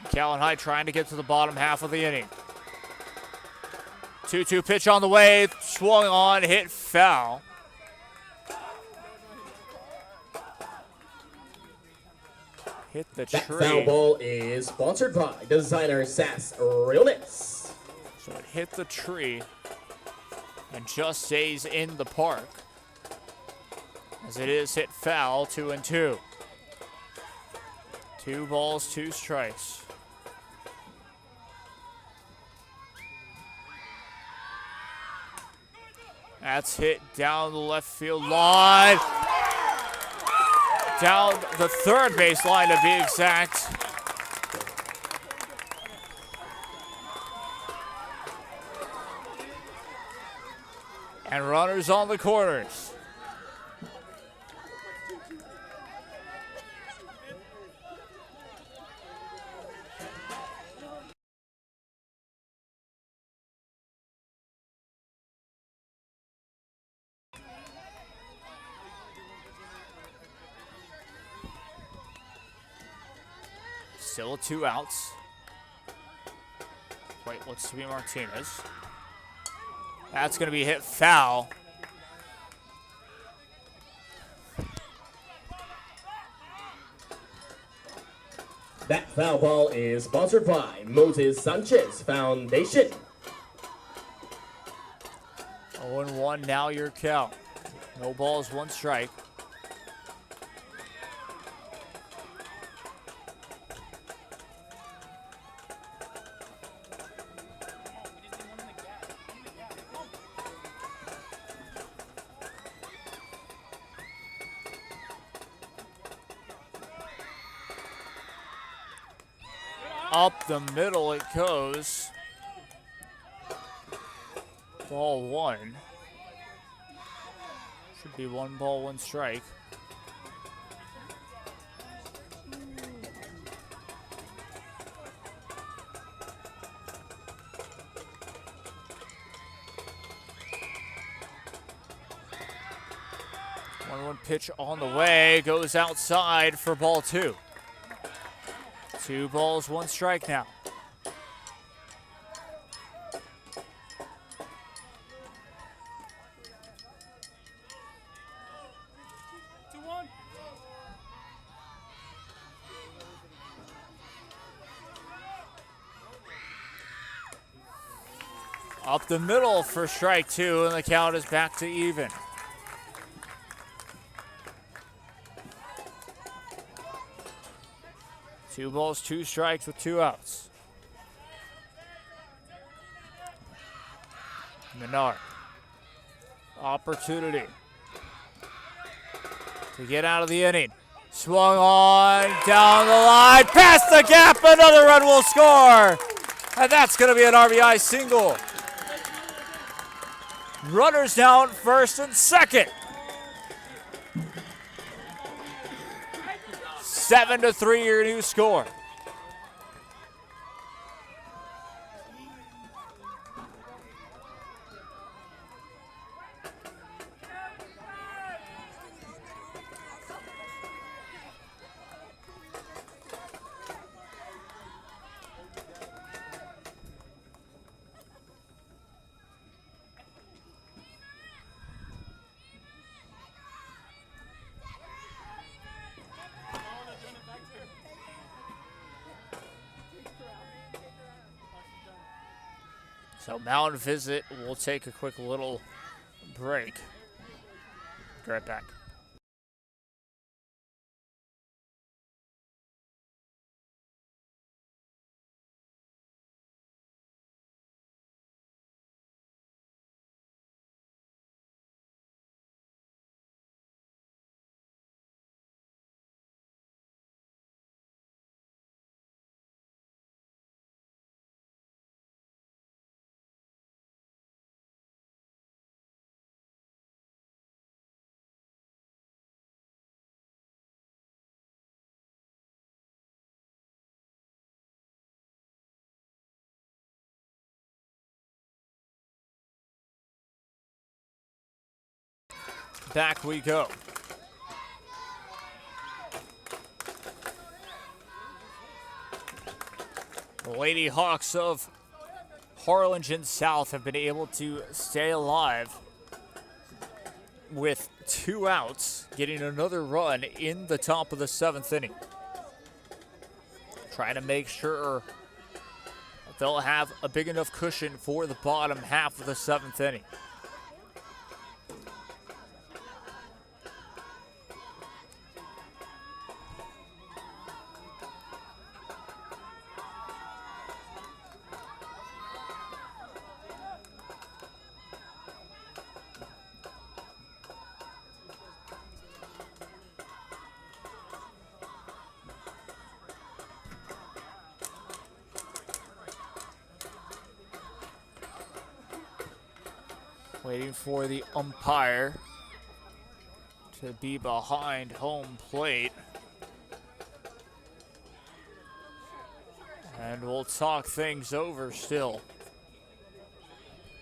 Mcallen High trying to get to the bottom half of the inning. 2-2 pitch on the way. Swung on, hit foul. Hit the tree. That foul ball is sponsored by designer Sass Realness. So it hit the tree and just stays in the park. As it is hit foul, 2-2. 2 balls, 2 strikes. That's hit down the left field line. Down the third base line to be exact. And runners on the corners. Still 2 outs. Wait, looks to be Martinez. That's going to be hit foul. That foul ball is sponsored by Moses Sanchez Foundation. 0-1 now your count. No balls, 1 strike. Up the middle it goes. Ball 1. Should be 1 ball, 1 strike. One pitch on the way, goes outside for ball 2. 2 balls, 1 strike now. Up the middle for strike 2, and the count is back to even. Two balls, 2 strikes with 2 outs. Menard. Opportunity to get out of the inning. Swung on, down the line, past the gap, another run will score. And that's going to be an RBI single. Runners down first and second. 7-3 your new score. So Mound Visit will take a quick little break. Be right back. Back we go. The Lady Hawks of Harlingen South have been able to stay alive with 2 outs, getting another run in the top of the 7th inning. Trying to make sure they'll have a big enough cushion for the bottom half of the 7th inning. Waiting for the umpire to be behind home plate. And we'll talk things over still.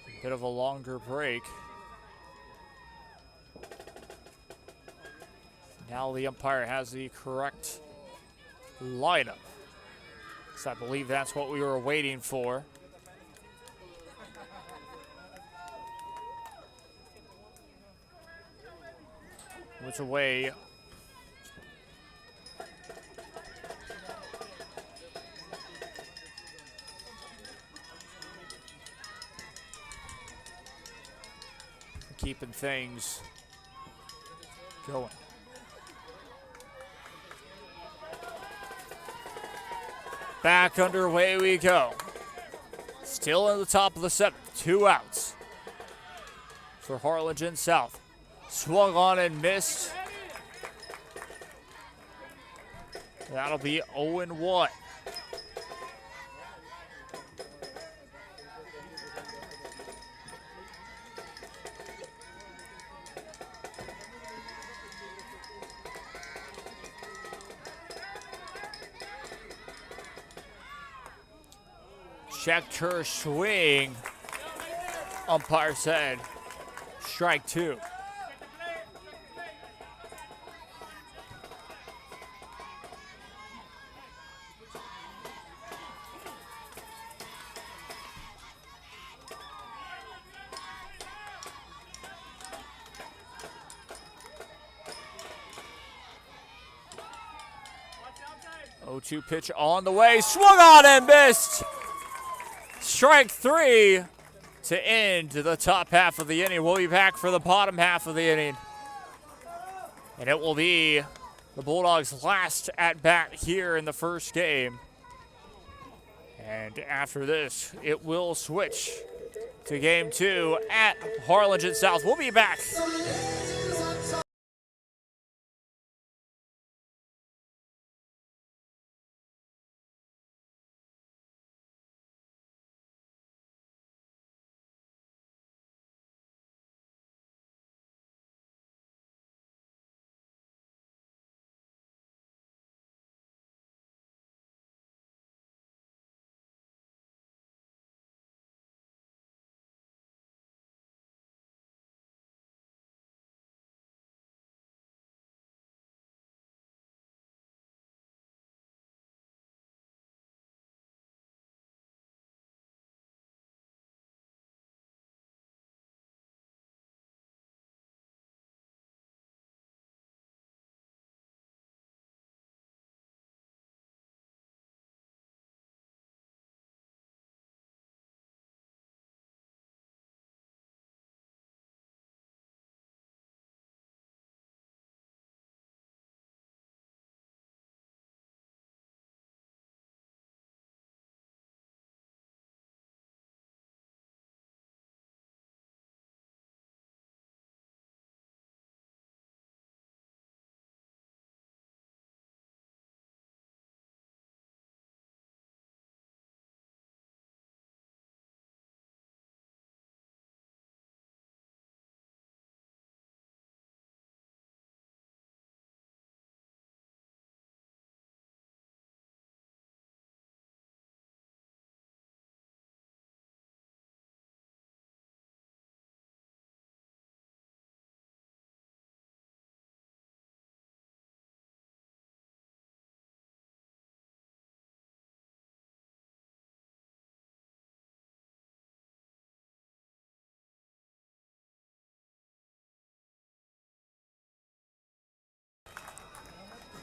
A bit of a longer break. Now the umpire has the correct lineup. So I believe that's what we were waiting for. Which away. Keeping things going. Back underway we go. Still in the top of the 7th. 2 outs for Harlingen South. Swung on and missed. That'll be 0-1. Checked her swing. Umpire said strike 2. Oh-2 pitch on the way. Swung on and missed. Strike 3 to end the top half of the inning. We'll be back for the bottom half of the inning. And it will be the Bulldogs' last at bat here in the first game. And after this, it will switch to game 2 at Harlingen South. We'll be back.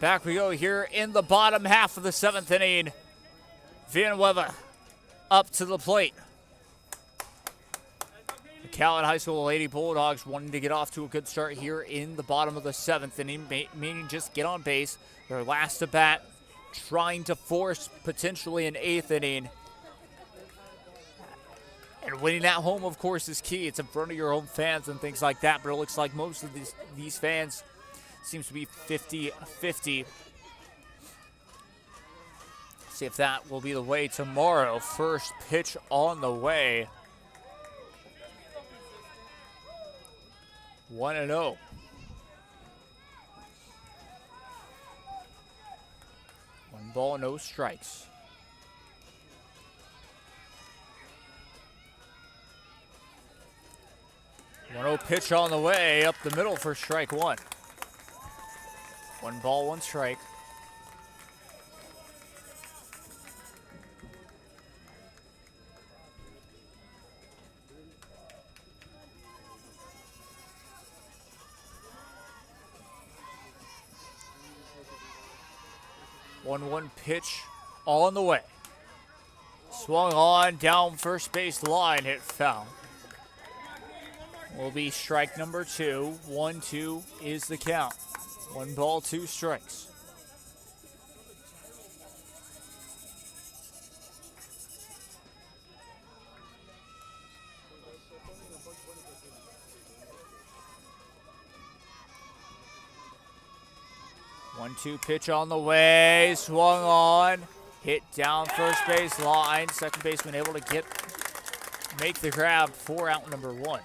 Back we go here in the bottom half of the 7th inning. Villanueva up to the plate. Mcallen High School Lady Bulldogs wanting to get off to a good start here in the bottom of the 7th inning, meaning just get on base. Their last at bat, trying to force potentially an 8th inning. And winning at home, of course, is key. It's in front of your home fans and things like that, but it looks like most of these fans seems to be 50-50. See if that will be the way tomorrow. First pitch on the way. 1-0. One ball, no strikes. 1-0 pitch on the way up the middle for strike 1. 1 ball, 1 strike. 1-1 pitch on the way. Swung on down first base line, hit foul. Will be strike number 2. 1-2 is the count. 1 ball, 2 strikes. One-two pitch on the way, swung on, hit down first base line. Second baseman able to make the grab for out number 1.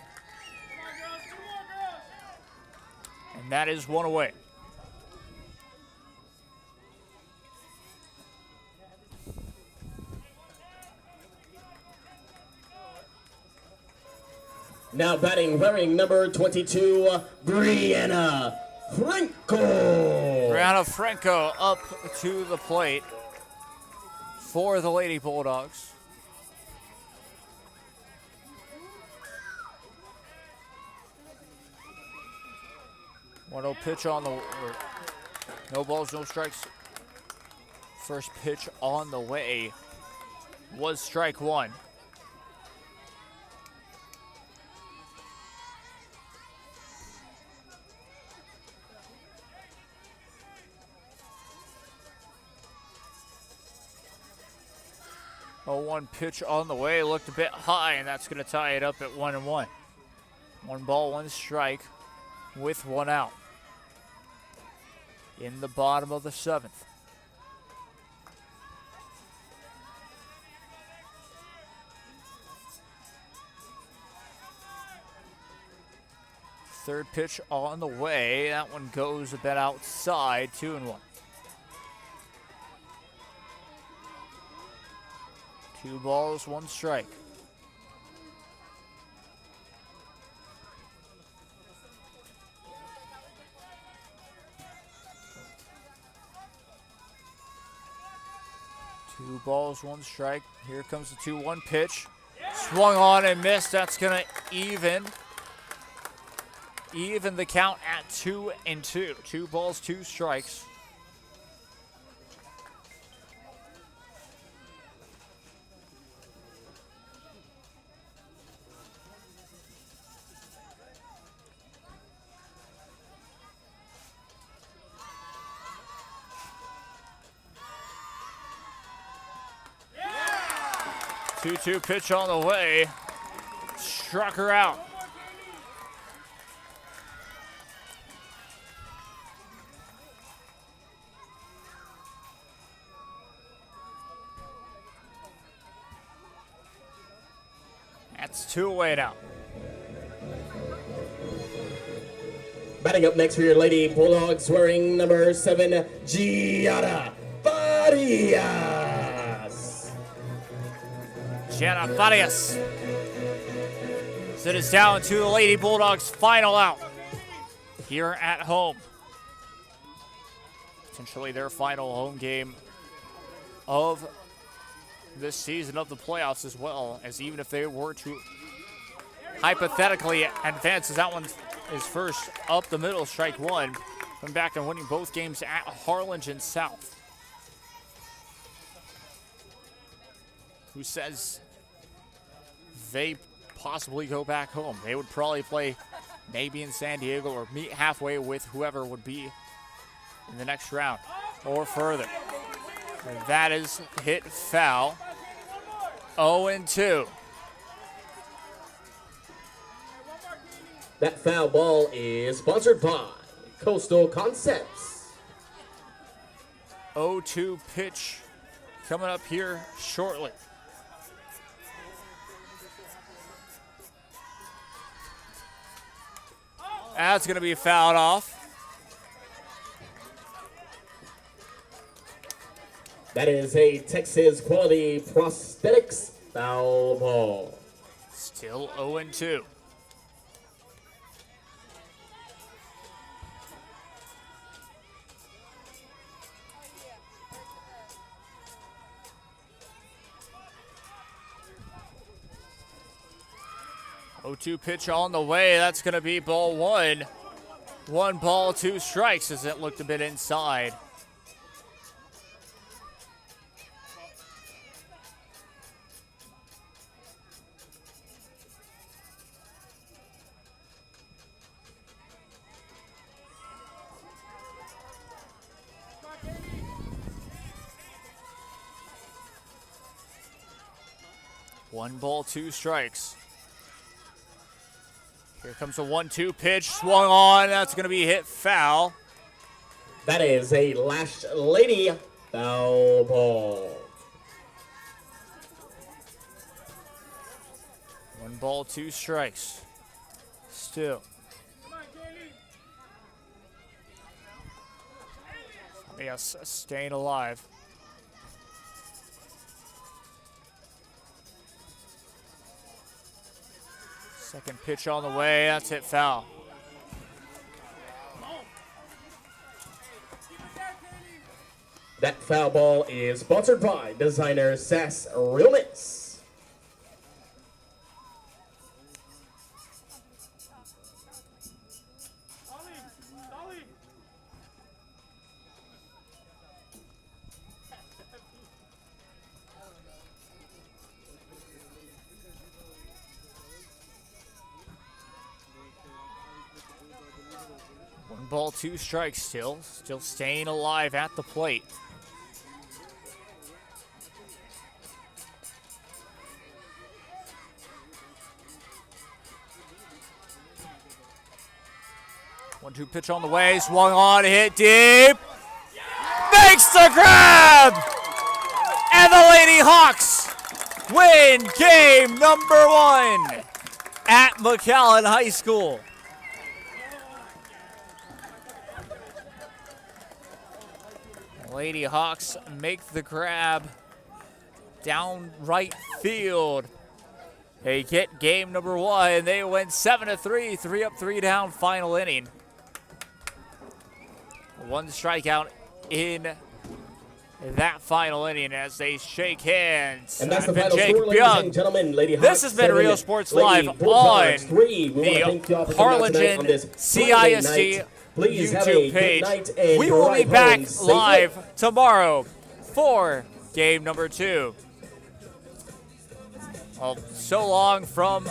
And that is 1 away. Now batting, wearing number 22, Brianna Franco. Brianna Franco up to the plate for the Lady Bulldogs. One-oh pitch on the, no balls, no strikes. First pitch on the way was strike 1. Oh, 1 pitch on the way, looked a bit high, and that's going to tie it up at 1-1. 1 ball, 1 strike with 1 out. In the bottom of the 7th. Third pitch on the way. That one goes a bit outside, 2-1. 2 balls, 1 strike. Two balls, 1 strike. Here comes the 2-1 pitch. Swung on and missed. That's going to even the count at 2-2. 2 balls, 2 strikes. Yeah! 2-2 pitch on the way. Struck her out. That's 2 away now. Batting up next for your Lady Bulldogs, wearing number 7, Gianna Farias. Gianna Farias. So it is down to the Lady Bulldogs' final out here at home. Potentially their final home game of this season of the playoffs, as well as even if they were to hypothetically advance, as that one is first up the middle, strike 1, coming back and winning both games at Harlingen South. Who says they possibly go back home? They would probably play maybe in San Diego or meet halfway with whoever would be in the next round or further. And that is hit foul. 0-2. That foul ball is sponsored by Coastal Concepts. 0-2 pitch coming up here shortly. That's going to be fouled off. That is a Texas Quality Prosthetics foul ball. Still 0-2. Oh-2 pitch on the way. That's going to be ball 1. 1 ball, 2 strikes as it looked a bit inside. 1 ball, 2 strikes. Here comes a 1-2 pitch, swung on. That's going to be hit foul. That is a lashed lady foul ball. 1 ball, 2 strikes. Still. Yes, staying alive. Second pitch on the way. That's hit foul. That foul ball is sponsored by designer Sass Realness. One ball, 2 strikes still staying alive at the plate. One-two pitch on the way, swung on, hit deep, makes the grab, and the Lady Hawks win game number 1 at Mcallen High School. Lady Hawks make the grab down right field. They get game number 1. They win 7-3, 3 up, 3 down, final inning. 1 strikeout in that final inning as they shake hands. And that's the I've been final Jake score, ladies Young. and gentlemen. Lady This Hawks has been 7, Real Sports Lady Live Bulldogs on 3. We the want to thank you all for coming out tonight on Harlingen this CISD Friday night. Please have a YouTube good page. night and We will be drive back home safely. live tomorrow for game number 2. Well, so long from